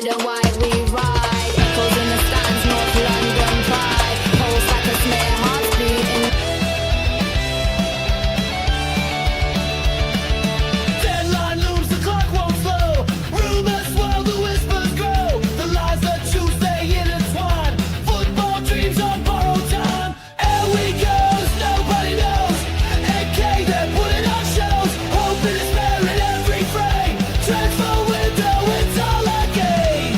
red and white we ride. Echoes in the stands, North London pride. Pulse like a smear, hearts beating. Deadline looms, the clock won't slow. Rumors swirl, the whispers grow. The lies that choose, they intertwine. Football dreams on borrowed time. Here we go, nobody knows. AK, they're putting on shows. Hope and despair in every frame. Transfer window, it's all a game.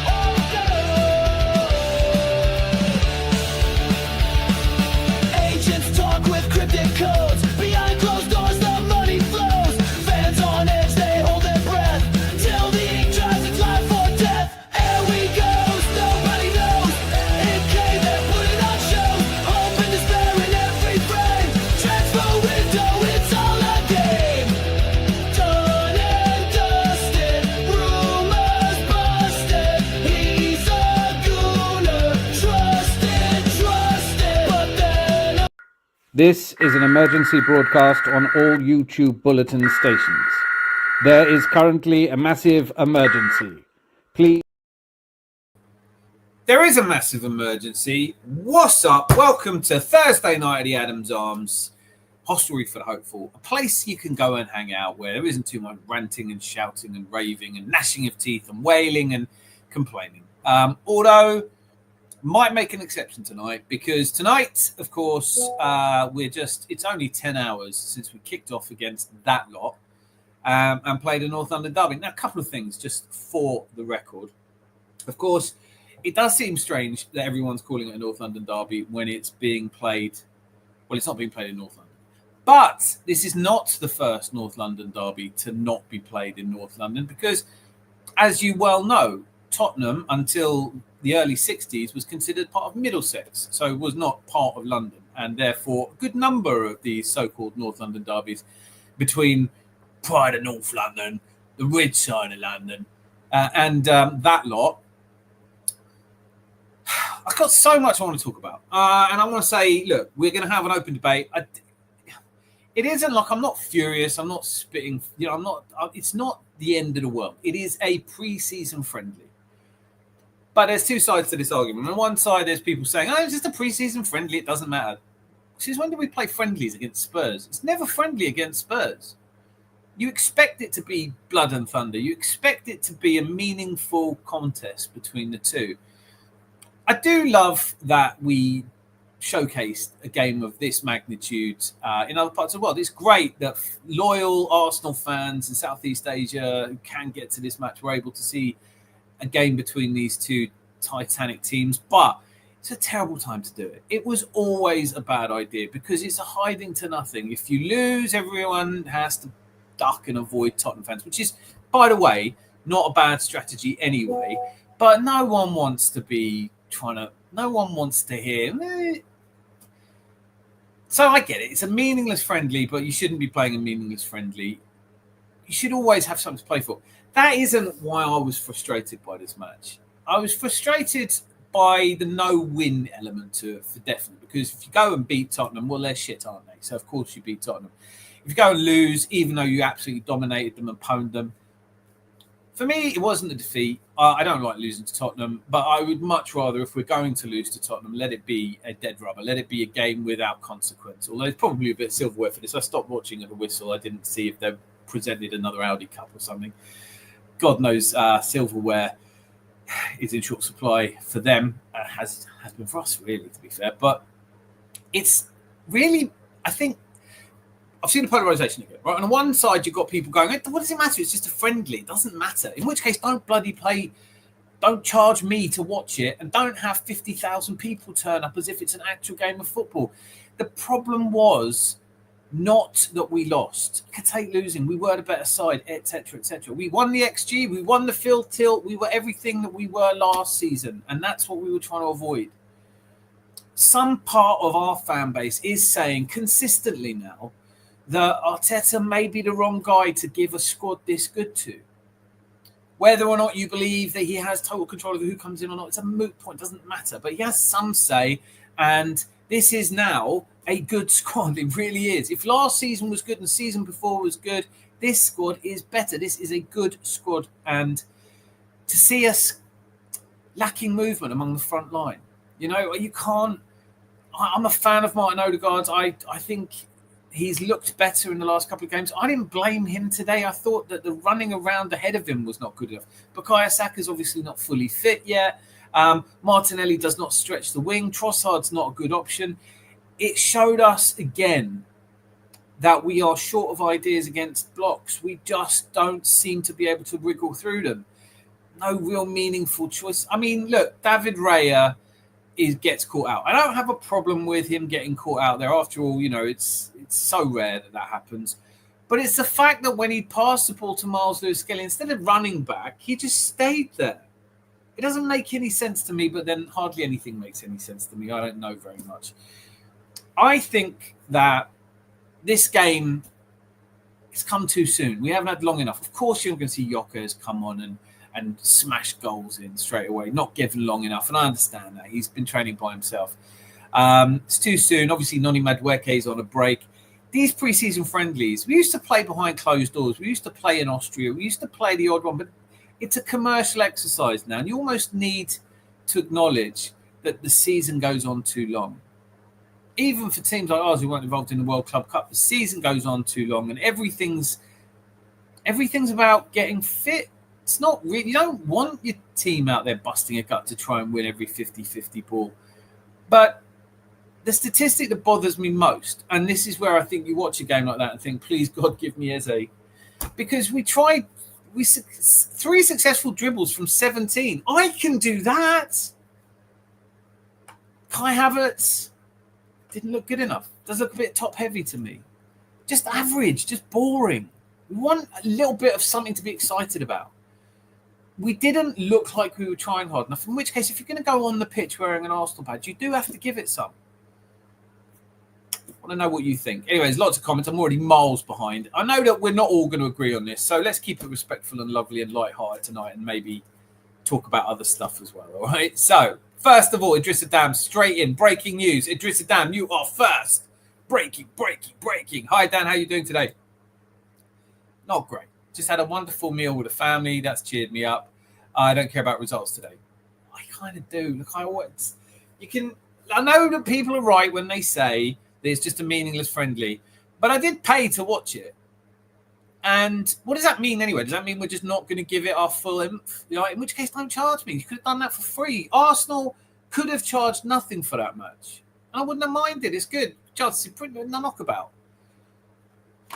Oh no. Agents talk with cryptic codes. Behind closed doors, the money flows. Fans on edge, they hold their breath. Till the ink dries, it's life or death. Here we go, nobody knows. AK, they're putting on shows. Hope and despair in every frame. Transfer window, it's all a game. Done and dusted, rumors busted. He's a gooner, trusted, but then This is an emergency broadcast on all YouTube bulletin stations. There is currently a massive emergency. Please. There is a massive emergency. What's up? Welcome to Thursday night at the Adams Arms, hostelry for the hopeful, a place you can go and hang out where there isn't too much ranting and shouting and raving and gnashing of teeth and wailing and complaining. Although might make an exception tonight because tonight, of course, it's only 10 hours since we kicked off against that lot and played a North London derby. Now, a couple of things just for the record. Of course, it does seem strange that everyone's calling it a North London derby when it's being played. Well, it's not being played in North London. But this is not the first North London derby to not be played in North London because, as you well know, Tottenham, until the early 60s, was considered part of Middlesex, so it was not part of London. And therefore, a good number of these so-called North London derbies between Pride of North London, the red side of London, and that lot. I've got so much I want to talk about. And I want to say, look, we're going to have an open debate. It isn't like I'm not furious. I'm not spitting. It's not the end of the world. It is a pre-season friendly. But there's two sides to this argument. On one side, there's people saying, it's just a pre-season friendly. It doesn't matter. Since when do we play friendlies against Spurs? It's never friendly against Spurs. You expect it to be blood and thunder. You expect it to be a meaningful contest between the two. I do love that we showcased a game of this magnitude in other parts of the world. It's great that loyal Arsenal fans in Southeast Asia who can get to this match were able to see a game between these two titanic teams, but it's a terrible time to do it. It was always a bad idea because it's a hiding to nothing. If you lose, everyone has to duck and avoid Tottenham fans, which is, by the way, not a bad strategy anyway, but no one wants to hear. So I get it. It's a meaningless friendly, but you shouldn't be playing a meaningless friendly. You should always have something to play for. That isn't why I was frustrated by this match. I was frustrated by the no-win element to it, for definitely, because if you go and beat Tottenham, well, they're shit, aren't they? So, of course, you beat Tottenham. If you go and lose, even though you absolutely dominated them and pwned them, for me, it wasn't a defeat. I don't like losing to Tottenham, but I would much rather, if we're going to lose to Tottenham, let it be a dead rubber. Let it be a game without consequence. Although it's probably a bit of silverware for this. I stopped watching at the whistle. I didn't see if they presented another Audi Cup or something. God knows silverware is in short supply for them. Has been for us, really, to be fair. But it's really, I think, I've seen the polarisation again, right? On one side, you've got people going, what does it matter? It's just a friendly. It doesn't matter. In which case, don't bloody play. Don't charge me to watch it and don't have 50,000 people turn up as if it's an actual game of football. The problem was not that we lost. I could take losing. We were the better side, etc., etc. We won the XG. We won the field tilt. We were everything that we were last season. And that's what we were trying to avoid. Some part of our fan base is saying consistently now that Arteta may be the wrong guy to give a squad this good to. Whether or not you believe that he has total control over who comes in or not, it's a moot point. It doesn't matter. But he has some say. And this is now a good squad. It really is. If last season was good and the season before was good, This squad is better. This is a good squad. And to see us lacking movement among the front line, you can't. I'm a fan of Martin Odegaard. I think he's looked better in the last couple of games. I didn't blame him today. I thought that the running around ahead of him was not good enough. Bukayo Saka's obviously not fully fit yet. Martinelli does not stretch the wing. Trossard's not a good option. It showed us again that we are short of ideas against blocks. We just don't seem to be able to wriggle through them. No real meaningful choice. I mean, look, David Raya gets caught out. I don't have a problem with him getting caught out there. After all, it's so rare that happens. But it's the fact that when he passed the ball to Miles Lewis-Skelly, instead of running back, he just stayed there. It doesn't make any sense to me, but then hardly anything makes any sense to me. I don't know very much. I think that this game has come too soon. We haven't had long enough. Of course, you're going to see Yokkers come on and smash goals in straight away, not given long enough. And I understand that. He's been training by himself. It's too soon. Obviously, Noni Madueke is on a break. These pre-season friendlies, we used to play behind closed doors. We used to play in Austria. We used to play the odd one, but it's a commercial exercise now. And you almost need to acknowledge that the season goes on too long. Even for teams like ours who weren't involved in the World Club Cup, the season goes on too long, and everything's about getting fit. It's not really, you don't want your team out there busting a gut to try and win every 50-50 ball. But the statistic that bothers me most, and this is where I think you watch a game like that and think, please God, give me Eze. Because we 3 successful dribbles from 17. I can do that. Kai Havertz didn't look good enough. Does look a bit top heavy to me. Just average, just boring. We want a little bit of something to be excited about. We didn't look like we were trying hard enough, in which case, if you're going to go on the pitch wearing an Arsenal badge, you do have to give it some. I want to know what you think. Anyways, lots of comments. I'm already miles behind. I know that we're not all going to agree on this, so let's keep it respectful and lovely and light-hearted tonight and maybe talk about other stuff as well, all right? So, first of all, Idrissa Dam, straight in. Breaking news. Idrissa Dam, you are first. Breaking. Hi, Dan. How are you doing today? Not great. Just had a wonderful meal with the family. That's cheered me up. I don't care about results today. I kind of do. Look, I know that people are right when they say that it's just a meaningless friendly, but I did pay to watch it. And what does that mean anyway? Does that mean we're just not going to give it our full imph? In which case, don't charge me. You could have done that for free. Arsenal could have charged nothing for that match. I wouldn't have minded. It's good. Chelsea, no knockabout.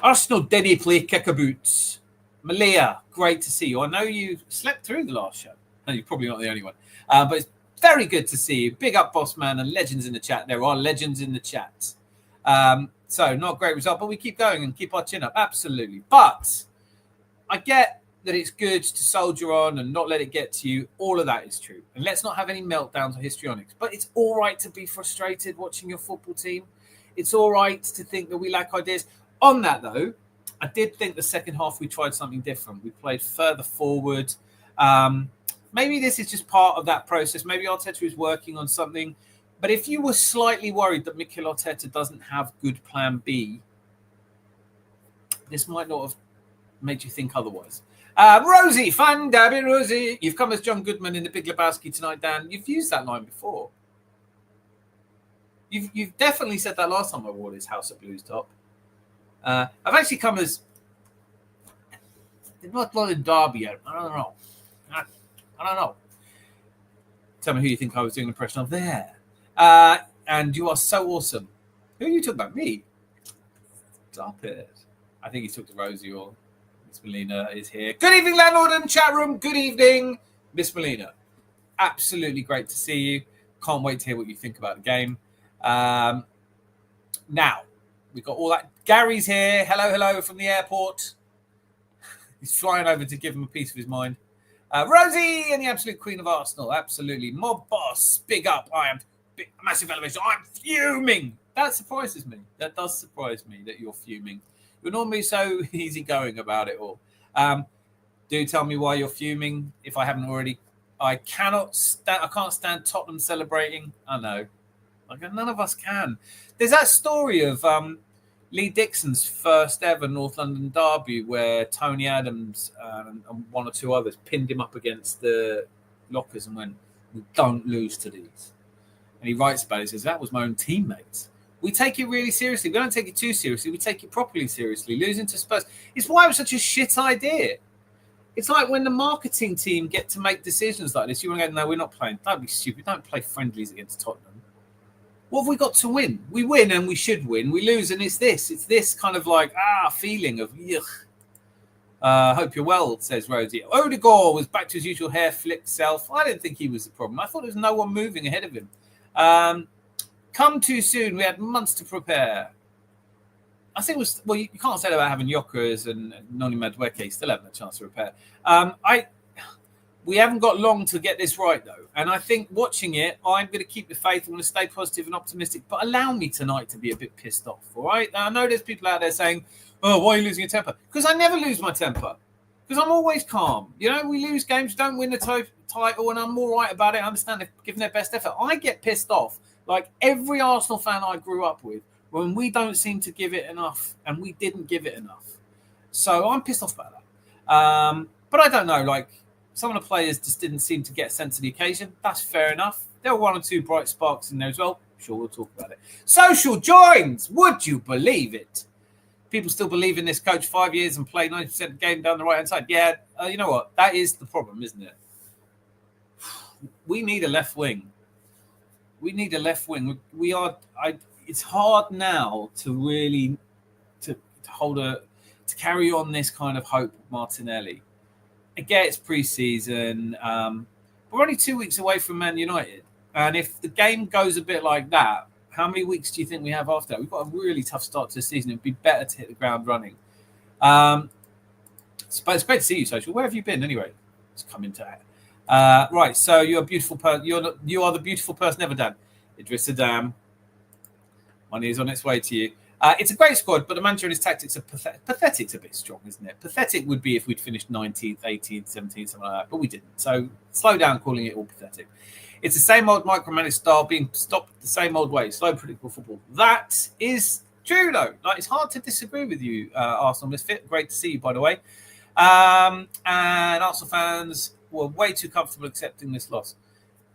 Arsenal, Denny play kickaboots. Malia, great to see you. I know you slept through the last show. No, you're probably not the only one. But it's very good to see you. Big up, boss man, and legends in the chat. There are legends in the chat. So not a great result, but we keep going and keep our chin up. Absolutely. But I get that it's good to soldier on and not let it get to you. All of that is true. And let's not have any meltdowns or histrionics. But it's all right to be frustrated watching your football team. It's all right to think that we lack ideas. On that, though, I did think the second half we tried something different. We played further forward. Maybe this is just part of that process. Maybe Arteta is working on something. But if you were slightly worried that Mikel Arteta doesn't have good plan B, this might not have made you think otherwise. Rosie, fan Dabby Rosie. You've come as John Goodman in The Big Lebowski tonight, Dan. You've used that line before. You've definitely said that last time I wore this House of Blues top. I've actually come as not in Derby yet. I don't know. I don't know. Tell me who you think I was doing an impression of there. And you are so awesome. Who are you talking about? Me? Stop it. I think he's talking to Rosie or Miss Melina is here. Good evening, landlord and chat room. Good evening, Miss Melina. Absolutely great to see you. Can't wait to hear what you think about the game. Now, we've got all that. Gary's here. Hello from the airport. He's flying over to give him a piece of his mind. Rosie and the absolute queen of Arsenal. Absolutely. Mob boss. Big up. I am massive elevation. I'm fuming. That surprises me. That does surprise me that you're fuming. You're normally so easygoing about it all. Do tell me why you're fuming if I haven't already. I can't stand Tottenham celebrating. I know. Like none of us can. There's that story of Lee Dixon's first ever North London derby, where Tony Adams and one or two others pinned him up against the lockers and went, "We don't lose to these." And he writes about it. He says, "That was my own teammates." We take it really seriously. We don't take it too seriously. We take it properly seriously. Losing to Spurs. It's why it was such a shit idea. It's like when the marketing team get to make decisions like this, you want to go, "No, we're not playing." Don't be stupid. Don't play friendlies against Tottenham. What have we got to win? We win and we should win. We lose and it's this kind of like, feeling of, yuck. Hope you're well, says Rosie. Odegaard was back to his usual hair flick self. I didn't think he was the problem. I thought there was no one moving ahead of him. Come too soon. We had months to prepare. I think it was, well, you can't say that about having Yokkers and Noni Madueke. Still haven't a chance to repair. We haven't got long to get this right, though. And I think watching it, I'm going to keep the faith. I'm going to stay positive and optimistic. But allow me tonight to be a bit pissed off, all right? Now, I know there's people out there saying, "Oh, why are you losing your temper?" Because I never lose my temper. Because I'm always calm. You know, we lose games, don't win the title, and I'm all right about it. I understand they're giving their best effort. I get pissed off, like every Arsenal fan I grew up with, when we don't seem to give it enough, and we didn't give it enough. So I'm pissed off about that. But I don't know, like, some of the players just didn't seem to get a sense of the occasion. That's fair enough. There were one or two bright sparks in there as well. Sure, we'll talk about it. Social joins. Would you believe it? People still believe in this coach 5 years and play 90% of the game down the right-hand side. Yeah, you know what? That is the problem, isn't it? We need a left wing. We need a left wing. It's hard now to really to carry on this kind of hope of Martinelli. I get it's pre-season. We're only 2 weeks away from Man United. And if the game goes a bit like that, how many weeks do you think we have after that? We've got a really tough start to the season. It'd be better to hit the ground running. But it's great to see you, Social. Where have you been anyway? Let's come into that. Right, so you're a beautiful person. You are the beautiful person ever done. Idris Adam. Money is on its way to you. It's a great squad, but the manager and his tactics are pathetic. Pathetic's a bit strong, isn't it? Pathetic would be if we'd finished 19th, 18th, 17th, something like that, but we didn't. So slow down calling it all pathetic. It's the same old micromanaged style being stopped the same old way. Slow, predictable football. That is true, though. Like, it's hard to disagree with you, Arsenal Misfit. Great to see you, by the way. And Arsenal fans were way too comfortable accepting this loss.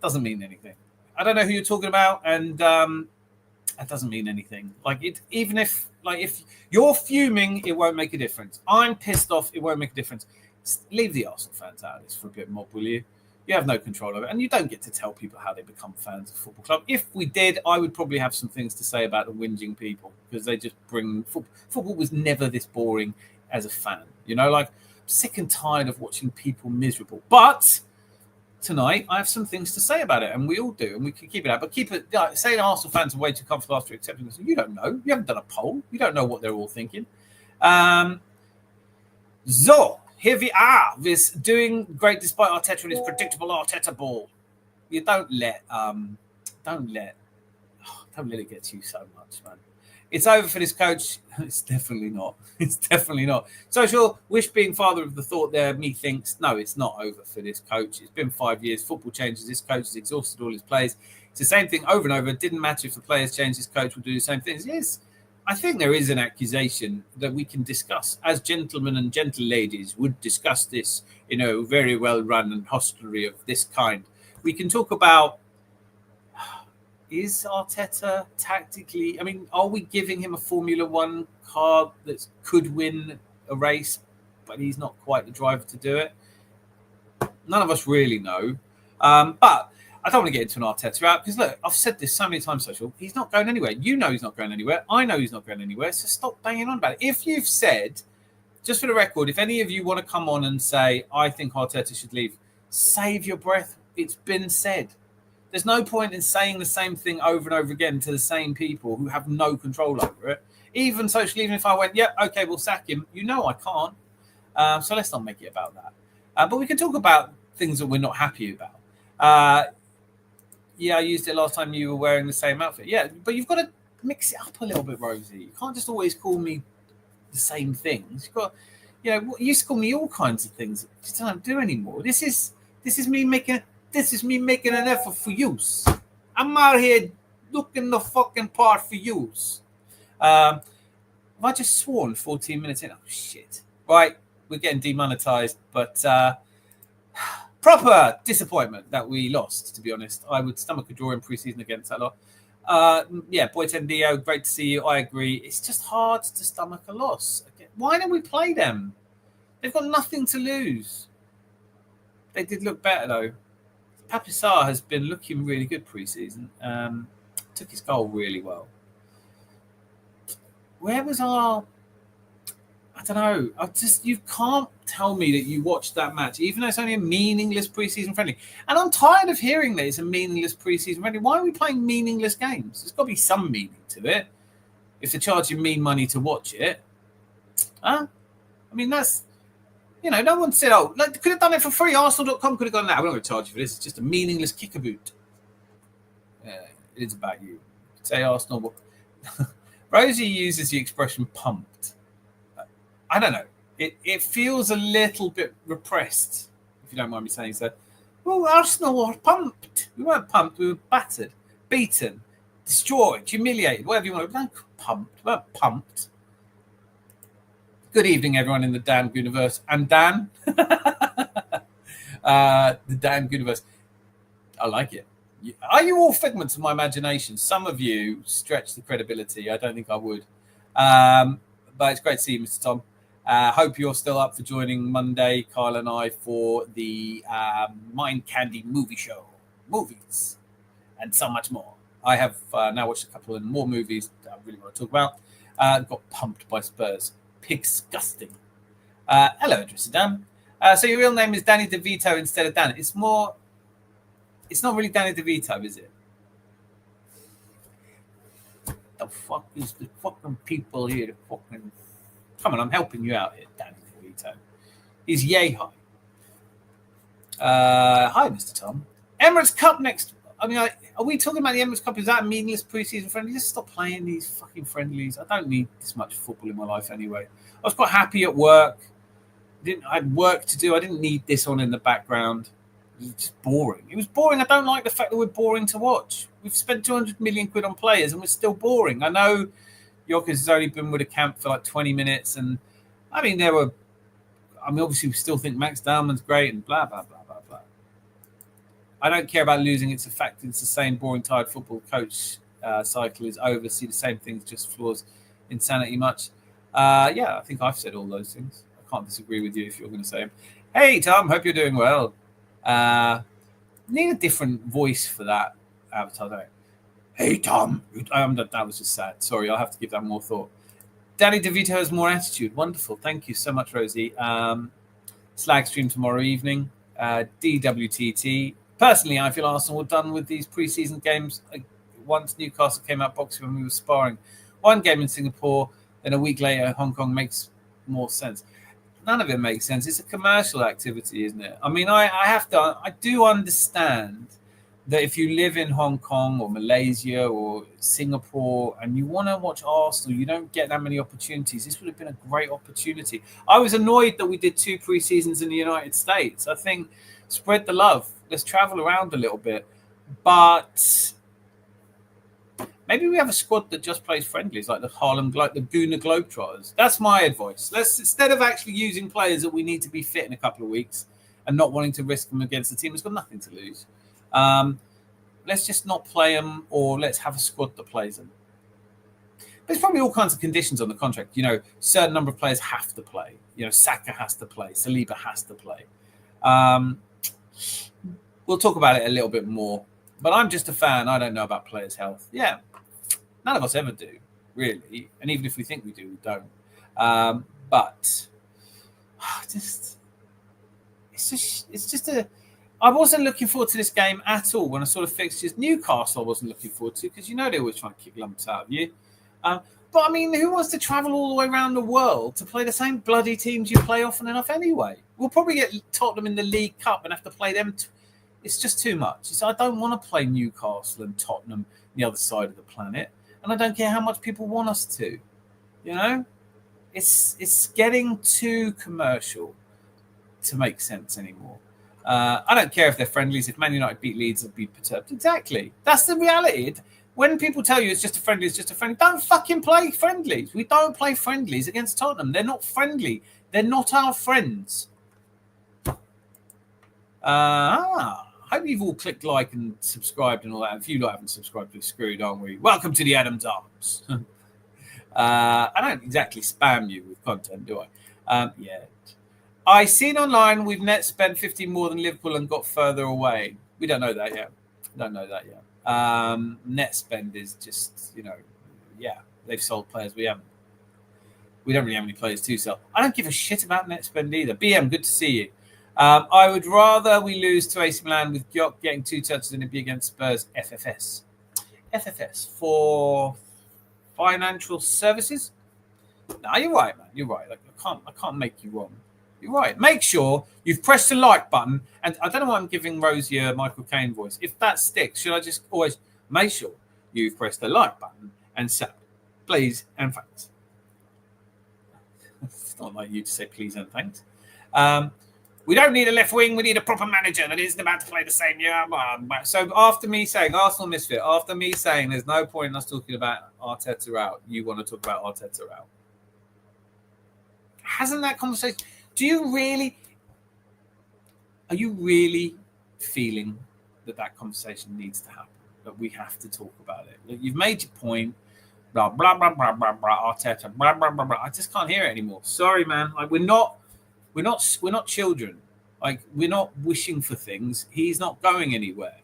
Doesn't mean anything. I don't know who you're talking about, and that doesn't mean anything. Even if you're fuming, it won't make a difference. I'm pissed off, it won't make a difference. Leave the Arsenal fans out of this for a bit more, will you? You have no control over it, and you don't get to tell people how they become fans of a football club. If we did, I would probably have some things to say about the whinging people, because they just bring football was never this boring as a fan. You know, like, I'm sick and tired of watching people miserable. But tonight, I have some things to say about it, and we all do, and we can keep it out. But keep it. Saying Arsenal fans are way too comfortable after accepting this, you don't know. You haven't done a poll. You don't know what they're all thinking. So here we are. This doing great despite Arteta and his predictable Arteta ball. You don't let it get to you so much, man. It's over for this coach. It's definitely not. It's definitely not. Social, wish being father of the thought there, methinks, no, it's not over for this coach. It's been 5 years. Football changes. This coach has exhausted all his players. It's the same thing over and over. It didn't matter if the players changed. This coach will do the same things. Yes, I think there is an accusation that we can discuss, as gentlemen and gentle ladies would discuss this, very well-run hostelry of this kind. We can talk about, is Arteta tactically... I mean, are we giving him a Formula One car that could win a race, but he's not quite the driver to do it? None of us really know. But I don't want to get into an Arteta out, because, look, I've said this so many times, Social. He's not going anywhere. You know he's not going anywhere. I know he's not going anywhere. So stop banging on about it. If you've said, just for the record, if any of you want to come on and say, I think Arteta should leave, save your breath. It's been said. There's no point in saying the same thing over and over again to the same people who have no control over it. Even Social, even if I went, okay, we'll sack him, I can't. So let's not make it about that. But we can talk about things that we're not happy about. I used it last time you were wearing the same outfit. Yeah, but you've got to mix it up a little bit, Rosie. You can't just always call me the same things. You've got, you used to call me all kinds of things that you don't do anymore. This is me making an effort for you. I'm out here looking the fucking part for you. Have I just sworn 14 minutes in? Oh, shit. Right, we're getting demonetized, but proper disappointment that we lost, to be honest. I would stomach a draw in pre-season against that lot. Yeah, Boytendio, great to see you. I agree. It's just hard to stomach a loss. Why don't we play them? They've got nothing to lose. They did look better, though. Papisar has been looking really good pre-season. Took his goal really well. Where was our... I don't know. You can't tell me that you watched that match, even though it's only a meaningless pre-season friendly. And I'm tired of hearing that it's a meaningless pre-season friendly. Why are we playing meaningless games? There's got to be some meaning to it. If they're charging me money to watch it, huh? I mean, that's... no one said, oh, could have done it for free. Arsenal.com could have gone, we're not going to charge you for this. It's just a meaningless kick-a-boot. It is about you. Say Arsenal. Rosie uses the expression pumped. I don't know. It feels a little bit repressed, if you don't mind me saying so. Well, Arsenal were pumped. We weren't pumped. We were battered, beaten, destroyed, humiliated, whatever you want. We weren't pumped. We weren't pumped. Good evening, everyone in the Dan Gooniverse. And Dan. The Dan Gooniverse. I like it. Are you all figments of my imagination? Some of you stretch the credibility. I don't think I would. But it's great to see you, Mr. Tom. Hope you're still up for joining Monday, Kyle and I, for the Mind Candy movie show. Movies. And so much more. I have now watched a couple of more movies that I really want to talk about. Got pumped by Spurs. Pigsgusting. Hello, Idris Dan. So your real name is Danny DeVito instead of Dan. It's not really Danny DeVito, is it? The fuck is the fucking people here? The fucking... Come on, I'm helping you out here, Danny DeVito. He's yay high. Hi, Mr. Tom. Emirates Cup next. I mean, are we talking about the Emirates Cup? Is that a meaningless pre-season friendly? Just stop playing these fucking friendlies. I don't need this much football in my life anyway. I was quite happy at work. I had work to do. I didn't need this on in the background. It was just boring. It was boring. I don't like the fact that we're boring to watch. We've spent 200 million quid on players and we're still boring. I know Jokic has only been with the camp for like 20 minutes. And I mean, obviously we still think Max Dalman's great and blah, blah, blah, blah, blah. I don't care about losing. It's a fact. It's the same boring, tired football coach cycle is over. See the same things, just flaws, insanity much. Yeah, I think I've said all those things. I can't disagree with you if you're going to say them. Hey, Tom, hope you're doing well. Need a different voice for that avatar. Hey, Tom. That was just sad. Sorry, I'll have to give that more thought. Danny DeVito has more attitude. Wonderful. Thank you so much, Rosie. Slag stream tomorrow evening. DWTT. Personally, I feel Arsenal were done with these pre-season games. Once Newcastle came out boxing when we were sparring. One game in Singapore, then a week later, Hong Kong makes more sense. None of it makes sense. It's a commercial activity, isn't it? I mean, I do understand that if you live in Hong Kong or Malaysia or Singapore and you want to watch Arsenal, you don't get that many opportunities. This would have been a great opportunity. I was annoyed that we did 2 pre-seasons in the United States. I think spread the love. Let's travel around a little bit. But maybe we have a squad that just plays friendlies, like the Gooner Globetrotters. That's my advice. Let's, instead of actually using players that we need to be fit in a couple of weeks and not wanting to risk them against a team that's got nothing to lose, let's just not play them, or let's have a squad that plays them. There's probably all kinds of conditions on the contract. Certain number of players have to play. Saka has to play. Saliba has to play. We'll talk about it a little bit more. But I'm just a fan. I don't know about players' health. Yeah, none of us ever do, really. And even if we think we do, we don't. But it's just a... I wasn't looking forward to this game at all when I saw the fixtures. Newcastle I wasn't looking forward to because they always try to kick lumps out of you. But I mean, who wants to travel all the way around the world to play the same bloody teams you play often enough anyway? We'll probably get Tottenham in the League Cup and have to play them. It's just too much. I don't want to play Newcastle and Tottenham the other side of the planet. And I don't care how much people want us to. It's getting too commercial to make sense anymore. I don't care if they're friendlies. If Man United beat Leeds, I'd be perturbed. Exactly. That's the reality. When people tell you it's just a friendly, don't fucking play friendlies. We don't play friendlies against Tottenham. They're not friendly. They're not our friends. Hope you've all clicked like and subscribed and all that. If you haven't subscribed, we're screwed, aren't we? Welcome to the Adams Arms. I don't exactly spam you with content, do I? Yeah. I seen online we've net spent 50 more than Liverpool and got further away. We don't know that yet. Net spend is just, they've sold players. We haven't. We don't really have any players to sell. I don't give a shit about net spend either. BM, good to see you. I would rather we lose to AC Milan with Gyok getting 2 touches than it be against Spurs. FFS for financial services. No, you're right, man. You're right. Like, I can't make you wrong. You're right. Make sure you've pressed the like button. And I don't know why I'm giving Rosie a Michael Caine voice. If that sticks, should I just always make sure you've pressed the like button and sub, please and thanks. It's not like you to say please and thanks. We don't need a left wing. We need a proper manager that isn't about to play the same year. So after me saying Arsenal misfit, after me saying there's no point in us talking about Arteta out, you want to talk about Arteta out. Hasn't that conversation... Are you really feeling that conversation needs to happen? That we have to talk about it? Like, you've made your point. Blah, blah, blah, blah, blah, blah, Arteta, blah, blah, blah, blah. I just can't hear it anymore. Sorry, man. Like, we're not children. Like, we're not wishing for things. He's not going anywhere.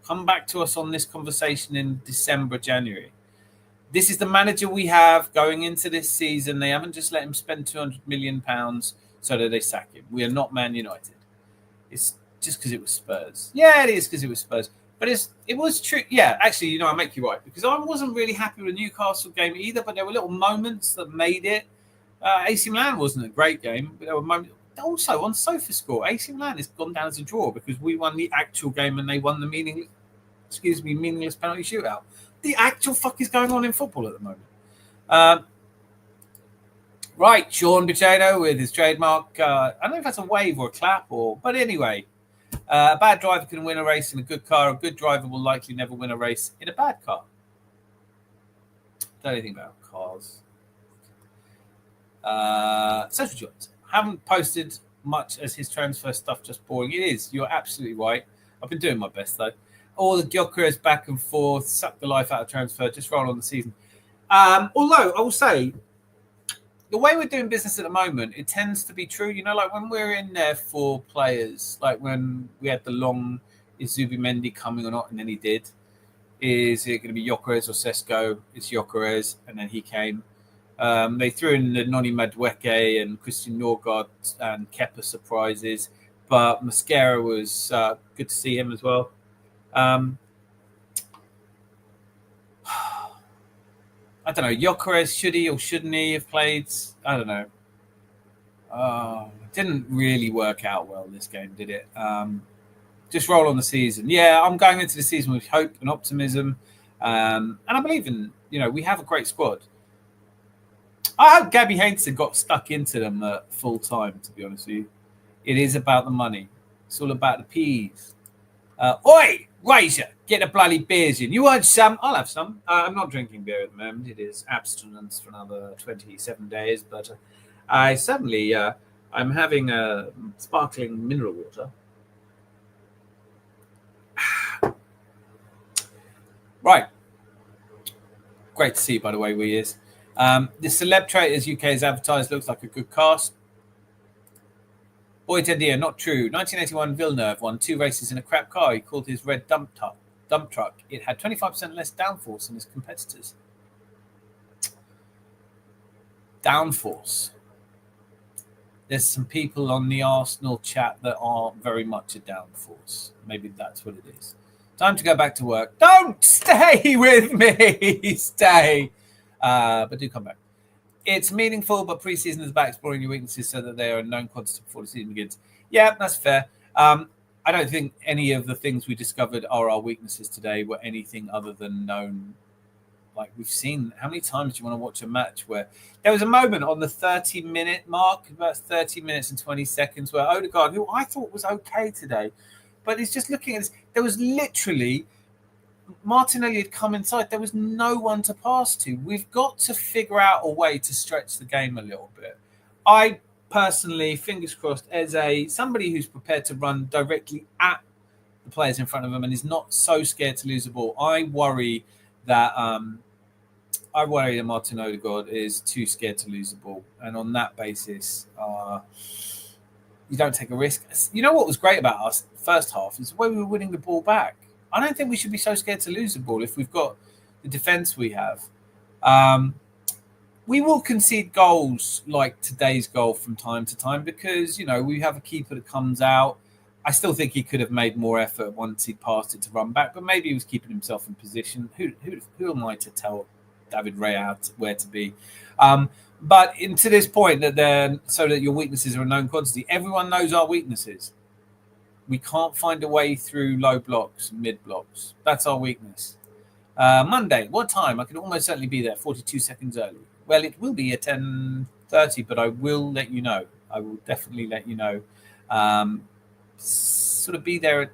Come back to us on this conversation in December, January. This is the manager we have going into this season. They haven't just let him spend £200 million so that they sack him. We are not Man United. It's just because it was Spurs. Yeah, it is because it was Spurs. But it was true. Yeah, actually, I make you right. Because I wasn't really happy with the Newcastle game either, but there were little moments that made it. AC Milan wasn't a great game, but there were moments. Also, on SofaScore, AC Milan has gone down as a draw because we won the actual game and they won the meaningless penalty shootout. The actual fuck is going on in football at the moment. Right, Sean Biceno with his trademark. I don't know if that's a wave or a clap, but anyway, a bad driver can win a race in a good car. A good driver will likely never win a race in a bad car. Don't know anything about cars. Social joints. Haven't posted much as his transfer stuff just boring. It is. You're absolutely right. I've been doing my best though. All the Gyökeres back and forth, suck the life out of transfer, just roll on the season. Although I will say, the way we're doing business at the moment, it tends to be true. Like when we're in there for players, like when we had the long, is Zubimendi coming or not? And then he did. Is it going to be Gyökeres or Sesko? It's Gyökeres, and then he came. They threw in the Noni Madueke and Christian Norgard and Kepa surprises, but Mosquera was good to see him as well. I don't know. Gyökeres, should he or shouldn't he have played? I don't know. It didn't really work out well this game, did it? Just roll on the season. Yeah, I'm going into the season with hope and optimism, and I believe in. We have a great squad. I hope Gabby Hainson got stuck into them full time. To be honest with you, it is about the money. It's all about the peas. Oi, Razor, get the bloody beers in. You want some? I'll have some. I'm not drinking beer at the moment. It is abstinence for another 27 days. But I suddenly, I'm having a sparkling mineral water. Right. Great to see you, by the way, we is. The Celeb Traders UK is advertised looks like a good cast. Boy, Tendia, not true. 1981 Villeneuve won 2 races in a crap car. He called his red dump truck. It had 25% less downforce than his competitors. Downforce. There's some people on the Arsenal chat that are very much a downforce. Maybe that's what it is. Time to go back to work. Don't stay with me. Stay. But do come back. It's meaningful, but pre-season is about exploring your weaknesses so that they are a known quantity before the season begins. Yeah, that's fair. I don't think any of the things we discovered are our weaknesses today were anything other than known. Like we've seen, how many times do you want to watch a match where there was a moment on the 30-minute mark, about 30 minutes and 20 seconds, where Odegaard, who I thought was okay today, but he's just looking at this. There was literally Martinelli had come inside. There was no one to pass to. We've got to figure out a way to stretch the game a little bit. I personally, fingers crossed, as somebody who's prepared to run directly at the players in front of them and is not so scared to lose the ball, I worry that Martin Odegaard is too scared to lose the ball, and on that basis, you don't take a risk. You know what was great about us first half is the way we were winning the ball back. I don't think we should be so scared to lose the ball if we've got the defence we have. We will concede goals like today's goal from time to time because, we have a keeper that comes out. I still think he could have made more effort once he passed it to run back, but maybe he was keeping himself in position. Who am I to tell David Raya where to be? But to this point, so that your weaknesses are a known quantity, everyone knows our weaknesses. We can't find a way through low blocks, mid blocks. That's our weakness. Monday, what time? I can almost certainly be there 42 seconds early. Well, it will be at 10:30, but I will let you know. I will definitely let you know. Sort of be there at,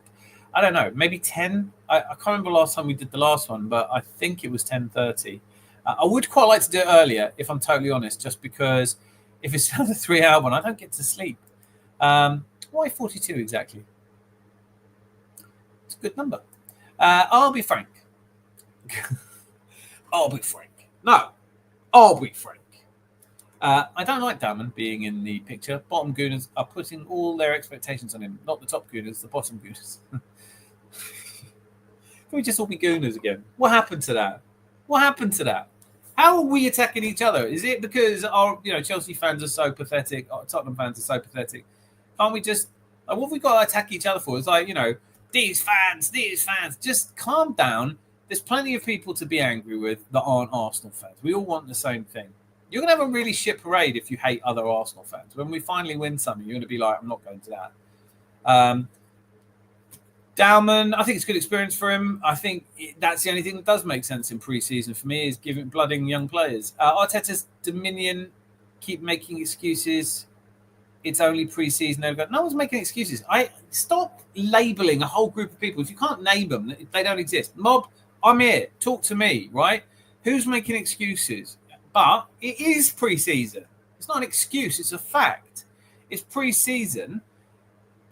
I don't know, maybe 10. I can't remember last time we did the last one, but I think it was 10:30. I would quite like to do it earlier, if I'm totally honest, just because if it's another 3-hour one, I don't get to sleep. Why 42 exactly? It's a good number. I'll be frank. I'll be frank. No, I'll be frank. I don't like Damon being in the picture. Bottom Gooners are putting all their expectations on him. Not the top Gooners, the bottom Gooners. Can we just all be Gooners again? What happened to that? What happened to that? How are we attacking each other? Is it because our Chelsea fans are so pathetic, our Tottenham fans are so pathetic? Can't we just, what have we got to attack each other for? It's like, these fans. Just calm down. There's plenty of people to be angry with that aren't Arsenal fans. We all want the same thing. You're going to have a really shit parade if you hate other Arsenal fans. When we finally win something, you're going to be like, I'm not going to that. Dowman, I think it's a good experience for him. I think that's the only thing that does make sense in pre-season for me is blooding young players. Arteta's Dominion keep making excuses. It's only pre-season. No one's making excuses. Stop labelling a whole group of people. If you can't name them, they don't exist. Mob, I'm here. Talk to me, right? Who's making excuses? But it is pre-season. It's not an excuse. It's a fact. It's pre-season.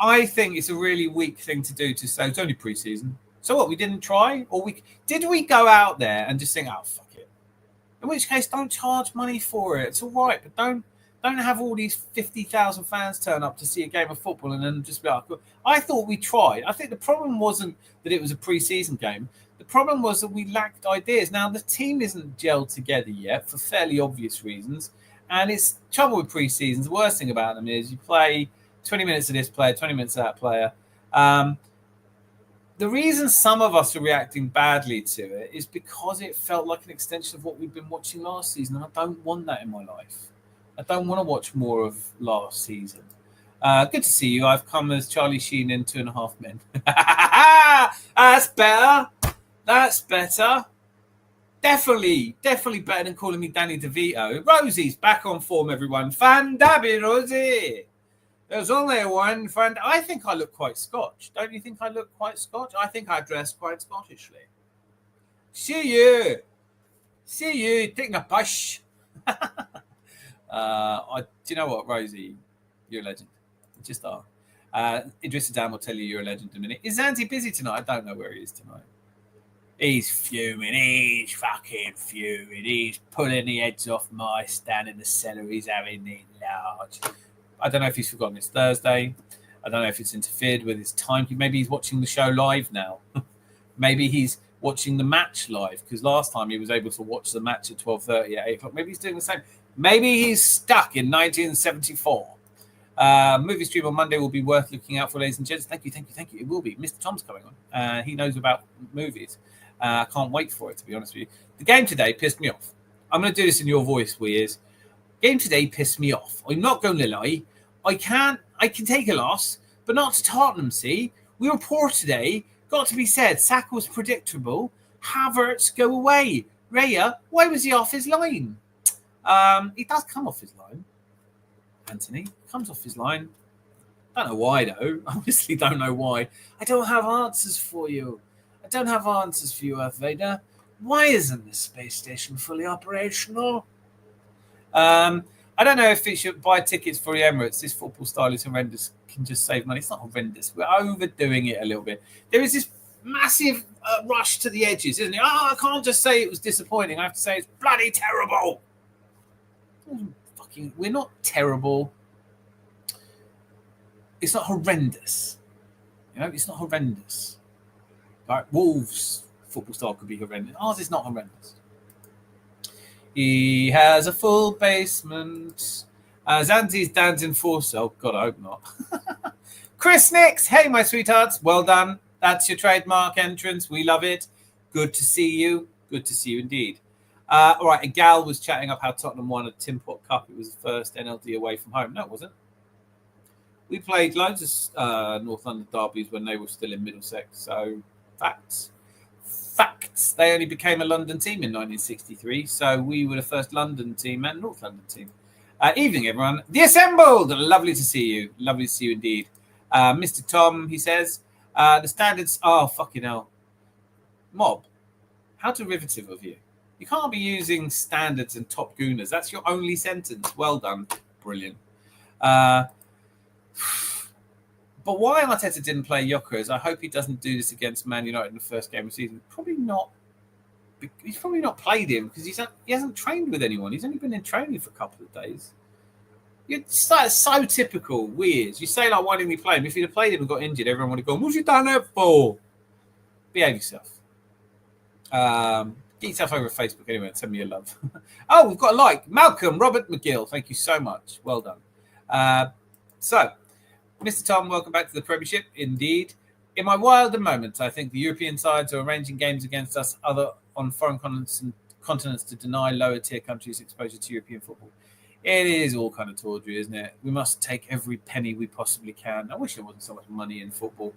I think it's a really weak thing to do to say it's only pre-season. So what? We didn't try, or did we go out there and just think, oh fuck it? In which case, don't charge money for it. It's all right, but don't have all these 50,000 fans turn up to see a game of football and then just be like, I thought we tried. I think the problem wasn't that it was a pre-season game. The problem was that we lacked ideas. Now the team isn't gelled together yet for fairly obvious reasons, and it's trouble with pre-seasons. The worst thing about them is you play 20 minutes of this player, 20 minutes of that player. The reason some of us are reacting badly to it is because it felt like an extension of what we've been watching last season, and I don't want that in my life. I don't want to watch more of last season. Good to see you. I've come as Charlie Sheen in 2.5 Men. That's better. That's better. Definitely better than calling me Danny DeVito. Rosie's back on form, everyone. Fandabby, Rosie. There's only one friend. I think I look quite Scotch. Don't you think I look quite Scotch? I think I dress quite Scottishly. See you. Taking a push. Do you know what, Rosie? You're a legend. You just are. Idris Adam will tell you you're a legend in a minute. Is Zanzi busy tonight? I don't know where he is tonight. He's fuming. He's fucking fuming. He's pulling the heads off mice down in the cellar. He's having it large. I don't know if he's forgotten it's Thursday. I don't know if it's interfered with his time. Maybe he's watching the show live now. Maybe he's watching the match live because last time he was able to watch the match at 12:30 at 8 o'clock. Maybe he's doing the same. Maybe he's stuck in 1974. Movie stream on Monday will be worth looking out for, ladies and gents. Thank you. It will be. Mr. Tom's coming on. He knows about movies. I can't wait for it, to be honest with you. The game today pissed me off. I'm going to do this in your voice, Weers. Game today pissed me off. I'm not going to lie. I can take a loss, but not to Tottenham, see? We were poor today. Got to be said. Saka was predictable. Havertz, go away. Raya, why was he off his line? He does come off his line. Anthony comes off his line. Don't know why, though. I honestly don't know why. I don't have answers for you. I don't have answers for you, Earth Vader. Why isn't the space station fully operational? I don't know if it should buy tickets for the Emirates. This football style is horrendous. Can just save money. It's not horrendous. We're overdoing it a little bit. There is this massive rush to the edges, isn't it? Oh, I can't just say it was disappointing. I have to say it's bloody terrible. We're not terrible. It's not horrendous. It's not horrendous. Like Wolves' football style could be horrendous. Ours is not horrendous. He has a full basement. Zanzi's dancing force. Oh, God, I hope not. Chris Nix. Hey, my sweethearts. Well done. That's your trademark entrance. We love it. Good to see you. Good to see you indeed. All right, a gal was chatting up how Tottenham won a Tin Pot Cup. It was the first NLD away from home. No, it wasn't. We played loads of North London derbies when they were still in Middlesex. So, facts. They only became a London team in 1963, so we were the first London team and North London team. Evening, everyone. The Assembled! Lovely to see you. Lovely to see you indeed. Mr. Tom, he says, the standards... Oh, fucking hell. Mob, how derivative of you. You can't be using standards and top gooners. That's your only sentence. Well done. Brilliant. But why Arteta didn't play Yokers, I hope he doesn't do this against Man United in the first game of the season. Probably not. He's probably not played him because he hasn't trained with anyone. He's only been in training for a couple of days. It's so typical. Weird. You say, like, why didn't we play him? If he'd have played him and got injured, everyone would have gone, what's you done that for? Behave yourself. Get yourself over Facebook anyway and send me your love. Oh, we've got a like. Malcolm, Robert McGill. Thank you so much. Well done. So, Mr. Tom, welcome back to the Premiership. Indeed. In my wilder moments, I think the European sides are arranging games against us on foreign continents to deny lower-tier countries exposure to European football. It is all kind of tawdry, isn't it? We must take every penny we possibly can. I wish there wasn't so much money in football.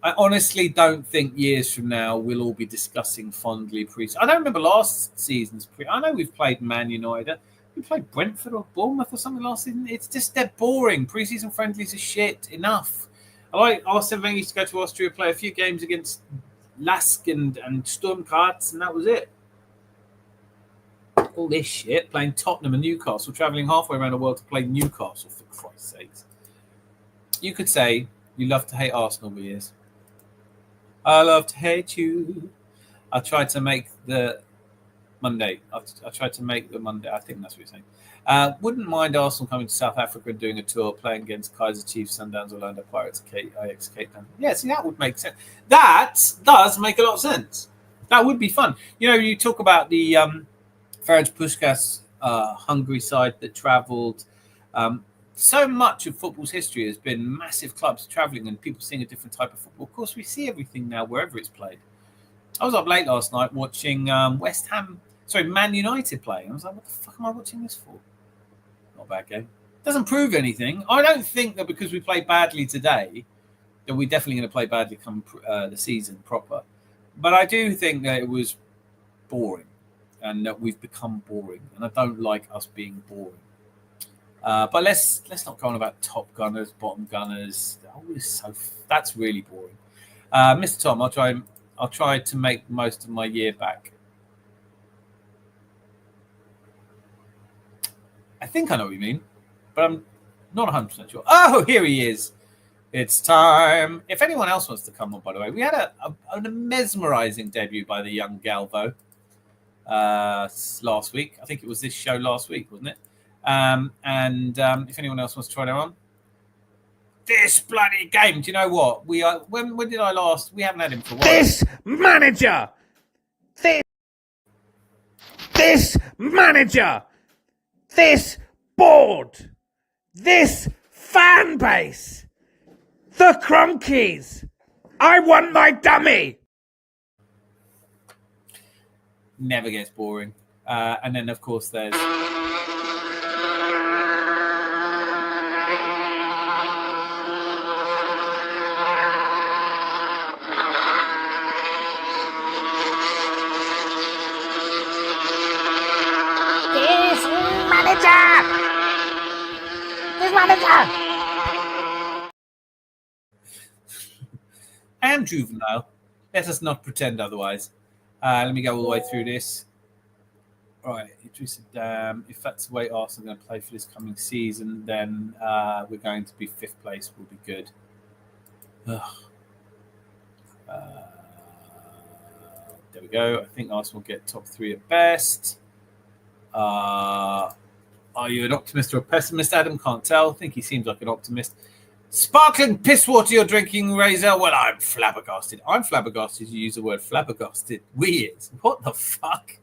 I honestly don't think years from now we'll all be discussing fondly I don't remember last season's I know we've played Man United. We played Brentford or Bournemouth or something last season. It's just, they're boring. Pre-season friendlies are shit. Enough. I like Arsene Wenger used to go to Austria, play a few games against Lask and Sturm Graz, and that was it. All this shit, playing Tottenham and Newcastle, travelling halfway around the world to play Newcastle, for Christ's sakes. You could say you love to hate Arsenal, but yes. I love to hate you. I tried to make the Monday. I tried to make the Monday. I think that's what you're saying. Wouldn't mind Arsenal coming to South Africa and doing a tour, playing against Kaizer Chiefs, Sundowns, Orlando Pirates, Ajax, Cape Town. Yeah, see, that would make sense. That does make a lot of sense. That would be fun. You talk about the Ferenc Puskás Hungary side that travelled. So much of football's history has been massive clubs travelling and people seeing a different type of football. Of course, we see everything now wherever it's played. I was up late last night watching Man United playing. I was like, what the fuck am I watching this for? Not a bad game. Doesn't prove anything. I don't think that because we played badly today, that we're definitely going to play badly come the season proper. But I do think that it was boring and that we've become boring. And I don't like us being boring. But let's not go on about top gunners, bottom gunners. That's really boring. Mr. Tom, I'll try to make most of my year back. I think I know what you mean, but I'm not 100% sure. Oh, here he is. It's time. If anyone else wants to come on, by the way, we had a mesmerizing debut by the young Galvo last week. I think it was this show last week, wasn't it? If anyone else wants to try their on, this bloody game. Do you know what? When did I last? We haven't had him for a while. This manager, this manager, this board, this fan base, the Cronkies. I want my dummy. Never gets boring. And then, of course, there's. I am juvenile. Let us not pretend otherwise. Let me go all the way through this. Right, Idrissa Dam. If that's the way Arsenal are going to play for this coming season, then we're going to be 5th place. Will be good. Ugh. There we go. I think Arsenal will get top 3 at best. Are you an optimist or a pessimist, Adam? Can't tell. I think he seems like an optimist. Sparkling piss water you're drinking, Razor? Well, I'm flabbergasted. I'm flabbergasted you use the word flabbergasted. Weird. What the fuck?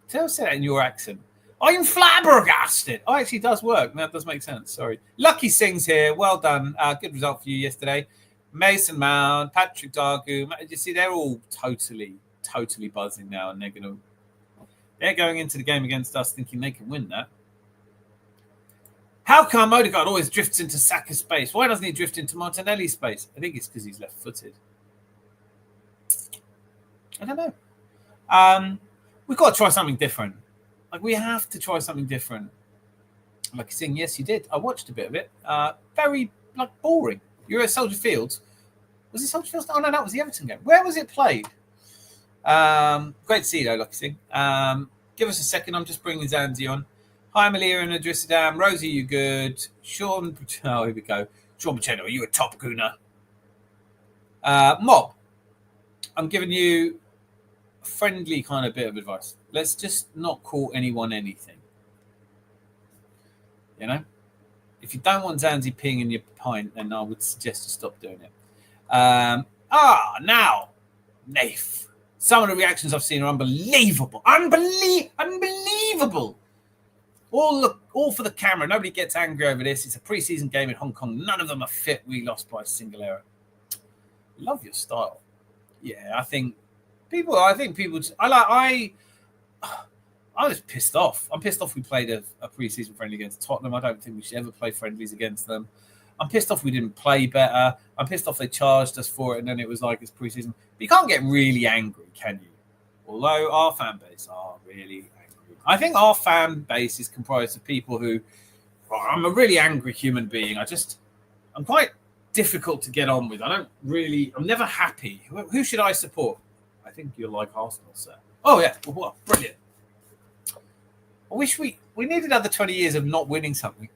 Tell us that in your accent. I'm flabbergasted. Oh, actually, it does work. That does make sense. Sorry. Lucky Sings here. Well done. Good result for you yesterday. Mason Mount, Patrick Dargu. You see, they're all totally buzzing now, and they're going into the game against us thinking they can win that. How come Odegaard always drifts into Saka's space? Why doesn't he drift into Martinelli's space? I think it's because he's left-footed. I don't know. We've got to try something different. Like, we have to try something different. Like you're saying, yes, you did. I watched a bit of it. Very, boring. You're at Soldier Field. Was it Soldier Field? Oh, no, that was the Everton game. Where was it played? Great to see you, though, Lucky Singh. Give us a second. I'm just bringing Zanzi on. Hi, Malia and Idrissa Dam. Rosie, you good? Sean, oh, here we go. Sean Pacino, are you a top Gooner? Mob, I'm giving you a friendly kind of bit of advice. Let's just not call anyone anything. You know? If you don't want Zanzi peeing in your pint, then I would suggest you stop doing it. Now, Naif. Some of the reactions I've seen are unbelievable. Unbelievable. All for the camera. Nobody gets angry over this. It's a pre-season game in Hong Kong. None of them are fit. We lost by a single error. Love your style. Yeah, I think people. I was pissed off. I'm pissed off we played a pre-season friendly against Tottenham. I don't think we should ever play friendlies against them. I'm pissed off we didn't play better. I'm pissed off they charged us for it, and then it was like it's pre-season. But you can't get really angry, can you? Although our fan base are really angry. I think our fan base is comprised of people who, I'm a really angry human being. I'm quite difficult to get on with. I'm never happy. Who should I support? I think you're like Arsenal, sir. Oh, yeah. Well, brilliant. I wish we need another 20 years of not winning something.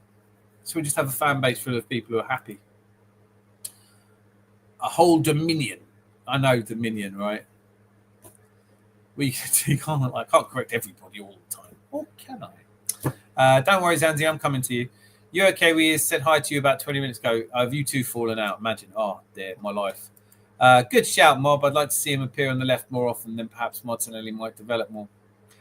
So we just have a fan base full of people who are happy. A whole dominion. I know dominion, right? I can't correct everybody all the time. Or can I? Don't worry, Zanzi, I'm coming to you. You okay? We said hi to you about 20 minutes ago. Have you two fallen out? Imagine. Oh, dear, my life. Good shout, Mob. I'd like to see him appear on the left more often, then perhaps Martinelli might develop more.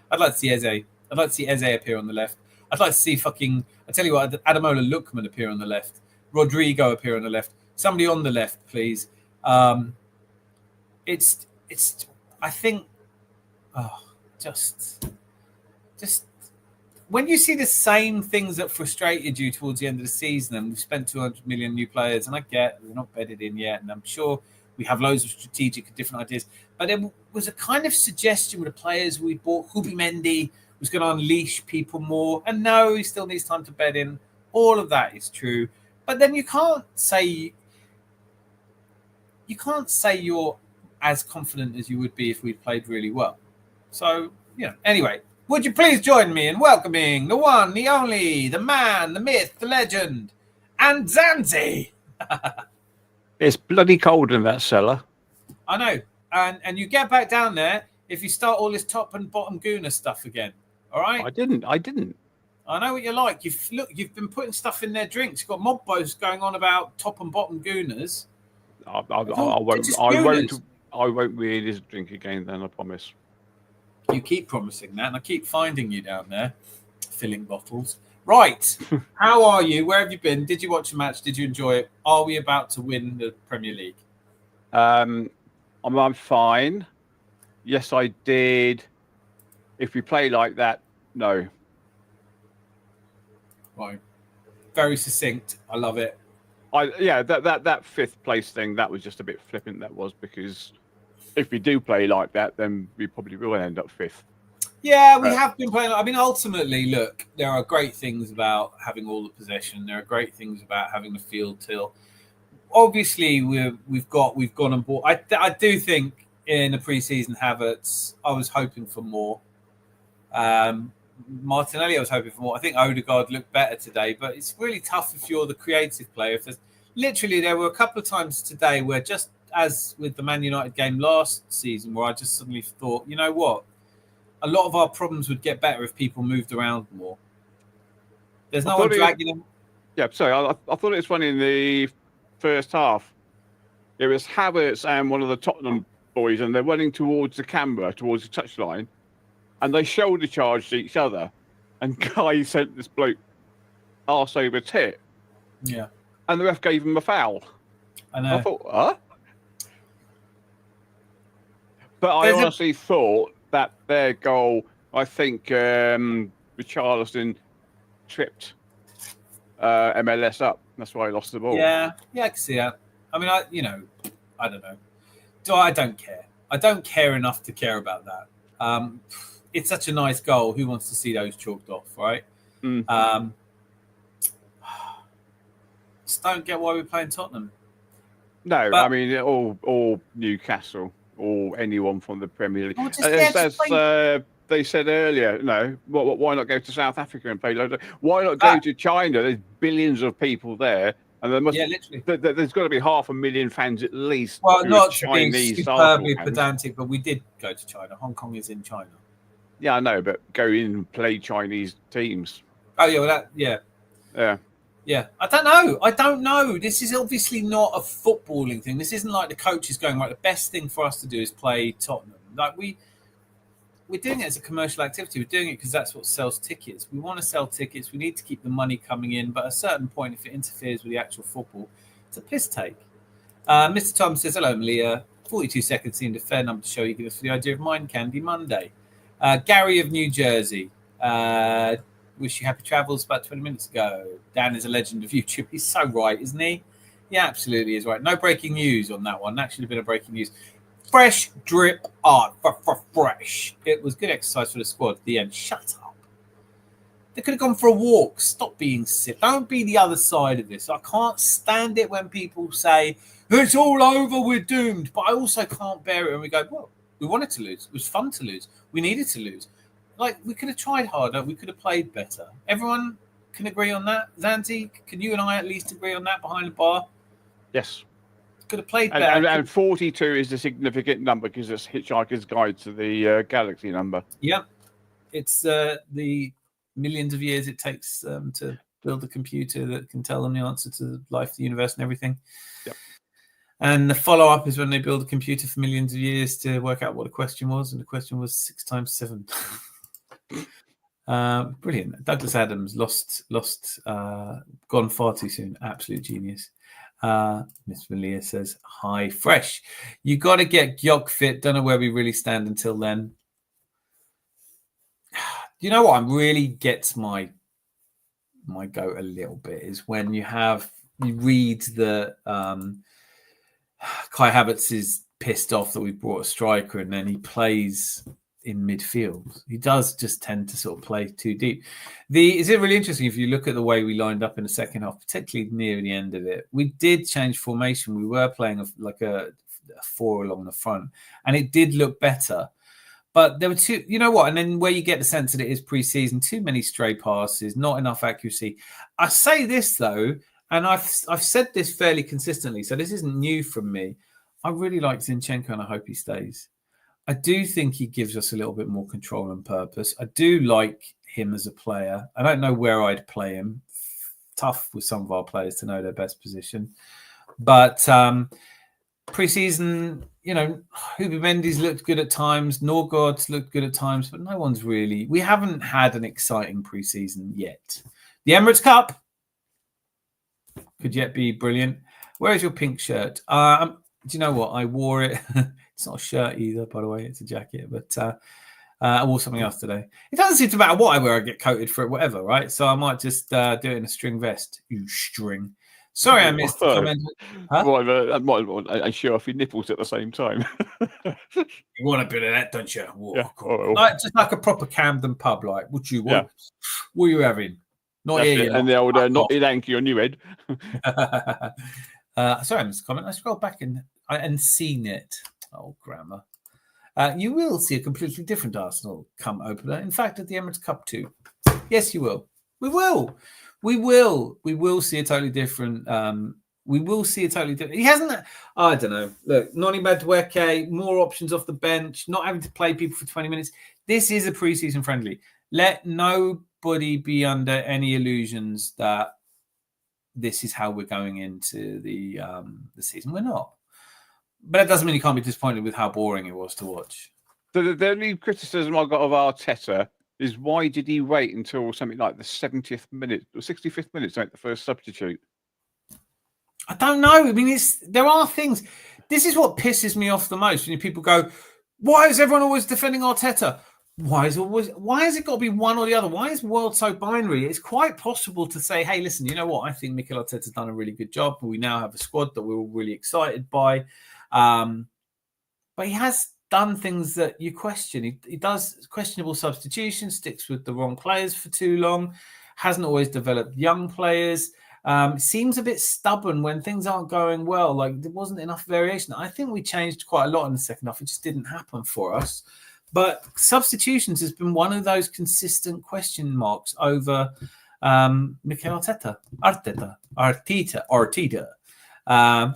I'd like to see Eze. I'd like to see Eze appear on the left. I'd like to see I tell you what, Adamola Lookman appear on the left. Rodrigo appear on the left. Somebody on the left, please. I think, just when you see the same things that frustrated you towards the end of the season, and we've spent 200 million new players, and I get we're not bedded in yet, and I'm sure we have loads of strategic and different ideas, but there was a kind of suggestion with the players we bought. Hubi Mendy was going to unleash people more, and no, he still needs time to bed in. All of that is true, but then you can't say you're as confident as you would be if we'd played really well. So, anyway, would you please join me in welcoming the one, the only, the man, the myth, the legend, and Zanzi. It's bloody cold in that cellar. I know. And you get back down there if you start all this top and bottom Gooner stuff again. All right? I didn't. I know what you're like. You've been putting stuff in their drinks. You've got mob bows going on about top and bottom Gooners. I won't read his drink again then, I promise. You keep promising that, and I keep finding you down there filling bottles. Right. How are you? Where have you been? Did you watch a match? Did you enjoy it? Are we about to win the Premier League? I'm fine. Yes, I did. If we play like that, no. Right. Very succinct. I love it. That 5th place thing, that was just a bit flippant, that was, because if we do play like that, then we probably will end up 5th. Yeah, we have been playing. I mean, ultimately, look, there are great things about having all the possession. There are great things about having the field till. obviously we've gone and bought. I do think in the preseason Havertz, I was hoping for more. Martinelli, I was hoping for more. I think Odegaard looked better today, but it's really tough if you're the creative player. If there's literally, there were a couple of times today where, just as with the Man United game last season, where I just suddenly thought, you know what, a lot of our problems would get better if people moved around more. There's no one dragging them. Yeah, sorry, I thought it was funny in the first half. It was Havertz and one of the Tottenham boys, and they're running towards the camera, towards the touchline, and they shoulder charged each other. And Guy sent this bloke arse over tit. Yeah. And the ref gave him a foul. I know. I thought, huh? But I honestly thought that their goal, I think Richarlison tripped MLS up. That's why he lost the ball. Yeah, I can see that. I mean, I don't know. I don't care. I don't care enough to care about that. It's such a nice goal. Who wants to see those chalked off, right? Just don't get why we're playing Tottenham. No, but, I mean, all Newcastle or anyone from the Premier League. As they said earlier, why not go to South Africa and play loads? Why not go to China? There's billions of people there. And there must, there's got to be 500,000 fans at least. Well, not Chinese to be superbly pedantic, but we did go to China. Hong Kong is in China. Yeah, I know, but go in and play Chinese teams. Oh, yeah, well, yeah. I don't know. This is obviously not a footballing thing. This isn't like the coach is going, right, the best thing for us to do is play Tottenham. Like, we're doing it as a commercial activity. We're doing it because that's what sells tickets. We want to sell tickets. We need to keep the money coming in. But at a certain point, if it interferes with the actual football, it's a piss take. Mr. Tom says, hello, Malia. 42 seconds seemed a fair number to show you give us the idea of Mind Candy Monday. Gary of New Jersey. Wish you happy travels about 20 minutes ago. Dan is a legend of YouTube. He's so right, isn't he? Yeah, absolutely is right. No breaking news on that one. That should have been a breaking news. Fresh drip art for fresh. It was good exercise for the squad at the end. Shut up. They could have gone for a walk. Stop being sick. Don't be the other side of this. I can't stand it when people say, it's all over, we're doomed. But I also can't bear it when we go, well, we wanted to lose. It was fun to lose. We needed to lose. Like, we could have tried harder. We could have played better. Everyone can agree on that? Zanti, can you and I at least agree on that behind the bar? Yes. Could have played better. And 42 is a significant number because it's Hitchhiker's Guide to the Galaxy number. Yeah. It's the millions of years it takes to build a computer that can tell them the answer to life, the universe, and everything. Yep. And the follow-up is when they build a computer for millions of years to work out what the question was, and the question was 6 times 7. Brilliant. Douglas Adams gone far too soon. Absolute genius. Miss Malia says, hi, fresh. You got to get Gyok fit. Don't know where we really stand until then. You know what really gets my goat a little bit is when you read the Kai Havertz is pissed off that we brought a striker and then he plays in midfield. He does just tend to sort of play too deep. Is it really interesting if you look at the way we lined up in the second half, particularly near the end of it? We did change formation. We were playing a 4 along the front, and it did look better. But there were two, you know what? And then where you get the sense that it is pre-season, too many stray passes, not enough accuracy. I say this though, and I've said this fairly consistently, so this isn't new from me. I really like Zinchenko, and I hope he stays. I do think he gives us a little bit more control and purpose. I do like him as a player. I don't know where I'd play him. Tough with some of our players to know their best position. But pre-season, Hubi Mendy's looked good at times. Norgard's looked good at times, but no one's really... We haven't had an exciting pre-season yet. The Emirates Cup could yet be brilliant. Where is your pink shirt? Do you know what? I wore it... It's not a shirt either, by the way. It's a jacket. But I wore something else today. It doesn't seem to matter what I wear. I get coated for it, whatever, right? So I might just do it in a string vest. You string. Sorry, I missed the comment. Huh? I show off your nipples at the same time. You want a bit of that, don't you? Whoa, yeah. Cool. Just like a proper Camden pub, like. What are you having? Not That's here. And the old not in Anki on your head. Sorry, I missed a comment. I scrolled back and seen it. Oh, grammar. You will see a completely different Arsenal come opener. In fact, at the Emirates Cup too. Yes, you will. We will. We will see a totally different. We will see a totally different. He hasn't. I don't know. Look, Noni Madueke, more options off the bench, not having to play people for 20 minutes. This is a preseason friendly. Let nobody be under any illusions that this is how we're going into the season. We're not. But that doesn't mean you can't be disappointed with how boring it was to watch. The only criticism I got of Arteta is why did he wait until something like the 70th minute or 65th minute to make the first substitute? I don't know. I mean, there are things. This is what pisses me off the most when people go, "Why is everyone always defending Arteta? Why has it got to be one or the other? Why is the world so binary?" It's quite possible to say, "Hey, listen, you know what? I think Mikel Arteta's done a really good job. We now have a squad that we're all really excited by." But he has done things that you question. He does questionable substitutions, sticks with the wrong players for too long, hasn't always developed young players. Seems a bit stubborn when things aren't going well. Like there wasn't enough variation. I think we changed quite a lot in the second half. It just didn't happen for us. But substitutions has been one of those consistent question marks over Mikel Arteta.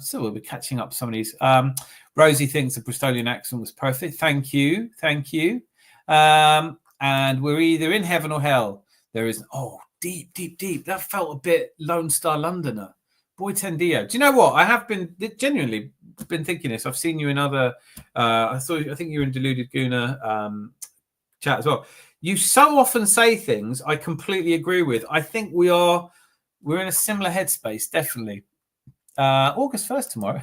So we'll be catching up some of these. Rosie thinks the Bristolian accent was perfect. Thank you. And we're either in heaven or hell. There is deep. That felt a bit Lone Star Londoner. Boy Tendio. Do you know what? I have genuinely been thinking this. I've seen you in other. I think you were in Deluded Gooner chat as well. You so often say things I completely agree with. I think we're in a similar headspace, definitely. August 1st tomorrow.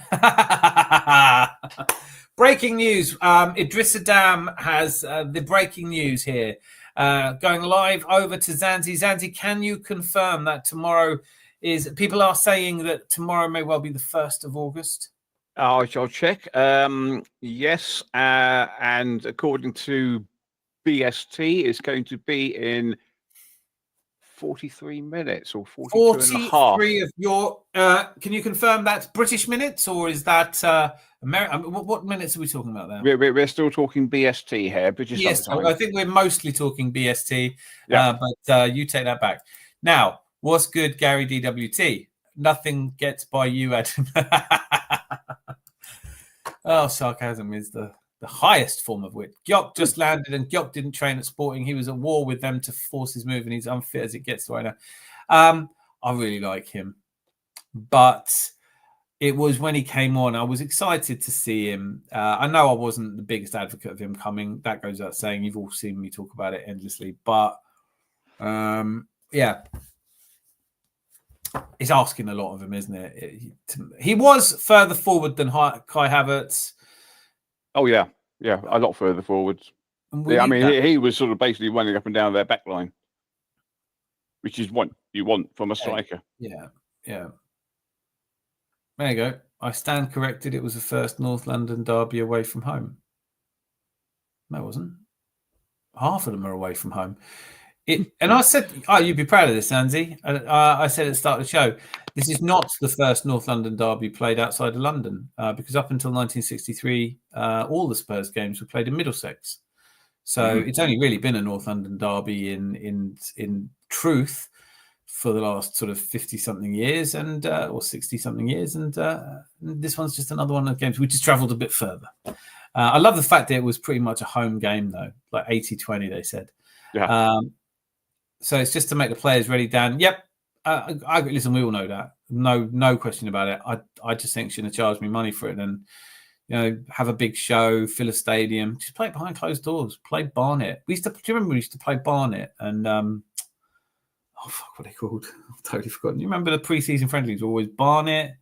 Breaking news. Idrissa Dam has the breaking news here. Going live over to Zanzi. Zanzi, can you confirm that tomorrow is... People are saying that tomorrow may well be the 1st of August. I'll check. Yes, and according to BST, it's going to be in 43 minutes or 42 and a half. 43 of your... can you confirm that's British minutes or is that American? What minutes are we talking about there? We're still talking BST here. Yes, I think we're mostly talking BST, but you take that back. Now, what's good, Gary DWT? Nothing gets by you, Adam. Oh, sarcasm is the highest form of wit. Gyok just landed and Gyok didn't train at Sporting. He was at war with them to force his move and he's unfit as it gets right now. I really like him. But it was when he came on, I was excited to see him. I know I wasn't the biggest advocate of him coming. That goes without saying. You've all seen me talk about it endlessly. But, it's asking a lot of him, isn't it? He was further forward than Kai Havertz. Oh, yeah, a lot further forwards. He was sort of basically running up and down their back line, which is what you want from a striker. Yeah. There you go. I stand corrected. It was the first North London derby away from home. No, it wasn't. Half of them are away from home. And I said, you'd be proud of this, Andy. I said at the start of the show, this is not the first North London derby played outside of London, because up until 1963, all the Spurs games were played in Middlesex. So it's only really been a North London derby in truth for the last sort of 50-something years or 60-something years. And this one's just another one of the games. We just travelled a bit further. I love the fact that it was pretty much a home game, though, like 80-20, they said. Yeah. So it's just to make the players ready, Dan. Yep. Listen, we all know that. No question about it. I just think shouldn't have charged me money for it and, have a big show, fill a stadium. Just play it behind closed doors. Play Barnet. Do you remember we used to play Barnet? And, what are they called? I've totally forgotten. You remember the pre-season friendlies were always Barnet?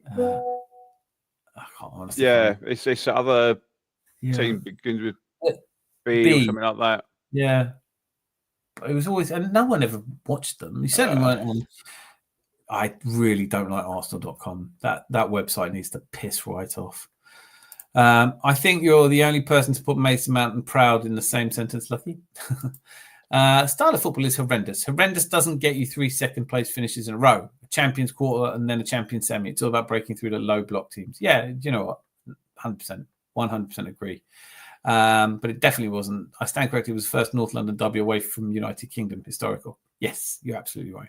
I can't honestly. Yeah, it's this other team begins with B or something like that. Yeah. It was always, and no one ever watched them. You certainly weren't on. I really don't like Arsenal.com. That website needs to piss right off. I think you're the only person to put Mason Mount and proud in the same sentence, Lucky. Style of football is horrendous. Horrendous doesn't get you 3 second place finishes in a row. Champions quarter and then a Champions semi. It's all about breaking through the low block teams. Yeah, you know what? 100% agree. But it definitely wasn't. I stand corrected. It was the first North London derby away from United Kingdom. Historical. Yes, you're absolutely right.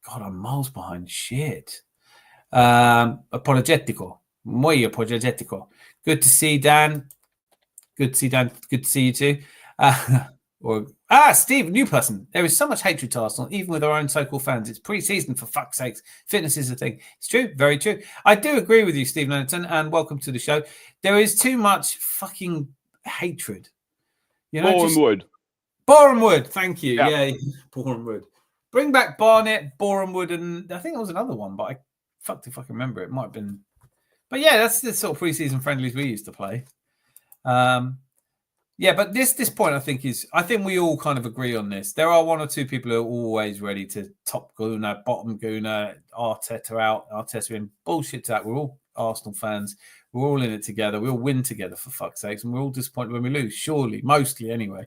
God, I'm miles behind. Shit. Apologetico. Muy apologetico. Good to see Dan. Good to see Dan. Good to see you too. Steve, new person. There is so much hatred to Arsenal, even with our own so-called fans. It's pre-season, for fuck's sakes. Fitness is a thing. It's true. Very true. I do agree with you, Steve Lennerton, and welcome to the show. There is too much fucking hatred. You know, Boreham Wood. Thank you. Yeah, Boreham Wood. Bring back Barnet, Boreham Wood, and I think there was another one, but I fucked if I can remember. It might have been. But yeah, that's the sort of pre-season friendlies we used to play. Yeah, but this point I think we all kind of agree on this. There are one or two people who are always ready to top Gooner, bottom Gooner, Arteta out, Arteta in. Bullshit to that. We're all Arsenal fans. We're all in it together. We all win together, for fuck's sakes, and we're all disappointed when we lose. Surely, mostly anyway.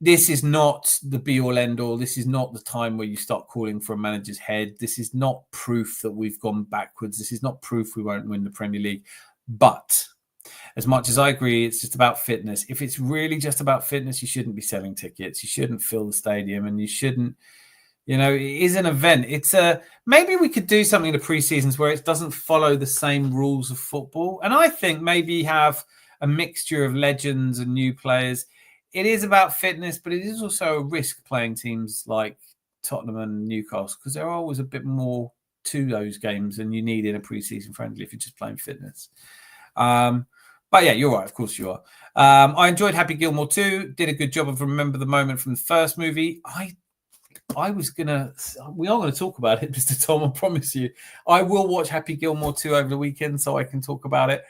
This is not the be-all, end-all. This is not the time where you start calling for a manager's head. This is not proof that we've gone backwards. This is not proof we won't win the Premier League. But as much as I agree, it's just about fitness. If it's really just about fitness, you shouldn't be selling tickets. You shouldn't fill the stadium, and you shouldn't, it is an event. It's maybe we could do something in the pre-seasons where it doesn't follow the same rules of football. And I think maybe have a mixture of legends and new players. It is about fitness, but it is also a risk playing teams like Tottenham and Newcastle, because there are always a bit more to those games than you need in a pre-season friendly if you're just playing fitness. But yeah, you're right. Of course you are. I enjoyed Happy Gilmore too. Did a good job of Remember the Moment from the first movie. We are going to talk about it, Mr. Tom, I promise you. I will watch Happy Gilmore 2 over the weekend so I can talk about it.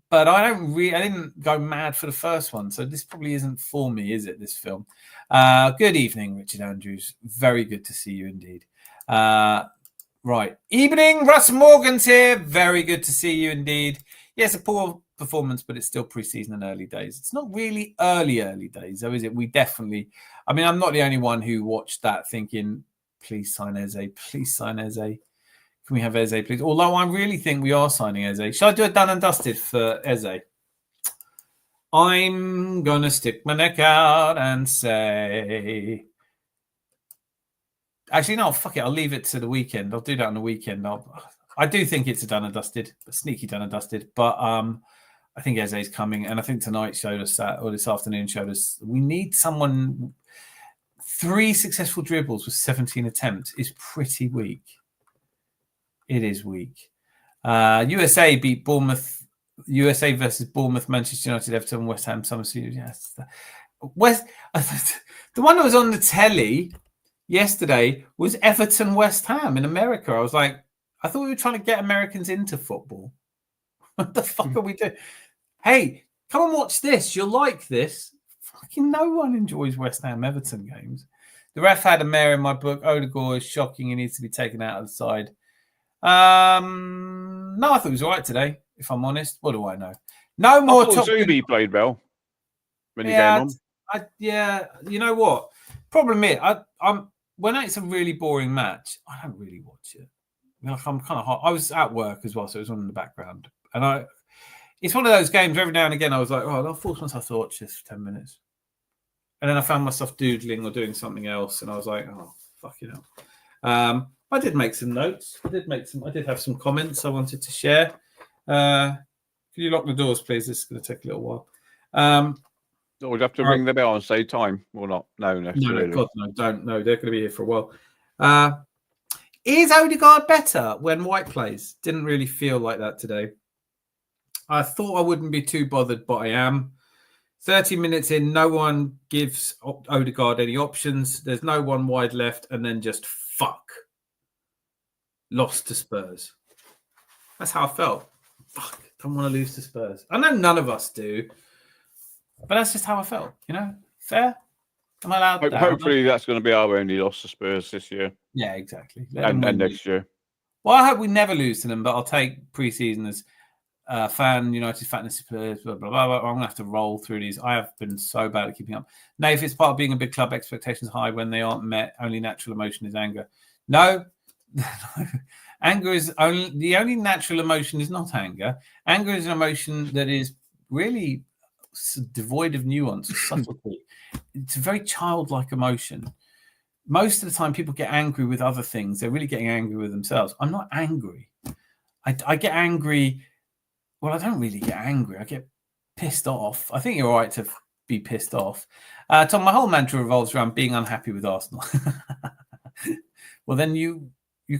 But I didn't go mad for the first one. So this probably isn't for me, is it, this film? Good evening, Richard Andrews. Very good to see you indeed. Right. Evening, Russ Morgan's here. Very good to see you indeed. Yes, a poor performance, but it's still pre-season and early days. It's not really early days, though, is it? I'm not the only one who watched that thinking, please sign Eze, please sign Eze. Can we have Eze, please? Although I really think we are signing Eze. Shall I do a done and dusted for Eze? I'm going to stick my neck out and say... Actually, no, fuck it. I'll leave it to the weekend. I'll do that on the weekend. I do think it's a done and dusted, a sneaky done and dusted. But I think Eze's coming. And I think tonight showed us that, or this afternoon showed us, we need someone... 3 successful dribbles with 17 attempts is pretty weak. It is weak. USA beat Bournemouth. USA versus Bournemouth, Manchester United, Everton, West Ham, Somerset. Yes. The one that was on the telly yesterday was Everton, West Ham in America. I was like, I thought we were trying to get Americans into football. What the fuck are we doing? Hey, come and watch this. You'll like this. Fucking no one enjoys West Ham Everton games. The ref had a mare in my book. Odegaard is shocking. He needs to be taken out of the side. No, I thought he was all right today, if I'm honest. What do I know? No more top. Zubi played well when he came on. You know what? Problem is, when it's a really boring match, I don't really watch it. I'm kind of hot. I was at work as well, so it was on in the background. And it's one of those games where every now and again I was like, I'll force myself to watch this for 10 minutes. And then I found myself doodling or doing something else, and I was like, fucking hell. I did make some notes. I did have some comments I wanted to share. Can you lock the doors, please? This is going to take a little while. We'd have to ring the bell and say time or not. No, God, no, don't. No, they're going to be here for a while. Is Odegaard better when White plays? Didn't really feel like that today. I thought I wouldn't be too bothered, but I am. 30 minutes in, no one gives Odegaard any options. There's no one wide left, and then just fuck. Lost to Spurs. That's how I felt. Fuck, don't want to lose to Spurs. I know none of us do, but that's just how I felt. Fair? Am I allowed? Hopefully, that's going to be our only loss to Spurs this year. Yeah, exactly. And next year. Well, I hope we never lose to them, but I'll take pre-season as United fantasy players, blah, blah, blah, blah. I'm going to have to roll through these. I have been so bad at keeping up. Now, if it's part of being a big club, expectations high when they aren't met, only natural emotion is anger. No. Anger is the only natural emotion is not anger. Anger is an emotion that is really devoid of nuance or subtlety. It's a very childlike emotion. Most of the time, people get angry with other things. They're really getting angry with themselves. I'm not angry. I get angry. Well, I don't really get angry. I get pissed off. I think you're right to be pissed off. Tom, my whole mantra revolves around being unhappy with Arsenal. Well, then you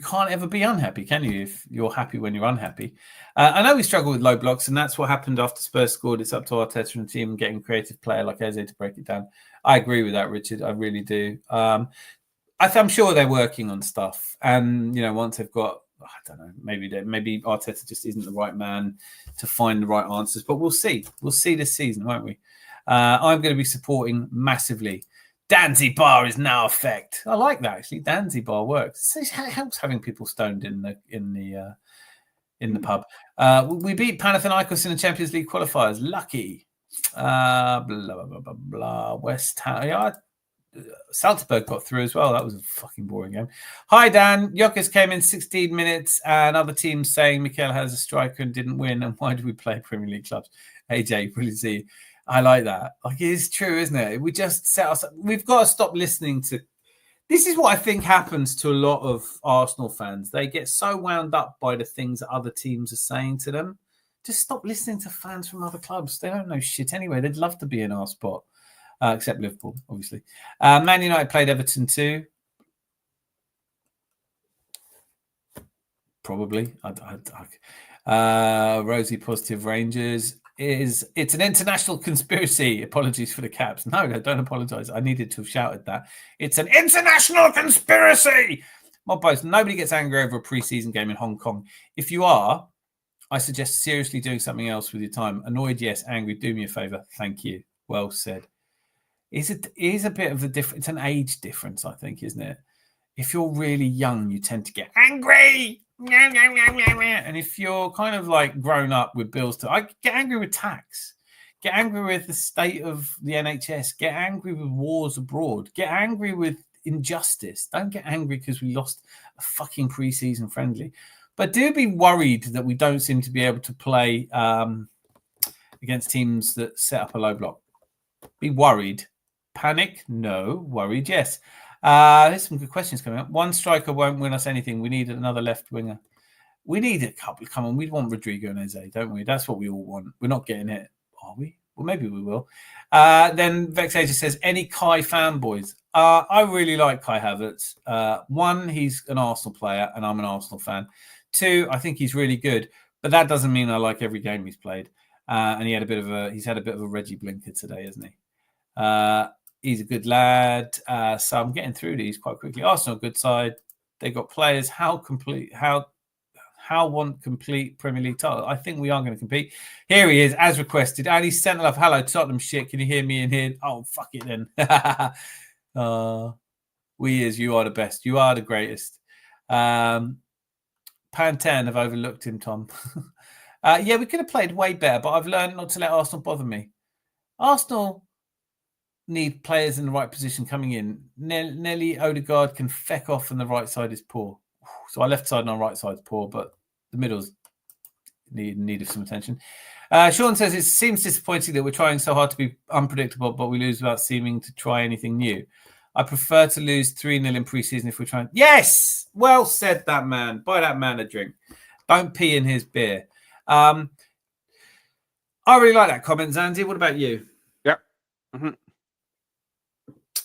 can't ever be unhappy, can you, if you're happy when you're unhappy? I know we struggle with low blocks, and that's what happened after Spurs scored. It's up to Arteta and the team getting a creative player like Eze to break it down. I agree with that, Richard. I really do. I'm sure they're working on stuff. And, once they've got, I don't know, maybe Arteta just isn't the right man to find the right answers. But we'll see. We'll see this season, won't we? I'm going to be supporting massively. Danzy Bar is now effect. I like that, actually. Danzy Bar works. It helps having people stoned in the pub. We beat Panathinaikos in the Champions League qualifiers. Lucky. Blah blah blah blah blah. West Ham. Yeah, Salzburg got through as well. That was a fucking boring game. Hi Dan. Jokic came in 16 minutes, and other teams saying Mikel has a striker and didn't win. And why do we play Premier League clubs? AJ, really see. I like that. Like, it is true, isn't it? We just set us. We've got to stop listening to. This is what I think happens to a lot of Arsenal fans. They get so wound up by the things that other teams are saying to them. Just stop listening to fans from other clubs. They don't know shit anyway. They'd love to be in our spot, except Liverpool, obviously. Man United played Everton too. Probably. Rosie positive Rangers. It's an international conspiracy. Apologies for the caps. No, don't apologise. I needed to have shouted that. It's an international conspiracy. Mob post. Nobody gets angry over a pre-season game in Hong Kong. If you are, I suggest seriously doing something else with your time. Annoyed, yes. Angry, do me a favour. Thank you. Well said. It is a bit of a difference. It's an age difference, I think, isn't it? If you're really young, you tend to get angry. And if you're kind of like grown up with bills I get angry with tax, get angry with the state of the NHS, get angry with wars abroad, get angry with injustice. Don't get angry because we lost a fucking pre-season friendly. But do be worried that we don't seem to be able to play against teams that set up a low block. Be worried. Panic? No. Worried? Yes. There's some good questions coming up. One striker won't win us anything. We need another left winger. We need a couple. Come on, we want Rodrigo and Eze, don't we? That's what we all want. We're not getting it, are we? Well, maybe we will. Then Vexager says, any Kai fanboys? I really like Kai Havertz. One, he's an Arsenal player, and I'm an Arsenal fan. Two, I think he's really good, but that doesn't mean I like every game he's played. And he's had a bit of a Reggie blinker today, hasn't he? He's a good lad. So I'm getting through these quite quickly. Arsenal, good side. They got players. How want complete Premier League title? I think we are going to compete. Here he is, as requested. And he's sent love. Hello, Tottenham shit. Can you hear me in here? Oh, fuck it then. You are the best. You are the greatest. Pantan have overlooked him, Tom. Yeah, we could have played way better, but I've learned not to let Arsenal bother me. Arsenal need players in the right position coming in. Nelly Odegaard can feck off and the right side is poor. So our left side and our right side is poor, but the middle's need of some attention. Sean says, it seems disappointing that we're trying so hard to be unpredictable, but we lose without seeming to try anything new. I prefer to lose 3-0 in pre-season if we're trying. Yes! Well said, that man. Buy that man a drink. Don't pee in his beer. I really like that comment, Zanzi. What about you? Yep. Mm-hmm.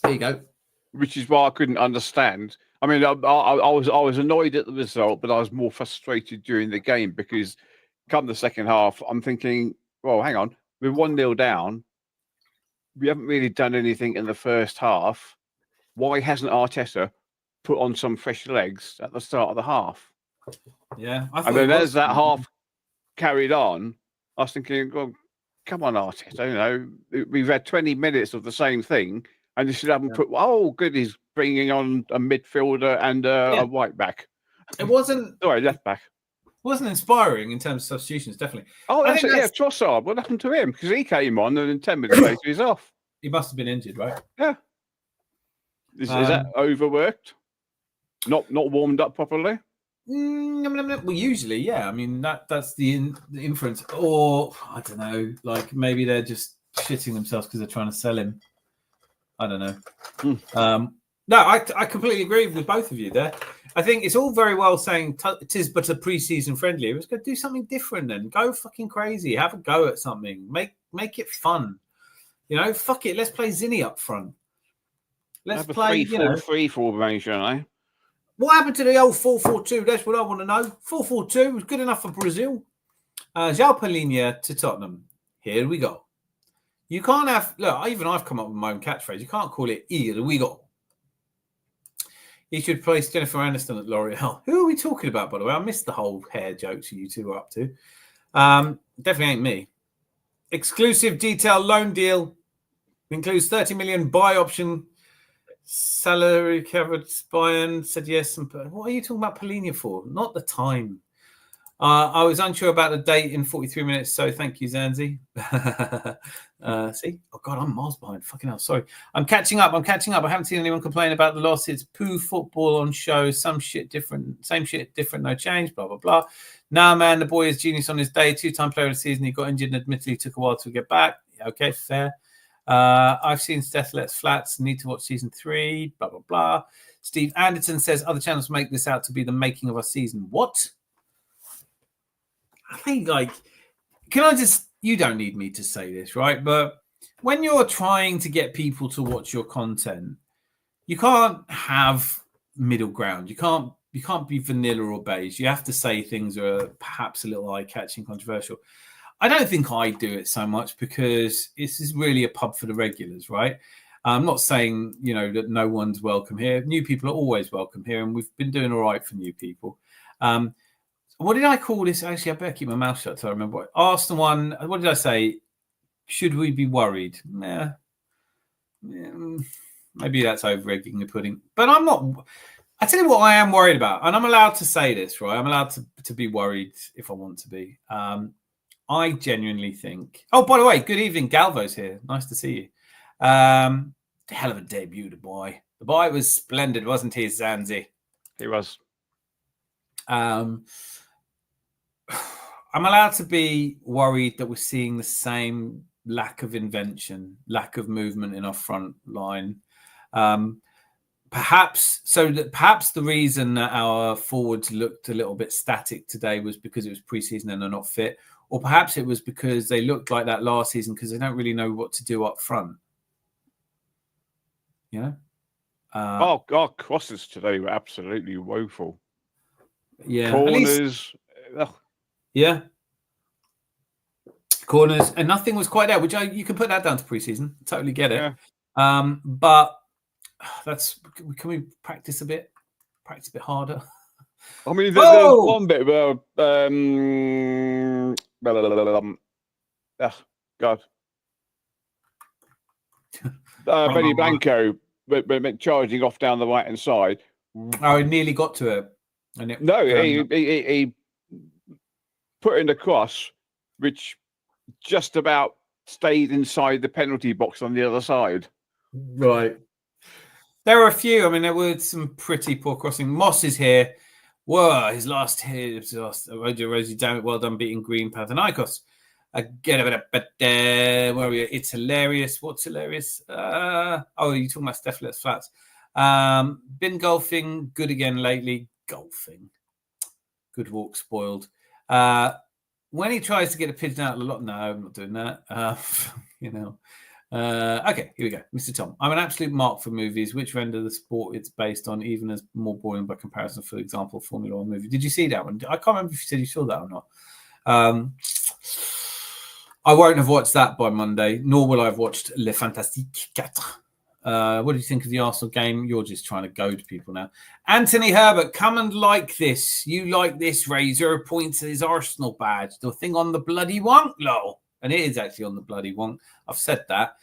There you go. Which is why I couldn't understand. I mean, I was annoyed at the result, but I was more frustrated during the game because come the second half, I'm thinking, well, hang on, we're 1-0 down. We haven't really done anything in the first half. Why hasn't Arteta put on some fresh legs at the start of the half? Yeah. And then as that half carried on, I was thinking, well, come on, Arteta, we've had 20 minutes of the same thing. And you should have put, oh, good, he's bringing on a midfielder and a right back. It wasn't... Sorry, left back. Wasn't inspiring in terms of substitutions, definitely. Oh, that's it. Yeah, Trossard. What happened to him? Because he came on and in 10 minutes later he's off. He must have been injured, right? Yeah. Is that overworked? Not warmed up properly. Well, usually, yeah. I mean, that's the inference. Or I don't know, like maybe they're just shitting themselves because they're trying to sell him. I don't know. No, I completely agree with both of you there. I think it's all very well saying it is but a pre-season friendly. Let's go do something different then. Go fucking crazy. Have a go at something. Make it fun. You know, fuck it. Let's play Zinni up front. Let's play 3-4-3 formation, eh? What happened to the old 4-4-2? That's what I want to know. 4-4-2 was good enough for Brazil. João Palhinha to Tottenham. Here we go. You can't have... Look, even I've come up with my own catchphrase. You can't call it here we go. He should place Jennifer Aniston at L'Oreal. Who are we talking about, by the way? I missed the whole hair jokes you two are up to. Definitely ain't me. Exclusive detail loan deal. Includes 30 million buy option. Salary covered. Bayern said yes. And what are you talking about Palhinha for? Not the time. I was unsure about the date in 43 minutes, so thank you, Zanzi. See? Oh, God, I'm miles behind. Fucking hell, sorry. I'm catching up. I haven't seen anyone complain about the loss. It's poo football on show. Some shit different. Same shit different. No change. Blah, blah, blah. Nah, man, the boy is genius on his day. 2-time player of the season. He got injured and admittedly took a while to get back. Okay, fair. I've seen Steph Let's Flats. Need to watch season 3. Blah, blah, blah. Steve Anderton says other channels make this out to be the making of our season. What? I think, you don't need me to say this, right? But when you're trying to get people to watch your content, you can't have middle ground. You can't be vanilla or beige. You have to say things that are perhaps a little eye-catching, controversial. I don't think I do it so much because this is really a pub for the regulars, right? I'm not saying, that no one's welcome here. New people are always welcome here, and we've been doing all right for new people. What did I call this? Actually, I better keep my mouth shut so I remember. Arsenal one. What did I say? Should we be worried? Maybe that's over-egging the pudding. But I'm not. I tell you what I am worried about, and I'm allowed to say this, right? I'm allowed to be worried if I want to be. I genuinely think... Oh, by the way, good evening. Galvo's here. Nice to see you. Hell of a debut, the boy. The boy was splendid, wasn't he, Zanzi? He was. I'm allowed to be worried that we're seeing the same lack of invention, lack of movement in our front line. Perhaps the reason that our forwards looked a little bit static today was because it was preseason and they're not fit, or perhaps it was because they looked like that last season because they don't really know what to do up front. Crosses today were absolutely woeful. Yeah, corners. Yeah, corners, and nothing was quite there. Which you can put that down to preseason. Totally get it. Yeah. But can we practice a bit? Practice a bit harder. I mean, there's one bit where God, Benny Blanco went charging off down the right hand side. Oh, he nearly got to it. He put in the cross, which just about stayed inside the penalty box on the other side. Right. There were a few. I mean, there were some pretty poor crossing. Moss is here. Whoa, his last hit. Rosie, damn it, well done beating Green Panathinaikos. Get a bit, but where are we? It's hilarious. What's hilarious? You're talking about Steph Let's Flats. Been golfing. Good again lately. Golfing. Good walk spoiled. When he tries to get a pigeon out of the lot, no, I'm not doing that. Okay, here we go. Mr. Tom, I'm an absolute mark for movies. Which end of the sport it's based on, even as more boring by comparison, for example, Formula One movie. Did you see that one? I can't remember if you said you saw that or not. I won't have watched that by Monday, nor will I have watched Le Fantastique 4. What do you think of the Arsenal game? You're just trying to goad people now. Anthony Herbert, come and like this. You like this, Razor. Points at his Arsenal badge. The thing on the bloody wonk, lol. And it is actually on the bloody wonk. I've said that.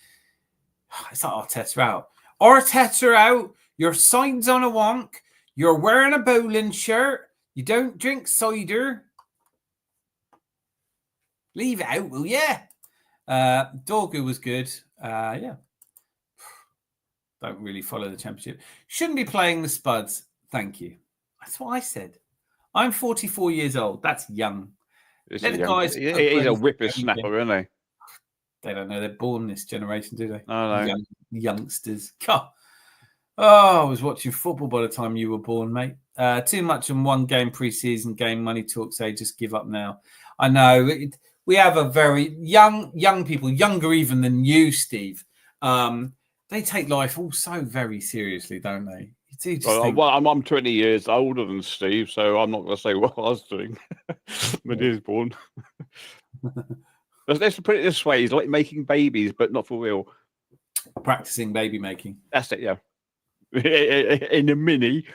It's like Arteta out. Arteta out. Your sign's on a wonk. You're wearing a bowling shirt. You don't drink cider. Leave it out, will ya? Dorgu was good. Yeah. Don't really follow the championship. Shouldn't be playing the Spuds. Thank you. That's what I said. I'm 44 years old. That's young. He's Let the guys. a whippersnapper, isn't he? They don't know they're born this generation, do they? No. Youngsters. God. Oh, I was watching football by the time you were born, mate. Too much in one game pre-season game. Money talk say just give up now. I know. We have a very young people, younger even than you, Steve. They take life all so very seriously, don't they? You do just think... Well, I'm 20 years older than Steve, so I'm not going to say what I was doing when he was born. Let's put it this way: he's like making babies, but not for real. Practicing baby making. That's it, yeah. In a mini,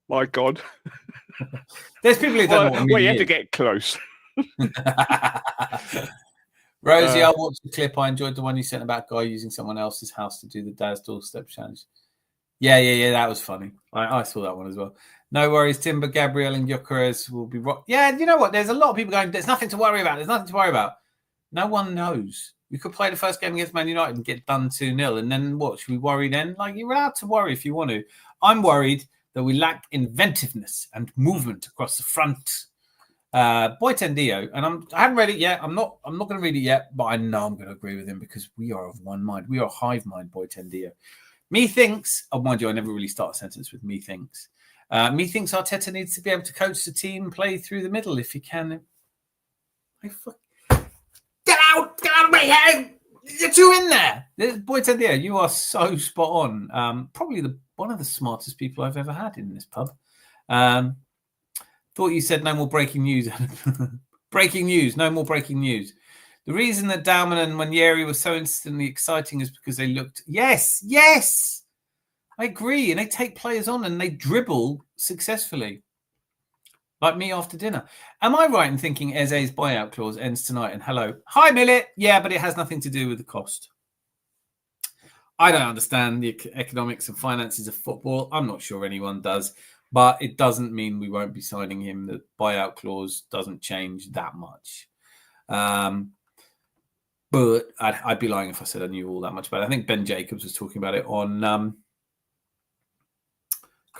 my God. There's people who don't know what a mini you have is. to get close. Rosie, I watched the clip. I enjoyed the one you sent about guy using someone else's house to do the dad's doorstep challenge. Yeah, that was funny. I saw that one as well. No worries, Timber, Gabriel, and Gyökeres will be right. Yeah, you know what? There's a lot of people going, there's nothing to worry about. No one knows. We could play the first game against Man United and get done 2-0. And then what? Should we worry then? Like, you're allowed to worry if you want to. I'm worried that we lack inventiveness and movement across the front. Boytendio, and I haven't read it yet. I'm not going to read it yet, but I know I'm going to agree with him because we are of one mind. We are hive mind, Boytendio. Methinks, oh, mind you, I never really start a sentence with methinks. Methinks Arteta needs to be able to coach the team, play through the middle if he can. Get out of my head! You're too in there. Boytendio, you are so spot on. Probably one of the smartest people I've ever had in this pub. Thought you said no more breaking news. Breaking news, no more breaking news. The reason that Dauman and Manieri were so instantly exciting is because they looked... Yes! I agree. And they take players on and they dribble successfully. Like me after dinner. Am I right in thinking Eze's buyout clause ends tonight? And hello. Hi, Millet. Yeah, but it has nothing to do with the cost. I don't understand the economics and finances of football. I'm not sure anyone does. But it doesn't mean we won't be signing him. The buyout clause doesn't change that much. But I'd be lying if I said I knew all that much about it. I think Ben Jacobs was talking about it on... can't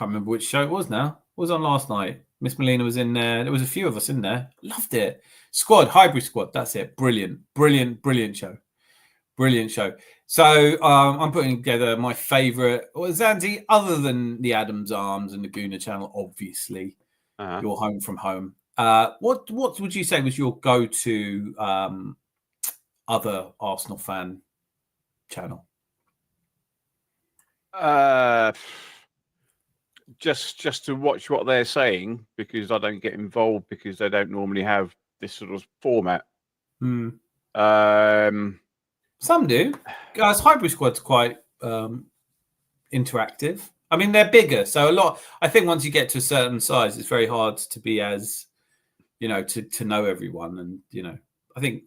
remember which show it was now. It was on last night. Miss Molina was in there. There was a few of us in there. Loved it. Hybrid squad. That's it. Brilliant show. Brilliant show. So I'm putting together my favourite, Zanzi, other than the Adams Arms and the Gooner channel, obviously. Your home from home. What would you say was your go-to other Arsenal fan channel? Just to watch what they're saying, because I don't get involved because they don't normally have this sort of format. Some do. Guys, Hybrid Squad's quite interactive. I mean, they're bigger, so a lot. I think once you get to a certain size, it's very hard to be as, to know everyone. And I think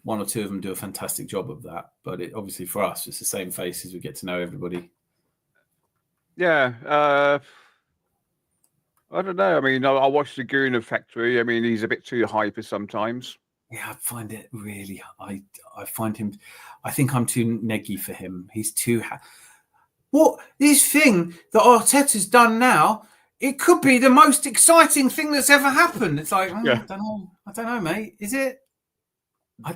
one or two of them do a fantastic job of that. But obviously for us, it's the same faces. We get to know everybody. Yeah. I don't know. I mean, I watched the Gooner Factory. I mean, he's a bit too hyper sometimes. Yeah, I find it really... I find him... I think I'm too neggy for him. He's too... This thing that Arteta's done now, it could be the most exciting thing that's ever happened. It's like, I don't know, mate. Is it?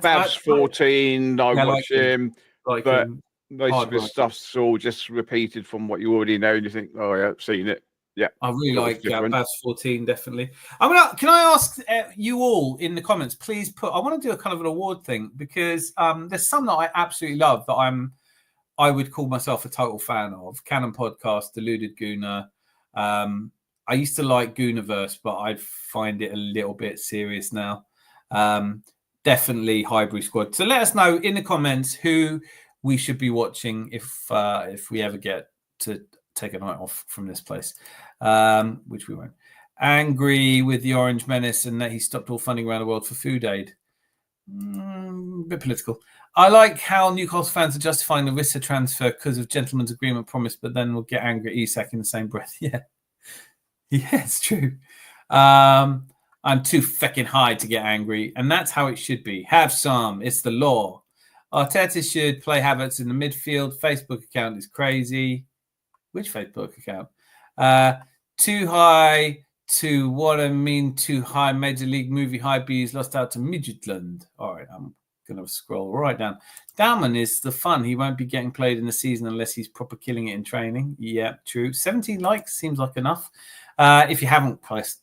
Babs 14, I watch him. But most of his stuff's all just repeated from what you already know. And you think, oh, yeah, I've seen it. Yeah, I really like Babs 14, definitely. Can I ask you all in the comments, please put... I want to do a kind of an award thing because there's some that I absolutely love that I would call myself a total fan of. Canon Podcast, Deluded Gooner. I used to like Gooniverse, but I find it a little bit serious now. Definitely Hybrid Squad. So let us know in the comments who we should be watching if we ever get to take a night off from this place, which we won't. Angry with the Orange Menace and that he stopped all funding around the world for food aid. A bit political. I like how Newcastle fans are justifying the Rissa transfer because of gentleman's agreement promised, but then we'll get angry at Isak in the same breath. Yeah, it's true. I'm too feckin' high to get angry, and that's how it should be. Have some. It's the law. Arteta should play Havertz in the midfield. Facebook account is crazy. Which Facebook account? Too high to what I mean, too high. Major League movie high B's lost out to Midgetland. All right, I'm going to scroll right down. Dowman is the fun. He won't be getting played in the season unless he's proper killing it in training. Yeah, true. 17 likes seems like enough. If you haven't pressed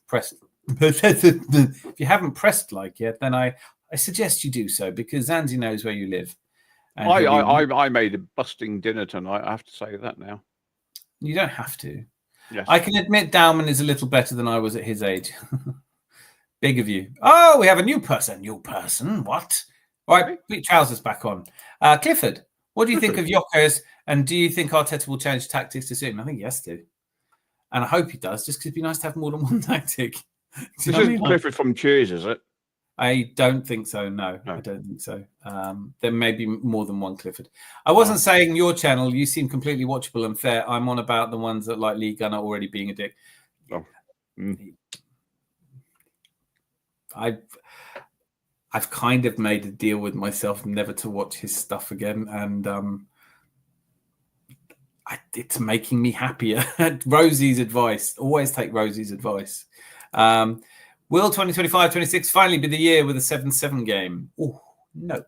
if you haven't pressed like yet, then I suggest you do so, because Zanzi knows where you live. I made a busting dinner tonight. I have to say that now. You don't have to. Yes. I can admit Dowman is a little better than I was at his age. Big of you. Oh, we have a new person. New person? What? All right, put your trousers back on. Clifford, what do you think of Yokkers, and do you think Arteta will change tactics to suit him? I think he has to. And I hope he does, just because it'd be nice to have more than one tactic. This is Clifford from Cheers, is it? I don't think so. No, I don't think so. There may be more than one Clifford. I wasn't saying your channel. You seem completely watchable and fair. I'm on about the ones that like Lee Gunner already being a dick. Oh. I've kind of made a deal with myself never to watch his stuff again, and it's making me happier. Rosie's advice. Always take Rosie's advice. Will 2025-26 finally be the year with a 7-7 game? Oh, no.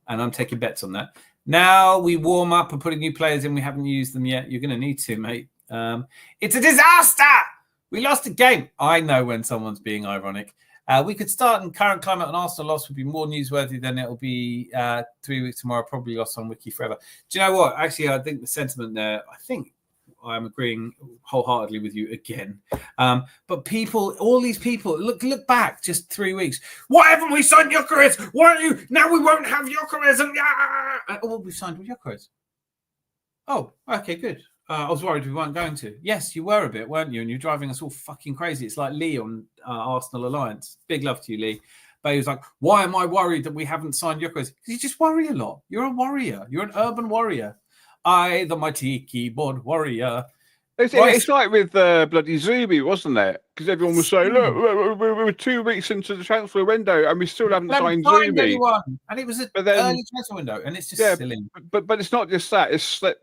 And I'm taking bets on that. Now we warm up and putting new players in. We haven't used them yet. You're going to need to, mate. It's a disaster. We lost a game. I know when someone's being ironic. We could start in current climate. An Arsenal loss would be more newsworthy than it'll be 3 weeks tomorrow. Probably lost on Wiki forever. Do you know what? Actually, I think the sentiment there, I think I'm agreeing wholeheartedly with you again. But people, all these people, look back just 3 weeks. Why haven't we signed Gyökeres? Why are you now? We won't have Gyökeres. And we signed with Gyökeres. Oh, okay, good. I was worried we weren't going to. Yes, you were a bit, weren't you? And you're driving us all fucking crazy. It's like Lee on Arsenal Alliance. Big love to you, Lee. But he was like, why am I worried that we haven't signed Gyökeres? Because you just worry a lot. You're a warrior. You're an urban warrior. I, the mighty keyboard warrior. It's like with bloody Zubi, wasn't it? Because everyone was saying, look, we were 2 weeks into the transfer window and we still haven't signed Zubi. And it was an early transfer window, and it's just silly. But it's not just that. It's that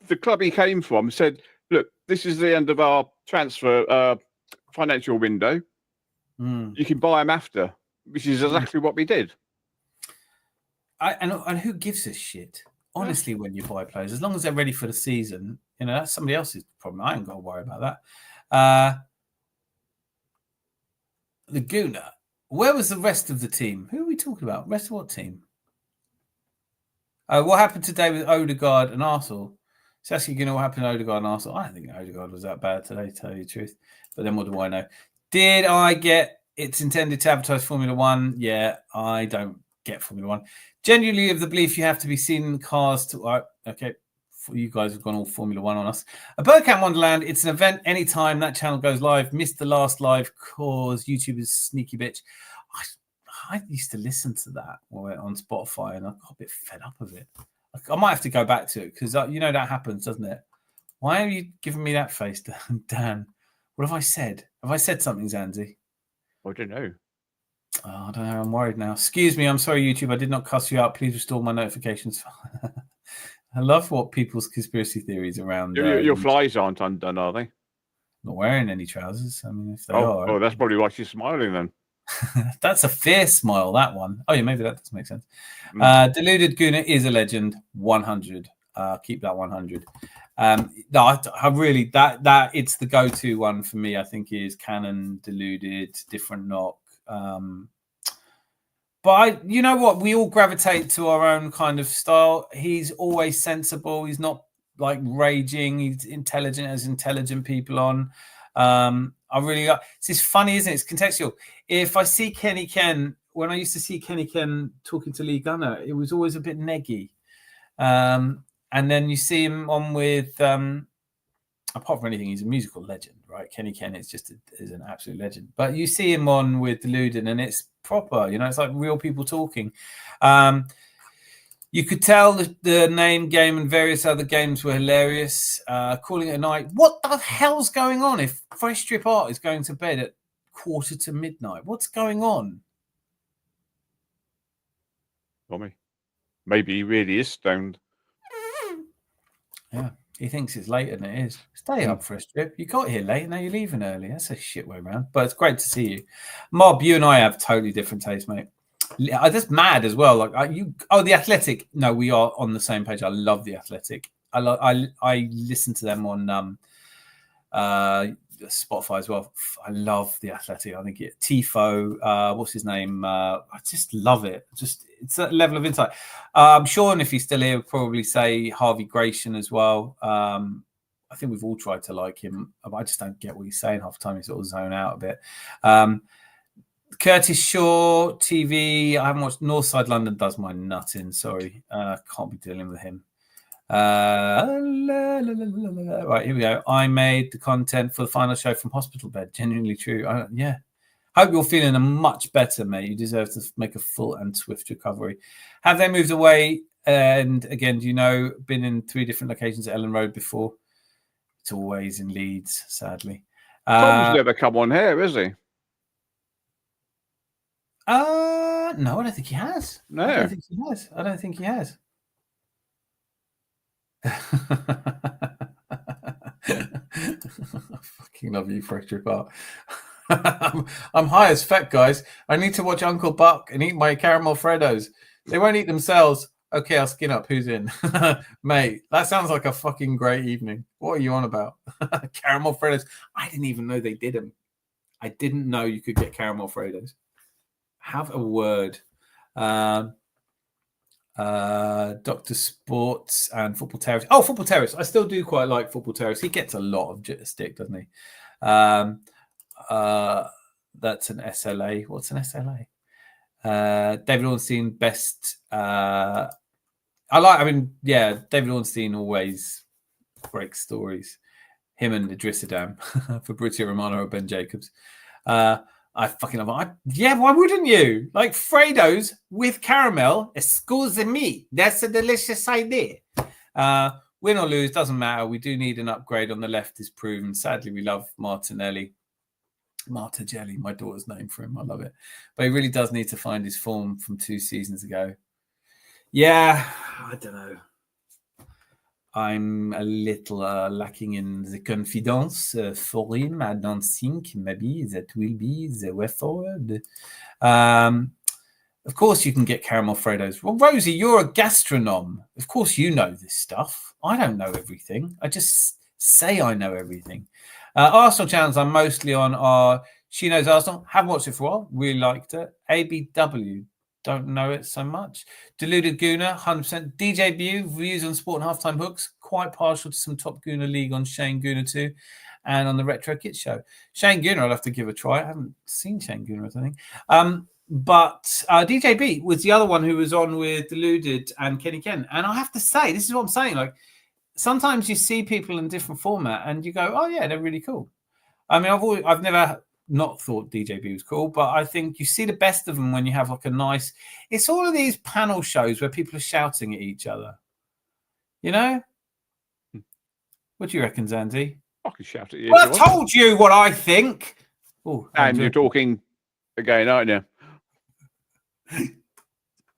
the club he came from said, look, this is the end of our transfer financial window. You can buy him after, which is exactly what we did. And who gives a shit? Honestly, when you buy players, as long as they're ready for the season, that's somebody else's problem. I ain't got to worry about that. The Gooner. Where was the rest of the team? Who are we talking about? Rest of what team? What happened today with Odegaard and Arsenal? It's actually going to what happened to Odegaard and Arsenal. I don't think Odegaard was that bad today, to tell you the truth. But then what do I know? Did I get it's intended to advertise Formula One? Yeah, I don't get Formula One. Genuinely of the belief you have to be seen in cars to... okay, you guys have gone all Formula One on us. A Birdcamp Wonderland, it's an event anytime that channel goes live. Missed the last live cause YouTube is sneaky bitch. I used to listen to that on Spotify and I got a bit fed up of it. I might have to go back to it because that happens, doesn't it? Why are you giving me that face, Dan? What have I said? Have I said something, Zanzi? I don't know. Oh, I don't know. I'm worried now. Excuse me. I'm sorry, YouTube. I did not cuss you out. Please restore my notifications. I love what people's conspiracy theories around. Your flies aren't undone, are they? Not wearing any trousers. I mean, if they are. Oh, that's probably why she's smiling then. That's a fierce smile, that one. Oh, yeah, maybe that does make sense. Deluded Gooner is a legend. 100. Keep that 100. No, I really that it's the go-to one for me. I think is Canon, Deluded, Different Knock. But you know what? We all gravitate to our own kind of style. He's always sensible. He's not like raging. He's intelligent as intelligent people on. I really like. It's funny, isn't it? It's contextual. If I see Kenny Ken, when I used to see Kenny Ken talking to Lee Gunner, it was always a bit neggy. And then you see him on with, apart from anything, he's a musical legend, right? Kenny Ken is is an absolute legend. But you see him on with Deluded, and it's proper. It's like real people talking. You could tell the name game and various other games were hilarious. Calling it a night. What the hell's going on? If Fresh Strip Art is going to bed at quarter to midnight, what's going on? Tommy, maybe he really is stoned. Yeah, He thinks it's later than it is. Stay up for a strip. You got here late, now you're leaving early. That's a shit way around. But it's great to see you. Mob, you and I have totally different tastes, mate. I'm just mad as well. Like The Athletic. No, we are on the same page. I love The Athletic. I listen to them on Spotify as well. I love The Athletic. I think Tifo, what's his name? I just love it. It's a level of insight. I'm sure, and if he's still here, would probably say Harvey Gratian as well. I think we've all tried to like him. I just don't get what he's saying half the time. He sort of zone out a bit. Curtis Shaw TV. I haven't watched. Northside London does my nutting. Sorry, can't be dealing with him. Right, here we go. I made the content for the final show from hospital bed. Genuinely true. Yeah. Hope you're feeling much better, mate. You deserve to make a full and swift recovery. Have they moved away? And again, do you know, been in 3 different locations at Ellen Road before? It's always in Leeds, sadly. Tom's never come on here, is he? No, I don't think he has. No. I don't think he has. I fucking love you, Fresh Trip Art. I'm high as feck, guys. I need to watch Uncle Buck and eat my caramel Freddos. They won't eat themselves. Okay, I'll skin up. Who's in? Mate, that sounds like a fucking great evening. What are you on about? Caramel Freddos. I didn't even know they did them. I didn't know you could get caramel Freddos. Have a word. Dr. Sports and Football Terrace. Oh, Football Terrace. I still do quite like Football Terrace. He gets a lot of stick, doesn't he? That's an SLA. What's an SLA? David Ornstein, best. David Ornstein always breaks stories. Him and Idris Adam, Fabrizio Romano or Ben Jacobs. I fucking love it. Yeah, why wouldn't you? Like Fredos with caramel. Excuse me. That's a delicious idea. Win or lose, doesn't matter. We do need an upgrade on the left, is proven. Sadly, we love Martinelli. Martagelli, my daughter's name for him. I love it. But he really does need to find his form from 2 seasons ago. Yeah, I don't know. I'm a little lacking in the confidence for him. I don't think maybe that will be the way forward. Of course, you can get caramel Freddos. Well, Rosie, you're a gastronome. Of course, you know this stuff. I don't know everything. I just say I know everything. Arsenal channels I'm mostly on are She Knows Arsenal. Haven't watched it for a while. Really liked it. ABW. Don't know it so much. Deluded Gooner, 100%. DJ Bew, views on Sport and Halftime Hooks. Quite partial to some Top Gooner League on Shane Gooner too. And on the Retro Kit Show. Shane Gooner, I'll have to give a try. I haven't seen Shane Gooner, I think. But DJ B was the other one who was on with Deluded and Kenny Ken. And I have to say, this is what I'm saying. Like, sometimes you see people in different format and you go, oh, yeah, they're really cool. I mean, I've never not thought DJB was cool, but I think you see the best of them when you have like a nice, it's all of these panel shows where people are shouting at each other. You know? What do you reckon, Zanzi? I can shout at you. Well, I've told you what I think. Ooh, and you're talking again, aren't you?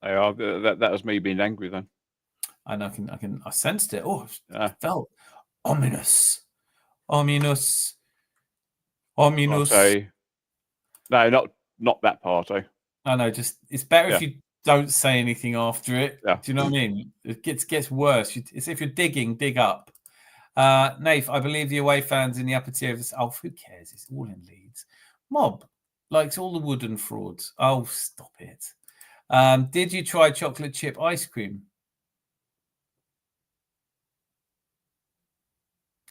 That was me being angry then. And I sensed it. Oh, I felt ominous. Ominous. Ominous. No, not that party. No, just it's better if you don't say anything after it. Yeah. Do you know what I mean? It gets worse. It's if you're digging, dig up. Nath, I believe the away fans in the upper tier of this. Oh, who cares? It's all in Leeds. Mob likes all the wooden frauds. Oh, stop it. Did you try chocolate chip ice cream?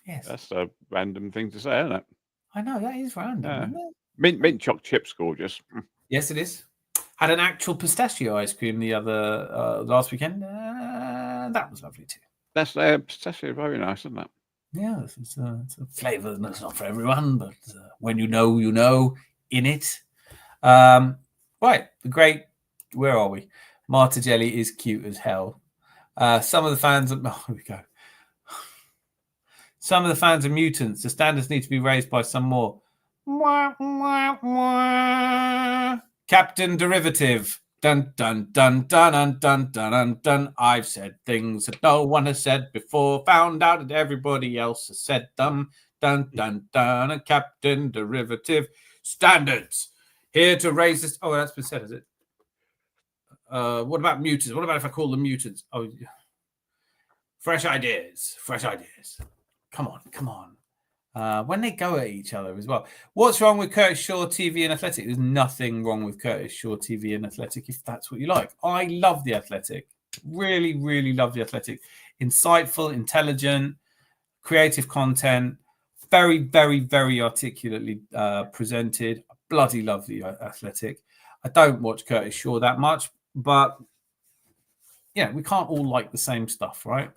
Yes. That's a random thing to say, isn't it? I know, that is random, isn't it? Mint choc chip's gorgeous. Yes, it is. Had an actual pistachio ice cream the other last weekend. That was lovely too. That's pistachio, very nice, isn't it? Yeah, it's a flavour that's not for everyone, but when you know, you know. In it, right? The great. Where are we? Martagelli is cute as hell. Some of the fans. Here we go. Some of the fans are mutants. The standards need to be raised by some more. Captain Derivative. Dun dun dun dun dun dun dun dun dun. I've said things that no one has said before. Found out that everybody else has said them. Dun dun dun. And Captain Derivative Standards here to raise this. Oh, that's been said, is it? What about mutants? What about if I call them mutants? Oh, fresh ideas. Fresh ideas. Come on, come on. When they go at each other as well. What's wrong with Curtis Shaw TV and Athletic? There's nothing wrong with Curtis Shaw TV and Athletic if that's what you like. I love the Athletic. Really, really love the Athletic. Insightful, intelligent, creative content. Very, very, very articulately presented. Bloody love the Athletic. I don't watch Curtis Shaw that much, but yeah, we can't all like the same stuff, right?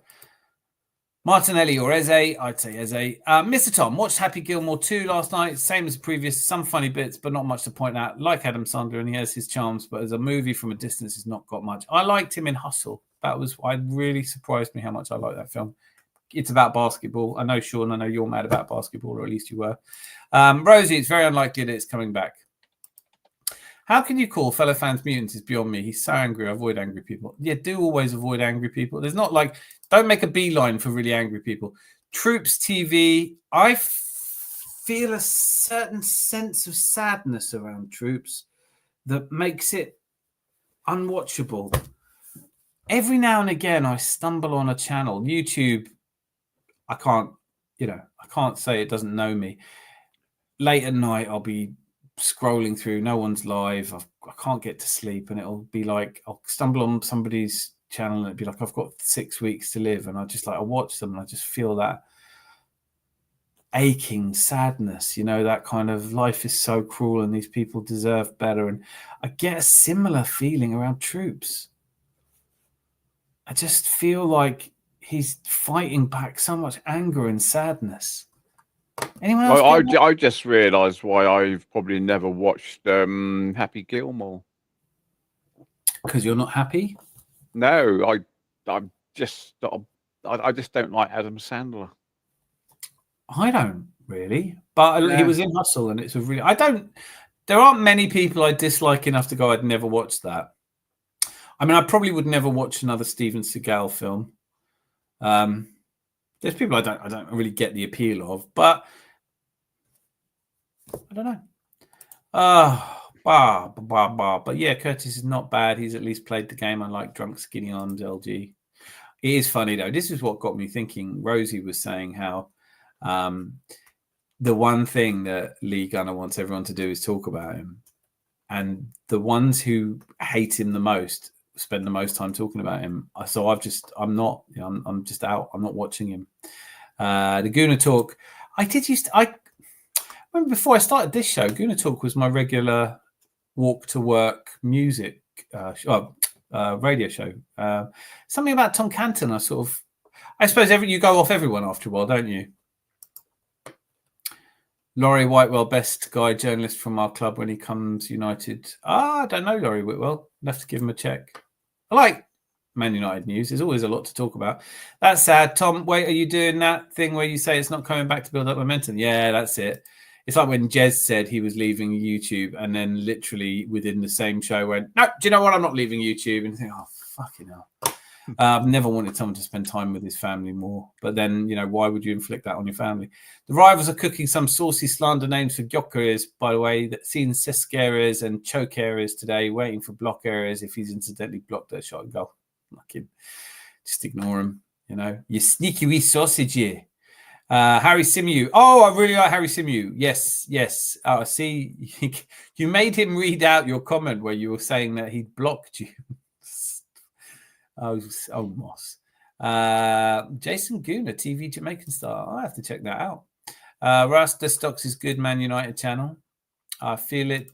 Martinelli or Eze, I'd say Eze. Mr. Tom, watched Happy Gilmore 2 last night. Same as previous, some funny bits, but not much to point out. Like Adam Sandler, and he has his charms, but as a movie from a distance, it's not got much. I liked him in Hustle. I really surprised me how much I like that film. It's about basketball. I know, Sean, I know you're mad about basketball, or at least you were. Rosie, it's very unlikely that it's coming back. How can you call fellow fans mutants is beyond me. He's so angry. I avoid angry people. Yeah, do always avoid angry people. There's not like, don't make a beeline for really angry people. Troops TV, I feel a certain sense of sadness around Troops that makes it unwatchable. Every now and again, I stumble on a channel. YouTube, I can't say it doesn't know me. Late at night, I'll be scrolling through, no one's live, I can't get to sleep, and it'll be like I'll stumble on somebody's channel and it'll be like I've got 6 weeks to live, and I watch them and I just feel that aching sadness, that kind of life is so cruel and these people deserve better. And I get a similar feeling around Troops. I just feel like he's fighting back so much anger and sadness. Anyone else? I just realised why I've probably never watched Happy Gilmore. Because you're not happy? No, I just don't like Adam Sandler. I don't really, but he was in Hustle, and it's a really. There aren't many people I dislike enough to go, I'd never watch that. I mean, I probably would never watch another Steven Seagal film. There's people I don't really get the appeal of, but I don't know. But yeah, Curtis is not bad. He's at least played the game. I like Drunk Skinny Arms LG. It is funny though. This is what got me thinking. Rosie was saying how the one thing that Lee Gunner wants everyone to do is talk about him, and the ones who hate him the most spend the most time talking about him. So I'm just out. I'm not watching him. The Gooner Talk. I remember before I started this show, Gooner Talk was my regular walk to work music radio show. Something about Tom Canton. I suppose you go off everyone after a while, don't you? Laurie Whitewell, best guy journalist from our club when he comes United. I don't know Laurie Whitewell. I'll have to give him a check. I like Man United news. There's always a lot to talk about. That's sad. Tom, wait, are you doing that thing where you say it's not coming back to build up momentum? Yeah, that's it. It's like when Jez said he was leaving YouTube, and then literally within the same show went, no, do you know what? I'm not leaving YouTube. And you think, oh, fucking hell. I've never wanted someone to spend time with his family more. But then, why would you inflict that on your family? The rivals are cooking some saucy slander names for Gyökeres, by the way. That seen Sisk areas and choke areas today, waiting for block areas if he's incidentally blocked their shot and goal. Fucking just ignore him, You sneaky wee sausage, yeah. Harry Simew. Oh, I really like Harry Simew. Yes. See, you made him read out your comment where you were saying that he'd blocked you. Oh, Moss. Jason Gooner, TV Jamaican star. I have to check that out. Rasta Stocks is good Man United channel. I feel it's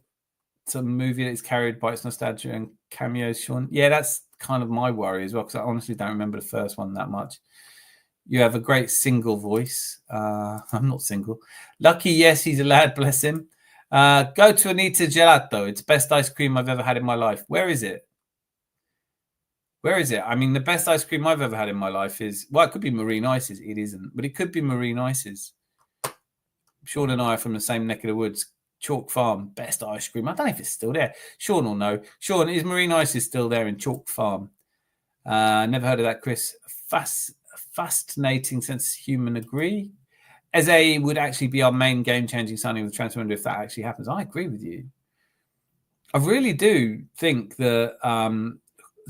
a movie that's carried by its nostalgia and cameos, Sean. Yeah, that's kind of my worry as well, because I honestly don't remember the first one that much. You have a great single voice. I'm not single. Lucky, yes, he's a lad, bless him. Go to Anita Gelato. It's best ice cream I've ever had in my life. Where is it? I mean, the best ice cream I've ever had in my life is, well, it could be Marine Ices. It isn't, but it could be Marine Ices. Sean and I are from the same neck of the woods. Chalk Farm, best ice cream. I don't know if it's still there. Sean will know. Sean, is Marine Ice is still there in Chalk Farm? Never heard of that, Chris. Fascinating sense of human, agree. Eze would actually be our main game-changing signing of the transfer window if that actually happens. I agree with you. I really do think that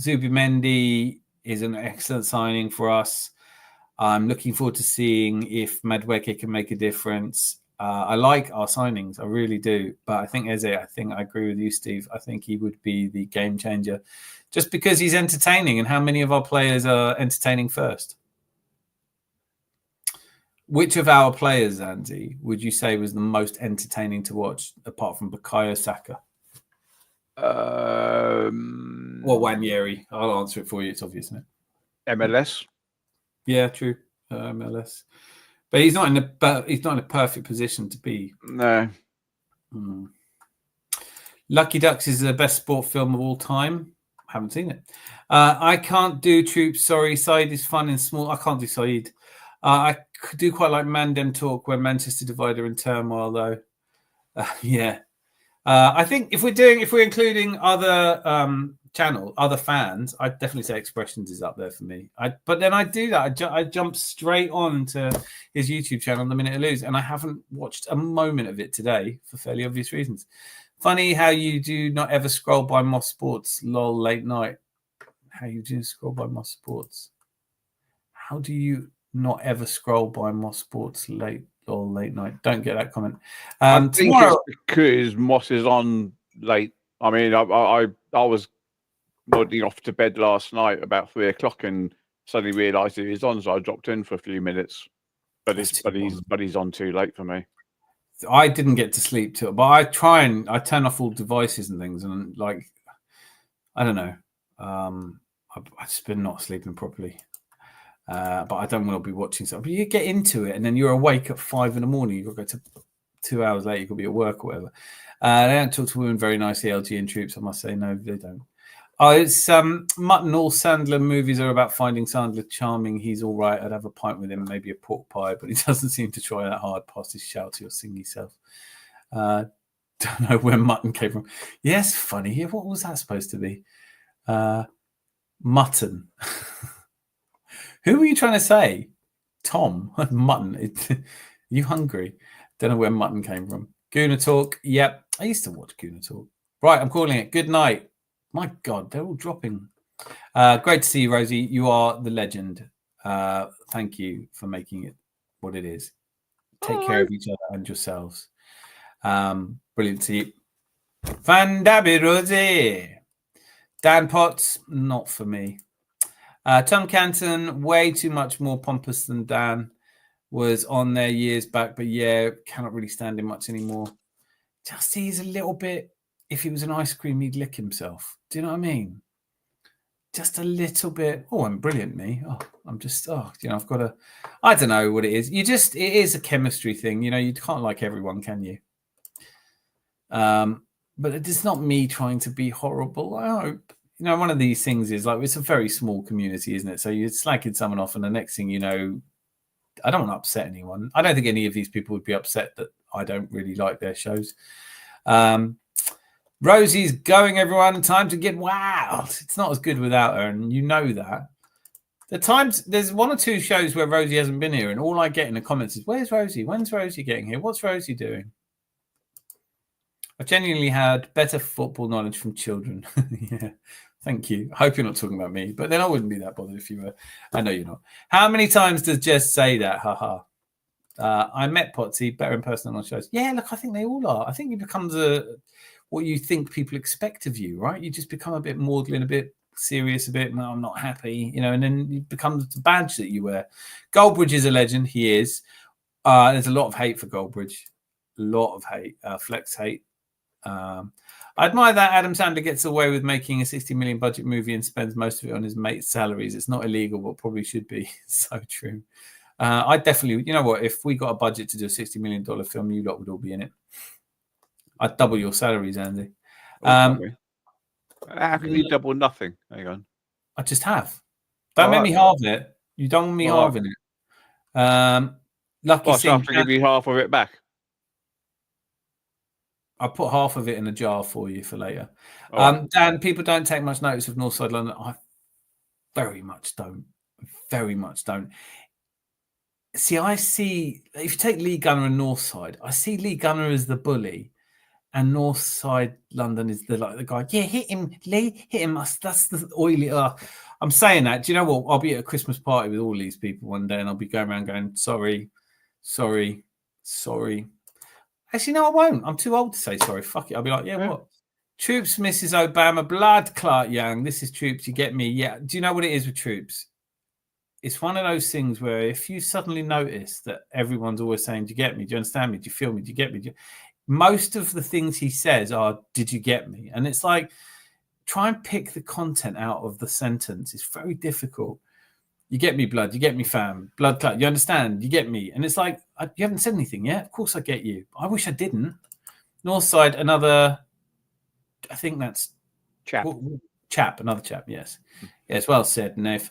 Zubimendi is an excellent signing for us. I'm looking forward to seeing if Madueke can make a difference. I like our signings, I really do. But I think Eze, I agree with you, Steve. I think he would be the game changer just because he's entertaining. And how many of our players are entertaining first? Which of our players, Andy, would you say was the most entertaining to watch apart from Bukayo Saka? Well, Wanyeri. I'll answer it for you. It's obvious, isn't it? MLS. Yeah, true. MLS. But he's not in a perfect position to be. No. Lucky Ducks is the best sport film of all time. Haven't seen it. I can't do Troops. Sorry, Saeed is fun and small. I can't do Saeed. I do quite like Mandem Talk where Manchester Divided are in turmoil, though. Yeah. I think if we're including other other fans, I'd definitely say Expressions is up there for me. But then I do that. I jump straight on to his YouTube channel the minute I lose, and I haven't watched a moment of it today for fairly obvious reasons. Funny how you do not ever scroll by Moss Sports, lol, late night. How you do scroll by Moss Sports? How do you not ever scroll by Moss Sports late night? Don't get that comment. I think tomorrow... it's because Moss is on late. I mean, I was nodding off to bed last night about 3 o'clock and suddenly realised he was on, so I dropped in for a few minutes. But he's on too late for me. I didn't get to sleep till, but I turn off all devices and things, and like I don't know. I've just been not sleeping properly. But I don't want to be watching something. But you get into it, and then you're awake at 5 in the morning. You've got to go to 2 hours later. You've got to be at work or whatever. They don't talk to women very nicely, LG and Troops. I must say, no, they don't. It's Mutton. All Sandler movies are about finding Sandler charming. He's all right. I'd have a pint with him, maybe a pork pie, but he doesn't seem to try that hard past his shouty or singy self. Don't know where Mutton came from. Yes, funny. What was that supposed to be? Mutton. Who were you trying to say? Tom? Mutton. You hungry? Don't know where Mutton came from. Gooner Talk. Yep. I used to watch Gooner Talk. Right, I'm calling it. Good night. My God, they're all dropping. Great to see you, Rosie. You are the legend. Thank you for making it what it is. Take care of each other and yourselves. Brilliant to see you. Van Dabby Rosie. Dan Potts, not for me. Tom Canton, way too much more pompous than Dan. Was on there years back, but yeah, cannot really stand him much anymore. Just he's a little bit, if he was an ice cream, he'd lick himself. Do you know what I mean? Just a little bit. Oh, I'm brilliant, me. Oh, I'm just, I've got a, I don't know what it is. It is a chemistry thing. You can't like everyone, can you? But it's not me trying to be horrible. I hope. One of these things is like, it's a very small community, isn't it? So you're slacking someone off, and the next thing you know, I don't want to upset anyone. I don't think any of these people would be upset that I don't really like their shows. Rosie's going, everyone. Time to get wild. It's not as good without her, and you know that. There's 1 or 2 shows where Rosie hasn't been here, and all I get in the comments is, where's Rosie? When's Rosie getting here? What's Rosie doing? I've genuinely had better football knowledge from children. Yeah, thank you. I hope you're not talking about me, but then I wouldn't be that bothered if you were. I know you're not. How many times does Jess say that? Haha. I met Potsy, better in person than on shows. Yeah, look, I think they all are. I think it becomes what you think people expect of you, right? You just become a bit maudlin, a bit serious, a bit, no, I'm not happy, and then it becomes the badge that you wear. Goldbridge is a legend. He is. There's a lot of hate for Goldbridge. A lot of hate. Flex hate. I admire that Adam Sandler gets away with making a 60 million budget movie and spends most of it on his mates' salaries. It's not illegal, but probably should be. So true. I definitely, you know what? If we got a budget to do a $60 million film, you lot would all be in it. I'd double your salaries, Andy. How can you double nothing? Hang on. I just have. Don't make me halve it. You don't want me halving it. Lucky I have to give you half of it back. I'll put half of it in a jar for you for later. All Dan, people don't take much notice of Northside London. I very much don't. Very much don't. See, I see, if you take Lee Gunner and Northside, I see Lee Gunner as the bully and Northside London is the guy. Yeah, hit him, Lee, hit him. That's the oily. I'm saying that. Do you know what? I'll be at a Christmas party with all these people one day and I'll be going around going, sorry. Actually, no, I won't. I'm too old to say sorry. Fuck it. I'll be like, yeah. What? Troops, Mrs. Obama, blood clot young. This is Troops. You get me? Yeah. Do you know what it is with Troops? It's one of those things where if you suddenly notice that everyone's always saying, do you get me? Do you understand me? Do you feel me? Do you get me? Most of the things he says are, did you get me? And it's like, try and pick the content out of the sentence. It's very difficult. You get me, blood. You get me, fam. Blood clot. You understand? You get me. And it's like, you haven't said anything yet. Of course I get you. I wish I didn't. Northside, another, I think that's another chap, yes. Yes, well said, Nev.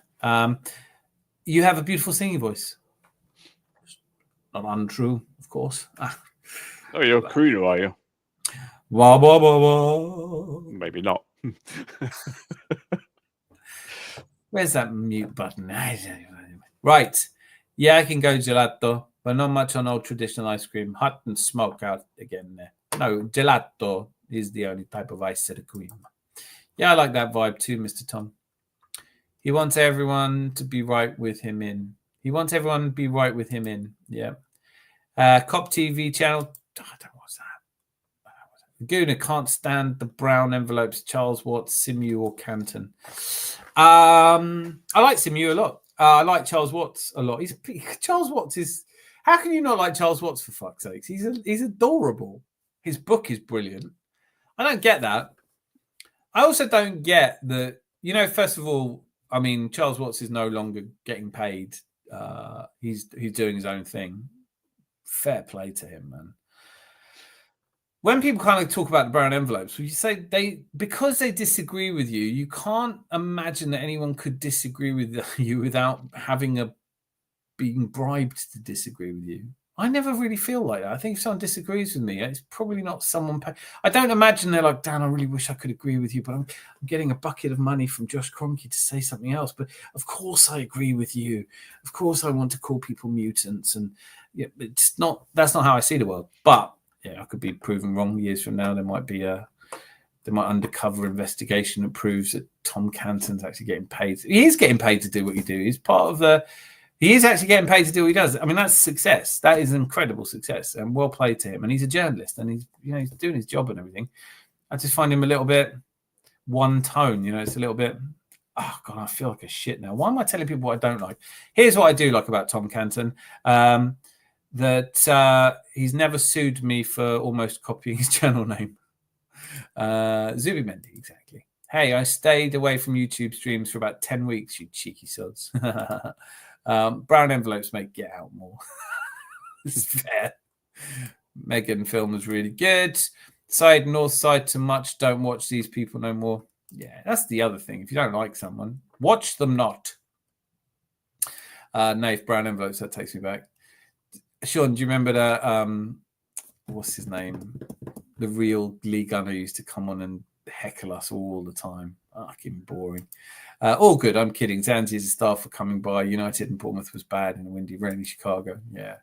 You have a beautiful singing voice. Not untrue, of course. Oh, you're a crooner, are you? Wah, wah, wah, wah. Maybe not. Where's that mute button? Right. Yeah, I can go gelato, but not much on old traditional ice cream. Hot and smoke out again there. No, gelato is the only type of ice cream. Yeah, I like that vibe too, Mr. Tom. He wants everyone to be right with him in. Yeah. Cop TV channel. I don't know what's that. Gooner can't stand the brown envelopes. Charles Watts, Simu, or Canton. I like Simu a lot. I like Charles Watts a lot. Charles Watts is. How can you not like Charles Watts for fuck's sakes? He's adorable. His book is brilliant. I don't get that. I also don't get that. First of all, I mean, Charles Watts is no longer getting paid. He's doing his own thing. Fair play to him, man. When people kind of talk about the brown envelopes, you say because they disagree with you, you can't imagine that anyone could disagree with you without being bribed to disagree with you. I never really feel like that. I think if someone disagrees with me, it's probably not someone. I don't imagine they're like, Dan, I really wish I could agree with you, but I'm getting a bucket of money from Josh Kroenke to say something else. But of course I agree with you. Of course I want to call people mutants. And that's not how I see the world. But yeah, I could be proven wrong years from now. There might be undercover investigation that proves that Tom Canton's actually getting paid. He is getting paid to do what he do. He's part of the. He is actually getting paid to do what he does. I mean, that's success. That is incredible success, and well played to him. And he's a journalist, and he's doing his job and everything. I just find him a little bit one tone. It's a little bit. Oh God, I feel like a shit now. Why am I telling people what I don't like? Here's what I do like about Tom Canton: that he's never sued me for almost copying his channel name. Zubimendi, exactly. Hey, I stayed away from YouTube streams for about 10 weeks. You cheeky sods. Brown envelopes make get out more. This is fair. Megan film was really good. North side too much. Don't watch these people no more. Yeah, that's the other thing. If you don't like someone, watch them not. Nave, brown envelopes, that takes me back. Sean, do you remember that? What's his name? The real Lee Gunner used to come on and heckle us all the time. Fucking boring. All good. I'm kidding. Zanzi's staff for coming by. United and Bournemouth was bad in a windy, rainy Chicago. Yeah.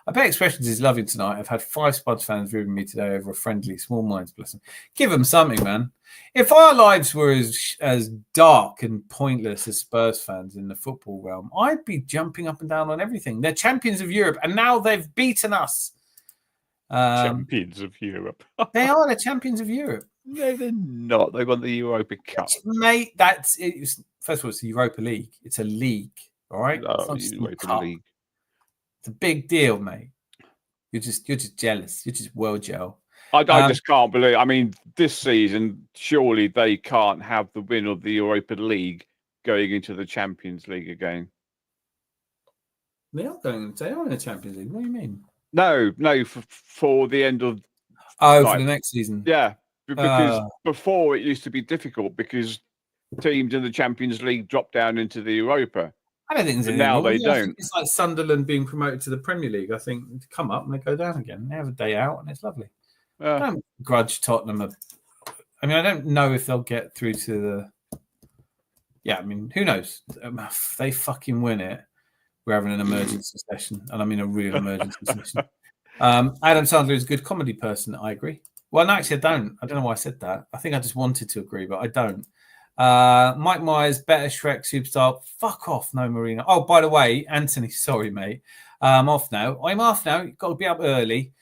I bet Expressions is loving tonight. I've had 5 Spuds fans ribbing me today over a friendly, small minds, bless them. Give them something, man. If our lives were as dark and pointless as Spurs fans in the football realm, I'd be jumping up and down on everything. They're champions of Europe, and now they've beaten us. Champions of Europe. They are the champions of Europe. No, they're not. They won the Europa Cup. Mate, first of all, it's the Europa League. It's a league, all right? Oh, Europa League. It's a big deal, mate. You're just jealous. You're just world gel. I just can't believe. I mean, this season, surely they can't have the win of the Europa League going into the Champions League again. They are in the Champions League. What do you mean? No, for the end of. For the next season. Yeah. Because before it used to be difficult because teams in the Champions League dropped down into the Europa. I don't think there's now they don't. It's like Sunderland being promoted to the Premier League. I think they come up and they go down again. They have a day out and it's lovely. don't grudge Tottenham. I mean, I don't know if they'll get through to the. Yeah, I mean, who knows? If they fucking win it, we're having an emergency session, and I mean a real emergency session. Adam Sandler is a good comedy person. I agree. Well, no, actually, I don't. I don't know why I said that. I think I just wanted to agree, but I don't. Mike Myers, better Shrek superstar. Fuck off, no Marino. Oh, by the way, Anthony, sorry, mate. I'm off now. I'm off now. You've got to be up early.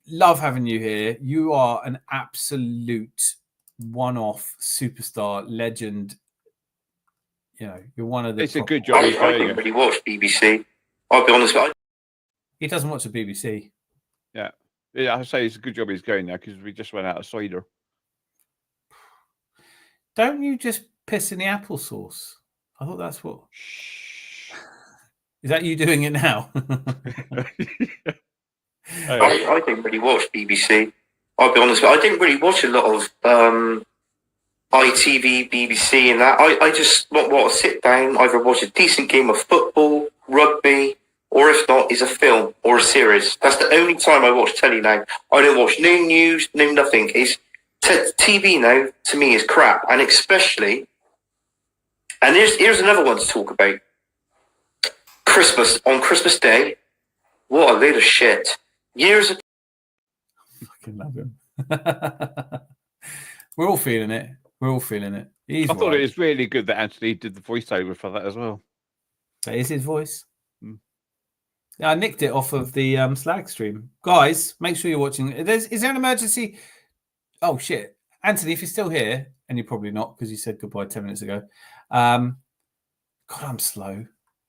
Love having you here. You are an absolute one-off superstar legend. You know, you're one of the. It's a good job. I don't really watch BBC. I'll be honest. He doesn't watch the BBC. Yeah, I say it's a good job he's going now because we just went out of cider. Don't you just piss in the applesauce? I thought that's what. Is that you doing it now? I didn't really watch BBC. I'll be honest. I didn't really watch a lot of ITV, BBC, and that. I just want to sit down, either watch a decent game of football, rugby, or if not, is a film or a series. That's the only time I watch telly now. I don't watch no news, no nothing. TV now, to me, is crap. And especially, and here's another one to talk about. Christmas, on Christmas Day, what a load of shit. Years of... I fucking love him. We're all feeling it. We're all feeling it. I thought it was really good that Anthony did the voiceover for that as well. That is his voice. Yeah, I nicked it off of the Slag stream. Guys, make sure you're watching. Is there an emergency? Oh, shit. Anthony, if you're still here, and you're probably not because you said goodbye 10 minutes ago. God, I'm slow.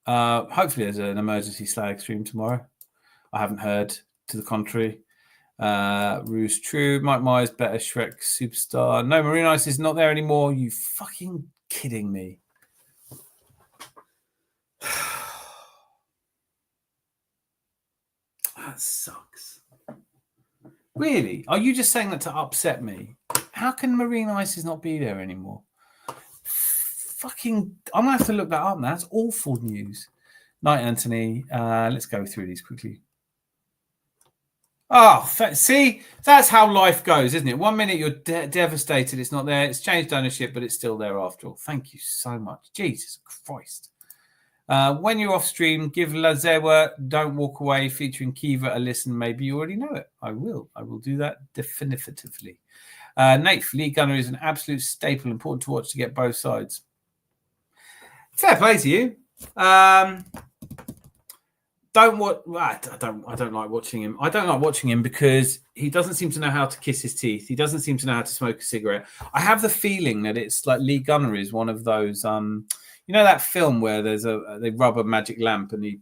Hopefully there's an emergency Slag stream tomorrow. I haven't heard to the contrary. Ruse True, Mike Myers, better Shrek superstar. No, Marine Ice is not there anymore. You fucking kidding me? That sucks. Really? Are you just saying that to upset me? How can Marine Ices not be there anymore? Fucking, I'm gonna have to look that up now. That's awful news. Night, Anthony. Let's go through these quickly. Oh, see, that's how life goes, isn't it? 1 minute you're devastated, it's not there. It's changed ownership, but it's still there after all. Thank you so much. Jesus Christ. When you're off stream, give Lazewa Don't Walk Away featuring Kiva a listen. Maybe you already know it. I will do that definitively. Nate, Lee Gunner is an absolute staple, important to watch to get both sides. Fair play to you. I don't like watching him. I don't like watching him because he doesn't seem to know how to kiss his teeth. He doesn't seem to know how to smoke a cigarette. I have the feeling that it's like Lee Gunner is one of those. You know that film where they rub a magic lamp and he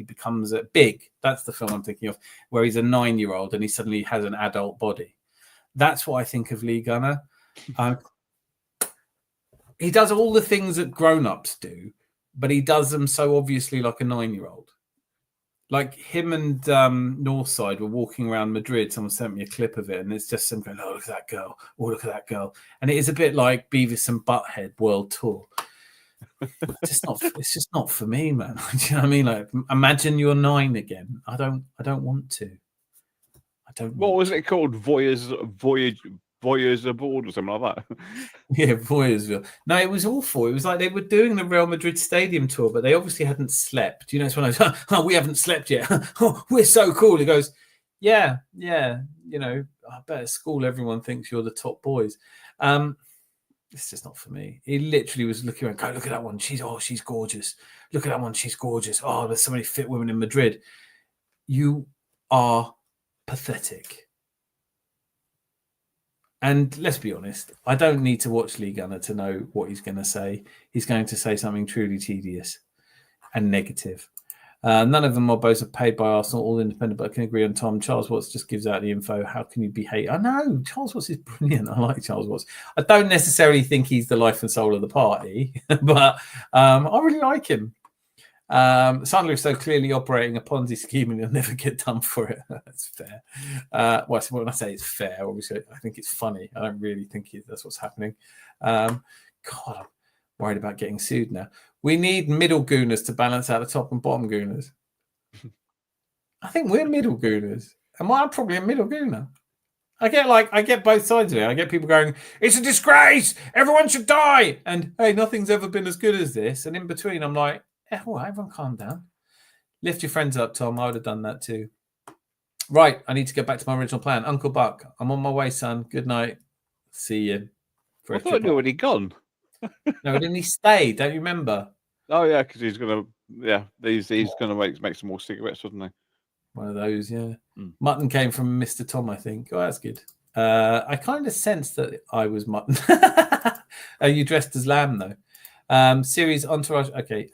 becomes big. That's the film I'm thinking of, where he's a 9-year-old and he suddenly has an adult body. That's what I think of Lee Gunner. He does all the things that grown-ups do, but he does them so obviously like a 9-year-old. Like him and Northside were walking around Madrid. Someone sent me a clip of it, and it's just some going, "Oh, look at that girl! Oh, look at that girl!" And it is a bit like Beavis and Butthead World Tour. It's just not for me, man. Do you know what I mean? Like, imagine you're 9 again. I don't want to. What was it called? Voyage aboard or something like that. Yeah, Voyersville. No, it was awful. It was like they were doing the Real Madrid stadium tour, but they obviously hadn't slept. You know, it's when we haven't slept yet. Oh, we're so cool. He goes, yeah. You know, I bet at school everyone thinks you're the top boys. It's just not for me. He literally was looking around, going, look at that one. She's gorgeous. Look at that one. She's gorgeous. Oh, there's so many fit women in Madrid. You are pathetic. And let's be honest, I don't need to watch Lee Gunner to know what he's going to say. He's going to say something truly tedious and negative. None of them are both paid by Arsenal, all independent, but I can agree on Tom. Charles Watts just gives out the info. How can you be hate? I know, Charles Watts is brilliant. I like Charles Watts. I don't necessarily think he's the life and soul of the party, but I really like him. Sandler is so clearly operating a Ponzi scheme and he'll never get done for it. That's fair. Well, when I say it's fair, obviously, I think it's funny. I don't really think that's what's happening. God, I'm worried about getting sued now. We need middle Gooners to balance out the top and bottom Gooners. I think we're middle Gooners. Am I probably a middle Gooner? I get both sides of it. I get people going, it's a disgrace, everyone should die, and hey, nothing's ever been as good as this. And in between, I'm like, all right, everyone calm down. Lift your friends up, Tom. I would have done that too. Right, I need to get back to my original plan. Uncle Buck, I'm on my way, son. Good night. See you. I thought he'd already gone. No, didn't he stay? Don't you remember? Oh yeah, because he's gonna he's gonna make some more cigarettes, wasn't he? One of those, yeah. Mutton came from Mr. Tom, I think. Oh, that's good. I kind of sensed that I was mutton. Are you dressed as lamb though? Series Entourage. Okay.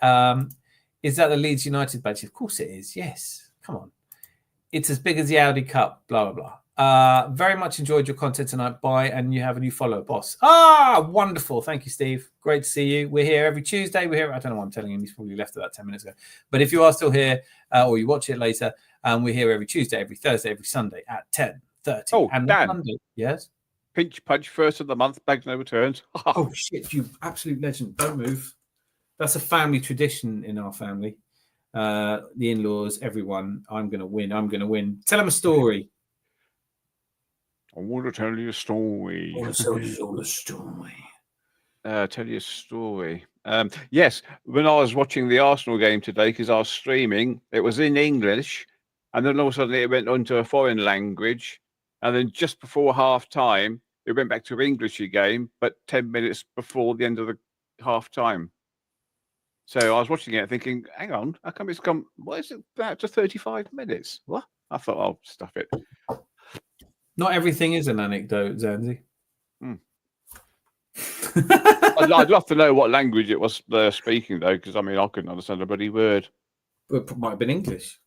Is that the Leeds United badge? Of course it is. Yes. Come on. It's as big as the Audi Cup. Blah blah blah. Very much enjoyed your content tonight. Bye, and you have a new follower, boss. Ah, wonderful. Thank you, Steve. Great to see you. We're here every Tuesday. We're here. I don't know why I'm telling him. He's probably left about 10 minutes ago. But if you are still here, or you watch it later, we're here every Tuesday, every Thursday, every Sunday at 10:30. Oh, and Dan. Monday, yes. Pinch punch first of the month. Bags no returns. Oh shit! You absolute legend. Don't move. That's a family tradition in our family. The in-laws, everyone. I'm going to win. I'm going to win. Tell them a story. I want to tell you a story. I want to tell you all a story. Tell you a story. Yes, when I was watching the Arsenal game today, because I was streaming, it was in English, and then all of a sudden it went on to a foreign language, and then just before half time, it went back to English again, but 10 minutes before the end of the half time. So I was watching it thinking, hang on, how come it's come, what is it, back to 35 minutes? What? I thought, oh, stuff it. Not everything is an anecdote, Zanzi. I'd love to know what language it was they're speaking, though, because, I mean, I couldn't understand a bloody word. It might have been English.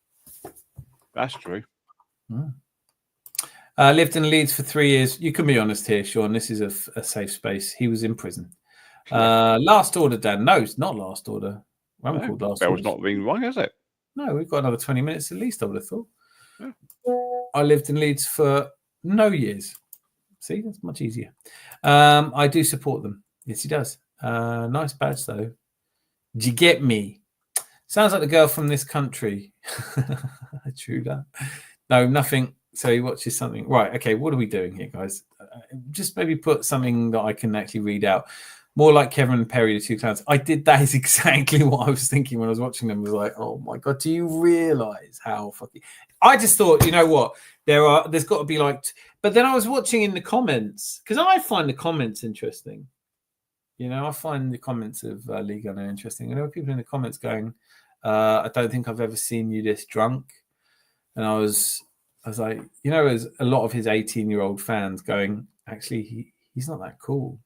That's true. Lived in Leeds for 3 years. You can be honest here, Sean. This is a safe space. He was in prison. Last order, Dan. No, it's not last order. We haven't called last order. That was not being wrong, is it? No, we've got another 20 minutes at least, I would have thought. Yeah. I lived in Leeds for no years. See, that's much easier. I do support them. Yes, he does. Nice badge, though. Do you get me? Sounds like the girl from this country. True that. No, nothing. So he watches something. Right, okay, what are we doing here, guys? Just maybe put something that I can actually read out. More like Kevin and Perry, the two clowns. I did that is exactly what I was thinking when I was watching them. I was like, oh my God, do you realise how fucking... I just thought, you know what? There's got to be like... But then I was watching in the comments, because I find the comments interesting. You know, I find the comments of Liga interesting. And there were people in the comments going, I don't think I've ever seen you this drunk. And I was like, you know, there's a lot of his 18-year-old fans going, actually, he's not that cool.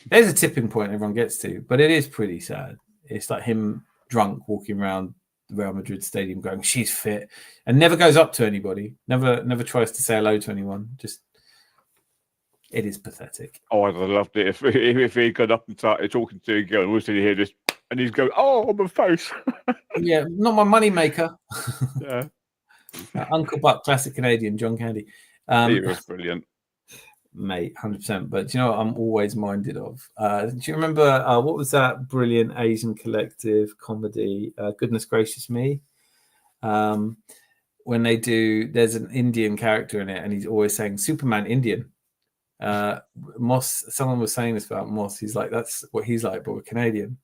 There's a tipping point everyone gets to, but it is pretty sad. It's like him drunk walking around the Real Madrid stadium going, she's fit, and never goes up to anybody, never tries to say hello to anyone. Just, it is pathetic. Oh, I'd have loved it if he got up and started talking to a girl and was sitting here just, and he's going, oh, on my face. Yeah, not my money maker. Yeah. Uncle Buck, classic Canadian, John Candy. He was brilliant. Mate, 100%. But do you know what I'm always minded of? Do you remember what was that brilliant Asian collective comedy? Goodness Gracious Me. When they do, there's an Indian character in it, and he's always saying Superman Indian. Moss. Someone was saying this about Moss. He's like, that's what he's like, but we're Canadian.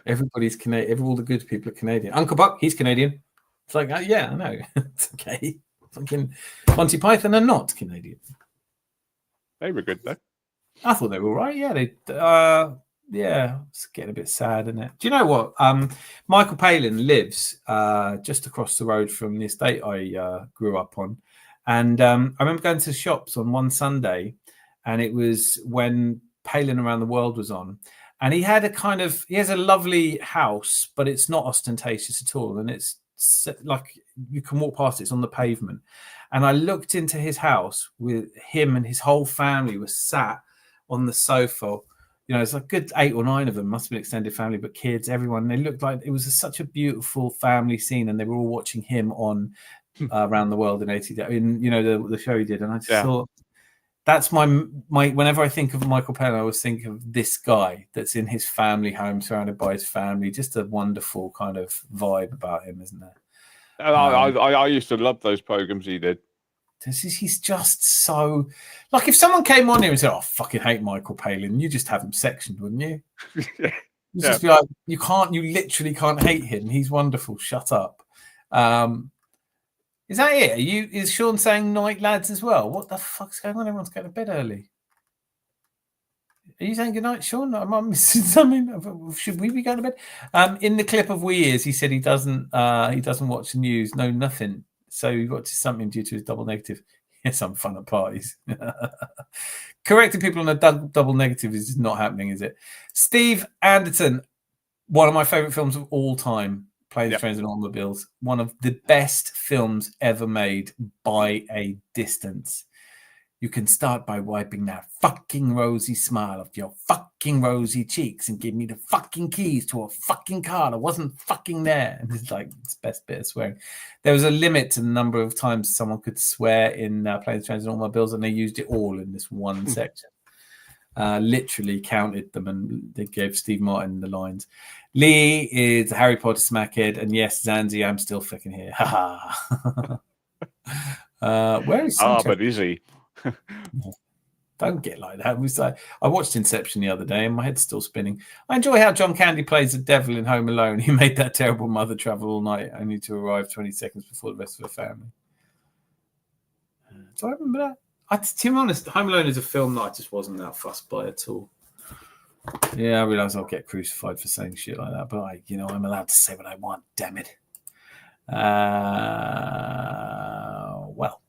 Everybody's Canadian. All the good people are Canadian. Uncle Buck, he's Canadian. It's like, yeah, I know. It's okay. Fucking Monty Python are not Canadian. They were good, though. I thought they were all right. Yeah, it's getting a bit sad, isn't it? Do you know what? Michael Palin lives just across the road from the estate I grew up on. And I remember going to the shops on one Sunday, and it was when Palin Around the World was on. And he has a lovely house, but it's not ostentatious at all. And it's like you can walk past, it's on the pavement. And I looked into his house with him and his whole family was sat on the sofa. You know, it's like good 8 or 9 of them, must have been extended family, but kids, everyone. They looked like it was such a beautiful family scene, and they were all watching him on Around the World in 80 days. You know, the show he did. And I just thought, that's my whenever I think of Michael Palin, I always think of this guy that's in his family home, surrounded by his family. Just a wonderful kind of vibe about him, isn't there? I used to love those programs he did. He's just so like if someone came on here and said, "Oh, I fucking hate Michael Palin," you just have him sectioned, wouldn't you? Yeah. You just be like, you literally can't hate him. He's wonderful. Shut up. Is that it? Is Sean saying night, lads, as well? What the fuck's going on? Everyone's going to bed early. Are you saying good night, Sean? Am I missing something? Should we be going to bed? In the clip of We Ears, he said he doesn't watch the news, no nothing. So he watches something due to his double negative. Yes, I'm fun at parties. Correcting people on a double negative is not happening, is it? Steve Anderton, one of my favourite films of all time, Planes, Trains and Automobiles. One of the best films ever made by a distance. You can start by wiping that fucking rosy smile off your fucking rosy cheeks and give me the fucking keys to a fucking car that wasn't fucking there. And it's like it's the best bit of swearing. There was a limit to the number of times someone could swear in Planes, Trains and Automobiles, and they used it all in this one section. Literally counted them, and they gave Steve Martin the lines. Lee is a Harry Potter smackhead, and yes, Zanzi, I'm still fucking here. Ha ha. Where is Sancho? But is he? Don't get like that. It was like, I watched Inception the other day and my head's still spinning. I enjoy how John Candy plays the devil in Home Alone. He made that terrible mother travel all night only to arrive 20 seconds before the rest of her family. Do I remember that? To be honest, Home Alone is a film that I just wasn't that fussed by at all. Yeah, I realise I'll get crucified for saying shit like that, but I'm allowed to say what I want, damn it. Well.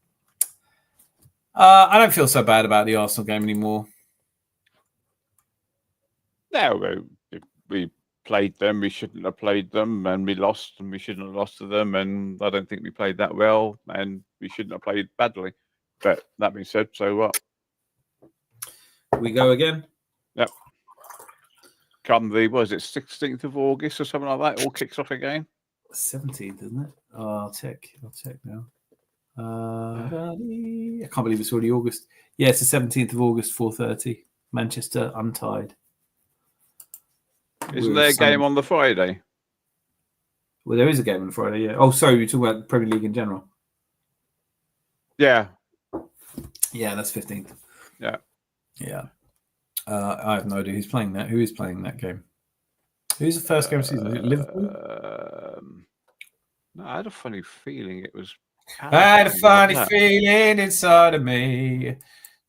I don't feel so bad about the Arsenal game anymore. No, we played them. We shouldn't have played them, and we lost, and we shouldn't have lost to them. And I don't think we played that well, and we shouldn't have played badly. But that being said, so what? We go again. Yep. Come the 16th of August or something like that. All kicks off again. 17th, isn't it? Oh, I'll check now. I can't believe it's already August. Yeah, it's the 17th of August, 4:30. Manchester untied. Isn't there a game on the Friday? Well, there is a game on the Friday, yeah. Oh, sorry, you're talking about Premier League in general. Yeah. Yeah, that's 15th. Yeah. Yeah. I have no idea who's playing that. Who is playing that game? Who's the first game of the season? Is it Liverpool? No, I had a funny feeling it was. I had a funny feeling inside of me.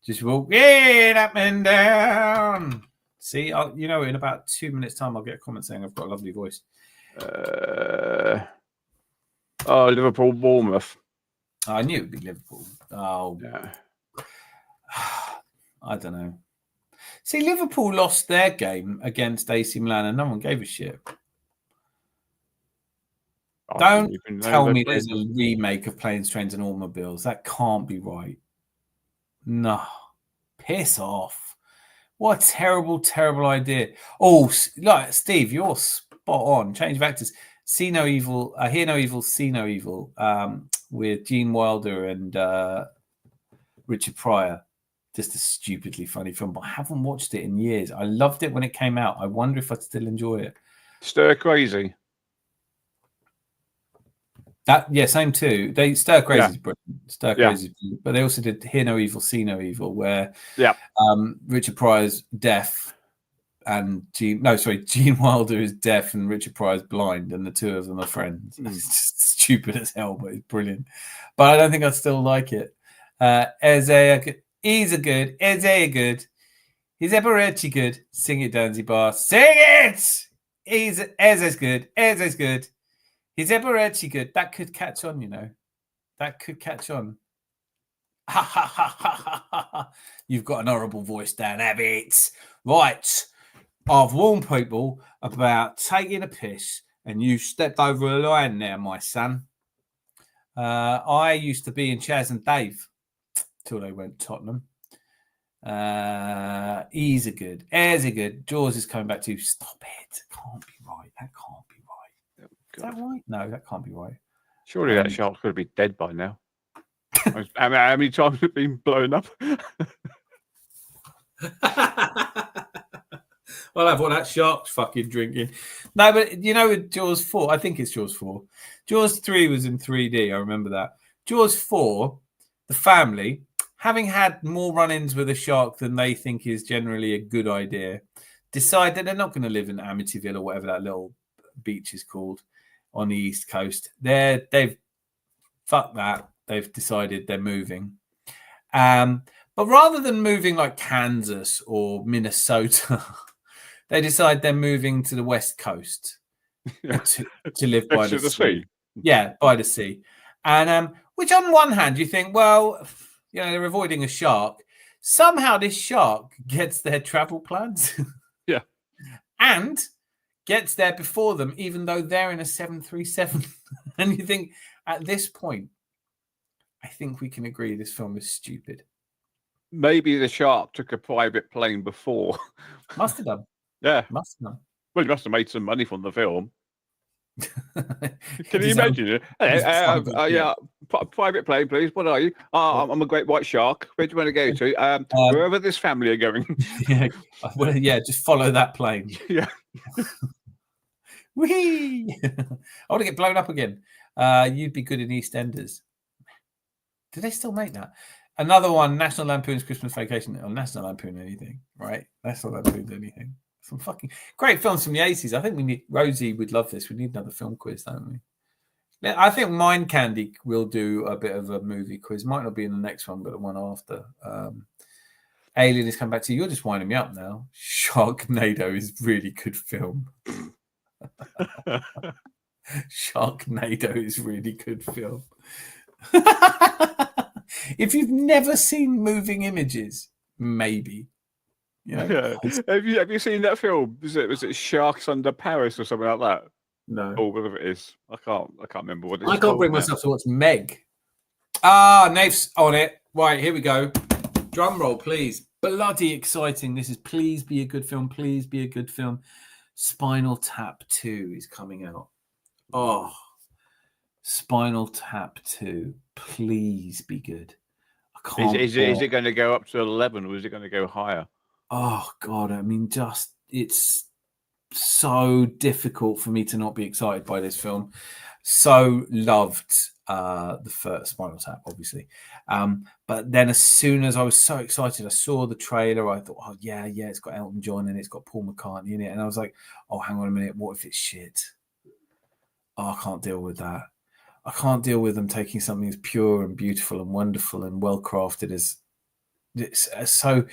Just walking up and down. See, in about 2 minutes' time, I'll get a comment saying I've got a lovely voice. Liverpool, Bournemouth. I knew it would be Liverpool. Oh, yeah. I don't know. See, Liverpool lost their game against AC Milan, and no one gave a shit. Don't tell me there's a remake of Planes, Trains and Automobiles. That can't be right. No. Piss off. What a terrible, terrible idea. Oh, like Steve, you're spot on. Change of actors. See No Evil, Hear No Evil, See No Evil, with Gene Wilder and Richard Pryor. Just a stupidly funny film, but I haven't watched it in years. I loved it when it came out. I wonder if I'd still enjoy it. Stir Crazy. Same too. Stir Crazy is brilliant. Stir Crazy, but they also did Hear No Evil, See No Evil, where Richard Pryor's deaf and Gene Wilder is deaf and Richard Pryor's blind, and the two of them are friends. It's just stupid as hell, but it's brilliant. But I don't think I'd still like it. He's a good. He's ever good. Sing it, Danzy Sing it. He's as good. He's ever good. That could catch on, That could catch on. Ha ha ha ha ha ha. You've got an horrible voice, Dan Abbott. Right. I've warned people about taking a piss, and you stepped over a line there, my son. I used to be in Chaz and Dave till they went Tottenham. He's a good. As a good. Jaws is coming back to you. Stop it. Can't be right. That can't be right. Is that right? No, that can't be right. Surely that shark's going to be dead by now. How many times has it been blown up? Well, I've what that shark's fucking drinking. No, but with Jaws 4, I think it's Jaws 4. Jaws 3 was in 3D. I remember that. Jaws 4, the family, having had more run-ins with a shark than they think is generally a good idea, decide that they're not going to live in Amityville or whatever that little beach is called on the East Coast. They've fucked that. They've decided they're moving. But rather than moving like Kansas or Minnesota, they decide they're moving to the West Coast to live by the sea. Yeah, by the sea. And which on one hand you think, well, you know, they're avoiding a shark. Somehow this shark gets their travel plans. Yeah. And gets there before them, even though they're in a 737. And you think, at this point, I think we can agree this film is stupid. Maybe the shark took a private plane before. Must have done. Yeah. Must have done. Well, he must have made some money from the film. Can you imagine it? Yeah, private plane, please. What are you? I'm a great white shark. Where do you want to go to? Wherever this family are going. Yeah, just follow that plane. Yeah. Whee! I want to get blown up again. You'd be good in EastEnders. Do they still make that? Another one, National Lampoon's Christmas Vacation. Oh, National Lampoon anything, right? National Lampoon's anything. Some fucking great films from the 80s. I think we need, Rosie would love this. We need another film quiz, don't we? I think Mind Candy will do a bit of a movie quiz. Might not be in the next one, but the one after. Alien has come back to you. You're just winding me up now. Sharknado is really good film. Sharknado is really good film. If you've never seen Moving Images, maybe. You know, have you seen that film? Was it Sharks Under Paris or something like that? No. Or whatever it is. I can't remember what it is. I can't bring myself to watch Meg. Naif's on it. Right, here we go. Drum roll, please. Bloody exciting. This is Please Be a Good Film. Please be a good film. Spinal Tap 2 is coming out. Oh, Spinal Tap 2. Please be good. I can't. Is it going to go up to 11 or is it going to go higher? Oh, God. I mean, it's so difficult for me to not be excited by this film. So loved the first Spinal Tap, obviously. But then as soon as I was so excited, I saw the trailer, I thought, oh, yeah, it's got Elton John and it's got Paul McCartney in it. And I was like, oh, hang on a minute. What if it's shit? Oh, I can't deal with that. I can't deal with them taking something as pure and beautiful and wonderful and well-crafted as it's so,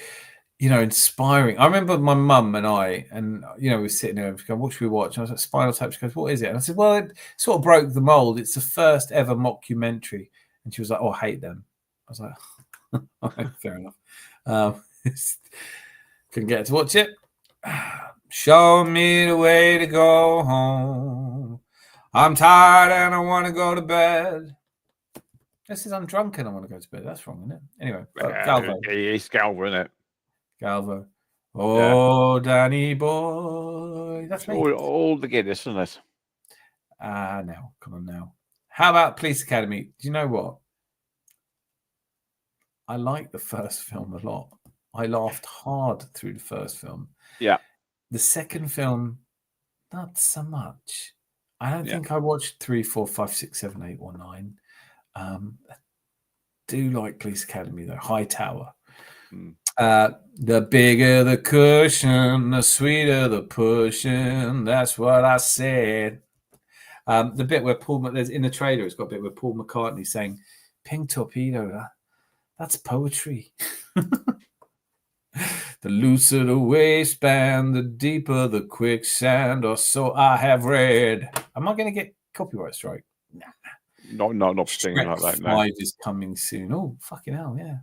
you know, inspiring. I remember my mum and I, and, you know, we were sitting there and going, what should we watch? And I was like, Spinal Tap. She goes, what is it? And I said, well, it sort of broke the mold. It's the first ever mockumentary. And she was like, oh, I hate them. I was like, okay, fair enough. Couldn't get her to watch it. Show me the way to go home. I'm tired and I want to go to bed. This says I'm drunk and I want to go to bed. That's wrong, isn't it? Anyway, Galvo. It's Galvo, isn't it? Galvo. Oh, yeah. Danny boy. That's me. All the Guinness, isn't it? Now. Come on now. How about Police Academy? Do you know what? I like the first film a lot. I laughed hard through the first film. Yeah. The second film, not so much. I don't think I watched 3, 4, 5, 6, 7, 8, or 9. I do like Police Academy though. Hightower. The bigger the cushion, the sweeter the pushing. That's what I said. The bit where there's in the trailer, it's got a bit where Paul McCartney saying, "Pink torpedo, that's poetry." The looser the waistband, the deeper the quicksand, or so I have read. Am I going to get copyright strike? Nah. Not stinging like that. 5 is coming soon. Oh, fucking hell, yeah.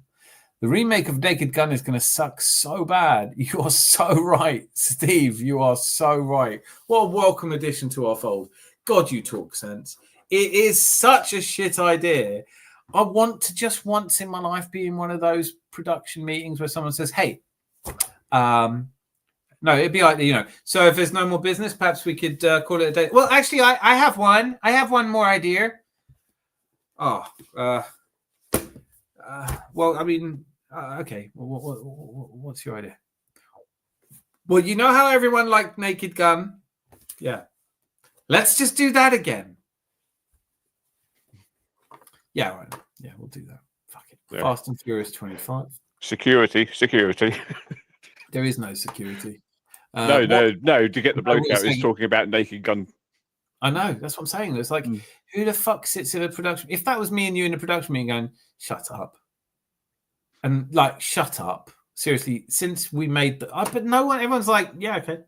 The remake of Naked Gun is going to suck so bad. You are so right, Steve. You are so right. What a welcome addition to our fold. God, you talk sense. It is such a shit idea. I want to just once in my life be in one of those production meetings where someone says, hey, no, it'd be like, you know, so if there's no more business, perhaps we could call it a day. Well, actually, I have one. I have one more idea. Well, I mean, okay. What's your idea? Well, you know how everyone liked Naked Gun? Yeah. Let's just do that again. Yeah, right. Yeah, we'll do that. Fuck it. Yeah. Fast and Furious 25. Security. There is no security. No. To get the bloke we're out, he's saying- talking about Naked Gun. I know, that's what I'm saying. It's like, who the fuck sits in a production? If that was me and you in a production meeting going, shut up. And like, shut up. Seriously, since we made the... but no one, everyone's like, yeah, okay.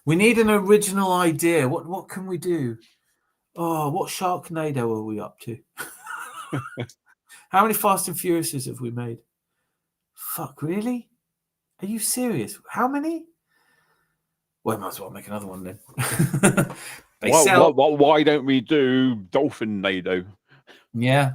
We need an original idea. What can we do? Oh, what Sharknado are we up to? How many Fast and Furiouses have we made? Fuck, really? Are you serious? How many? Well, I might as well make another one then. Why don't we do Dolphin Nado? Yeah,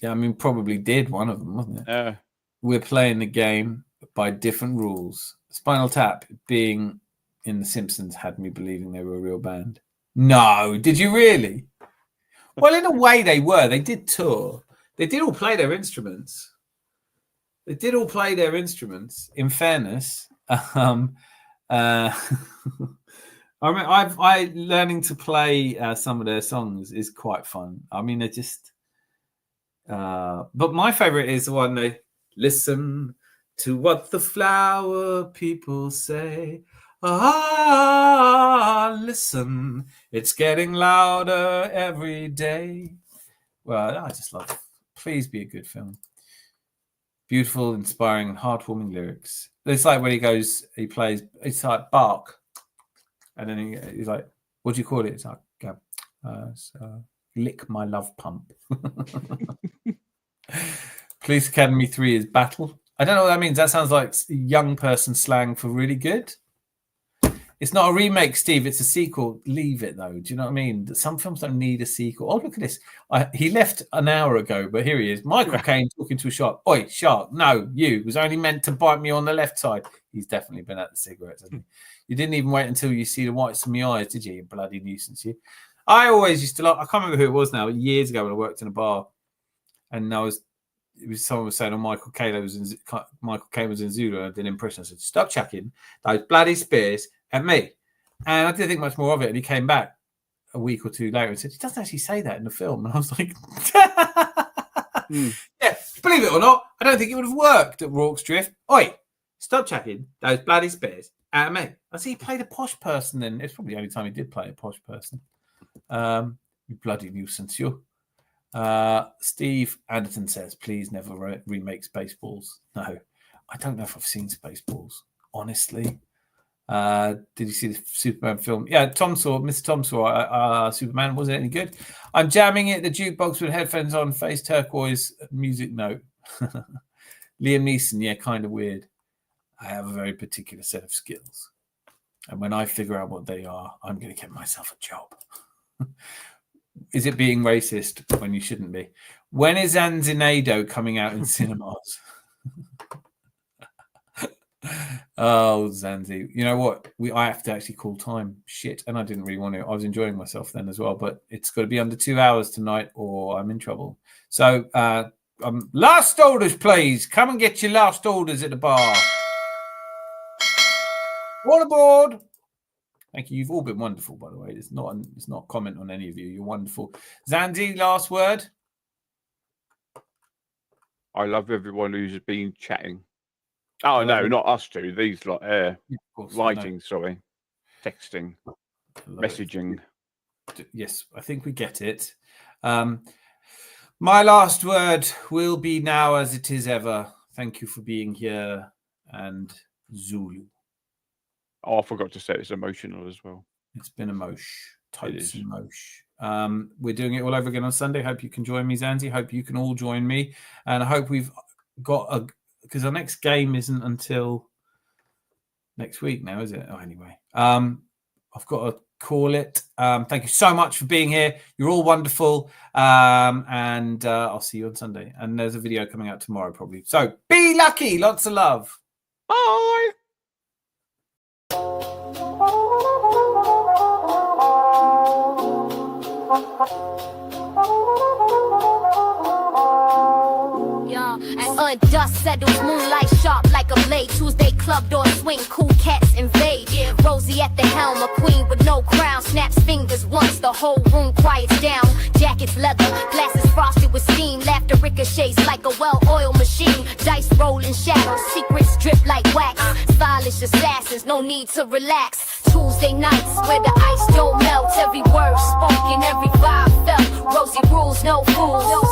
I mean, probably did one of them, wasn't it? We're playing the game by different rules. Spinal Tap being in The Simpsons had me believing they were a real band. No, did you really? Well, in a way they were. They did tour. They did all play their instruments. In fairness, I mean, I learning to play some of their songs is quite fun. I mean, they're just. But my favorite is the one they listen to what the flower people say. Listen, it's getting louder every day. Well, I just love it. Please be a good film. Beautiful, inspiring, and heartwarming lyrics. It's like when he plays, it's like bark. And then he's like, what do you call it? It's like, lick my love pump. Police Academy 3 is battle. I don't know what that means. That sounds like young person slang for really good. It's not a remake, Steve. It's a sequel. Leave it, though. Do you know what I mean? Some films don't need a sequel. Oh, look at this. He left an hour ago, but here he is. Michael Caine talking to a shark. Oi, shark. No, you. Was only meant to bite me on the left side. He's definitely been at the cigarettes, hasn't he? You didn't even wait until you see the whites of my eyes, did you? You bloody nuisance, you. I always used to like, I can't remember who it was now, years ago when I worked in a bar. And someone was saying, Michael Caine was in Zulu, and I did an impression. I said, stop chucking those bloody spears at me. And I didn't think much more of it. And he came back a week or two later and said, he doesn't actually say that in the film. And I was like, yeah, believe it or not, I don't think it would have worked at Rorke's Drift. Oi, stop chucking those bloody spears at me. I see he played a posh person then. It's probably the only time he did play a posh person. You bloody nuisance, you. Steve Anderton says, please never remake Spaceballs. No, I don't know if I've seen Spaceballs, honestly. Did you see the Superman film? Yeah, Mr. Tom saw Superman. Was it any good? I'm jamming it, the jukebox with headphones on, face turquoise, music note. Liam Neeson, yeah, kind of weird. I have a very particular set of skills. And when I figure out what they are, I'm going to get myself a job. Is it being racist when you shouldn't be? When is Zanzinado coming out in cinemas? Oh, Zanzi. You know what? I have to actually call time. Shit. And I didn't really want to. I was enjoying myself then as well. But it's got to be under 2 hours tonight or I'm in trouble. So last orders, please. Come and get your last orders at the bar. All aboard. Thank you. You've all been wonderful, by the way. It's not a comment on any of you. You're wonderful. Zanzi, last word. I love everyone who's been chatting. Oh, no, not us two. These writing, sorry. Texting. Messaging. Yes, I think we get it. My last word will be now as it is ever. Thank you for being here. And Zulu. Oh, I forgot to say it's emotional as well. It's been totes emotion. We're doing it all over again on Sunday. Hope you can join me, Zanzi. Hope you can all join me. And I hope we've got because our next game isn't until next week now, is it? Oh, anyway. I've got to call it. Thank you so much for being here. You're all wonderful. And I'll see you on Sunday. And there's a video coming out tomorrow, probably. So be lucky. Lots of love. Bye. Yeah, and dust settles, moonlight sharp like a blade. Tuesday club door swing, cool cats invade. Rosie at the helm, a queen with no crown. Snaps fingers once, the whole room quiets down. Jackets leather, glasses frosted with steam. Laughter ricochets like a well-oiled machine. Dice roll in shadows, secrets drip like wax. Stylish assassins, no need to relax. Tuesday nights where the ice don't melt. Every word spoken, every vibe felt. Rosie rules, no fools.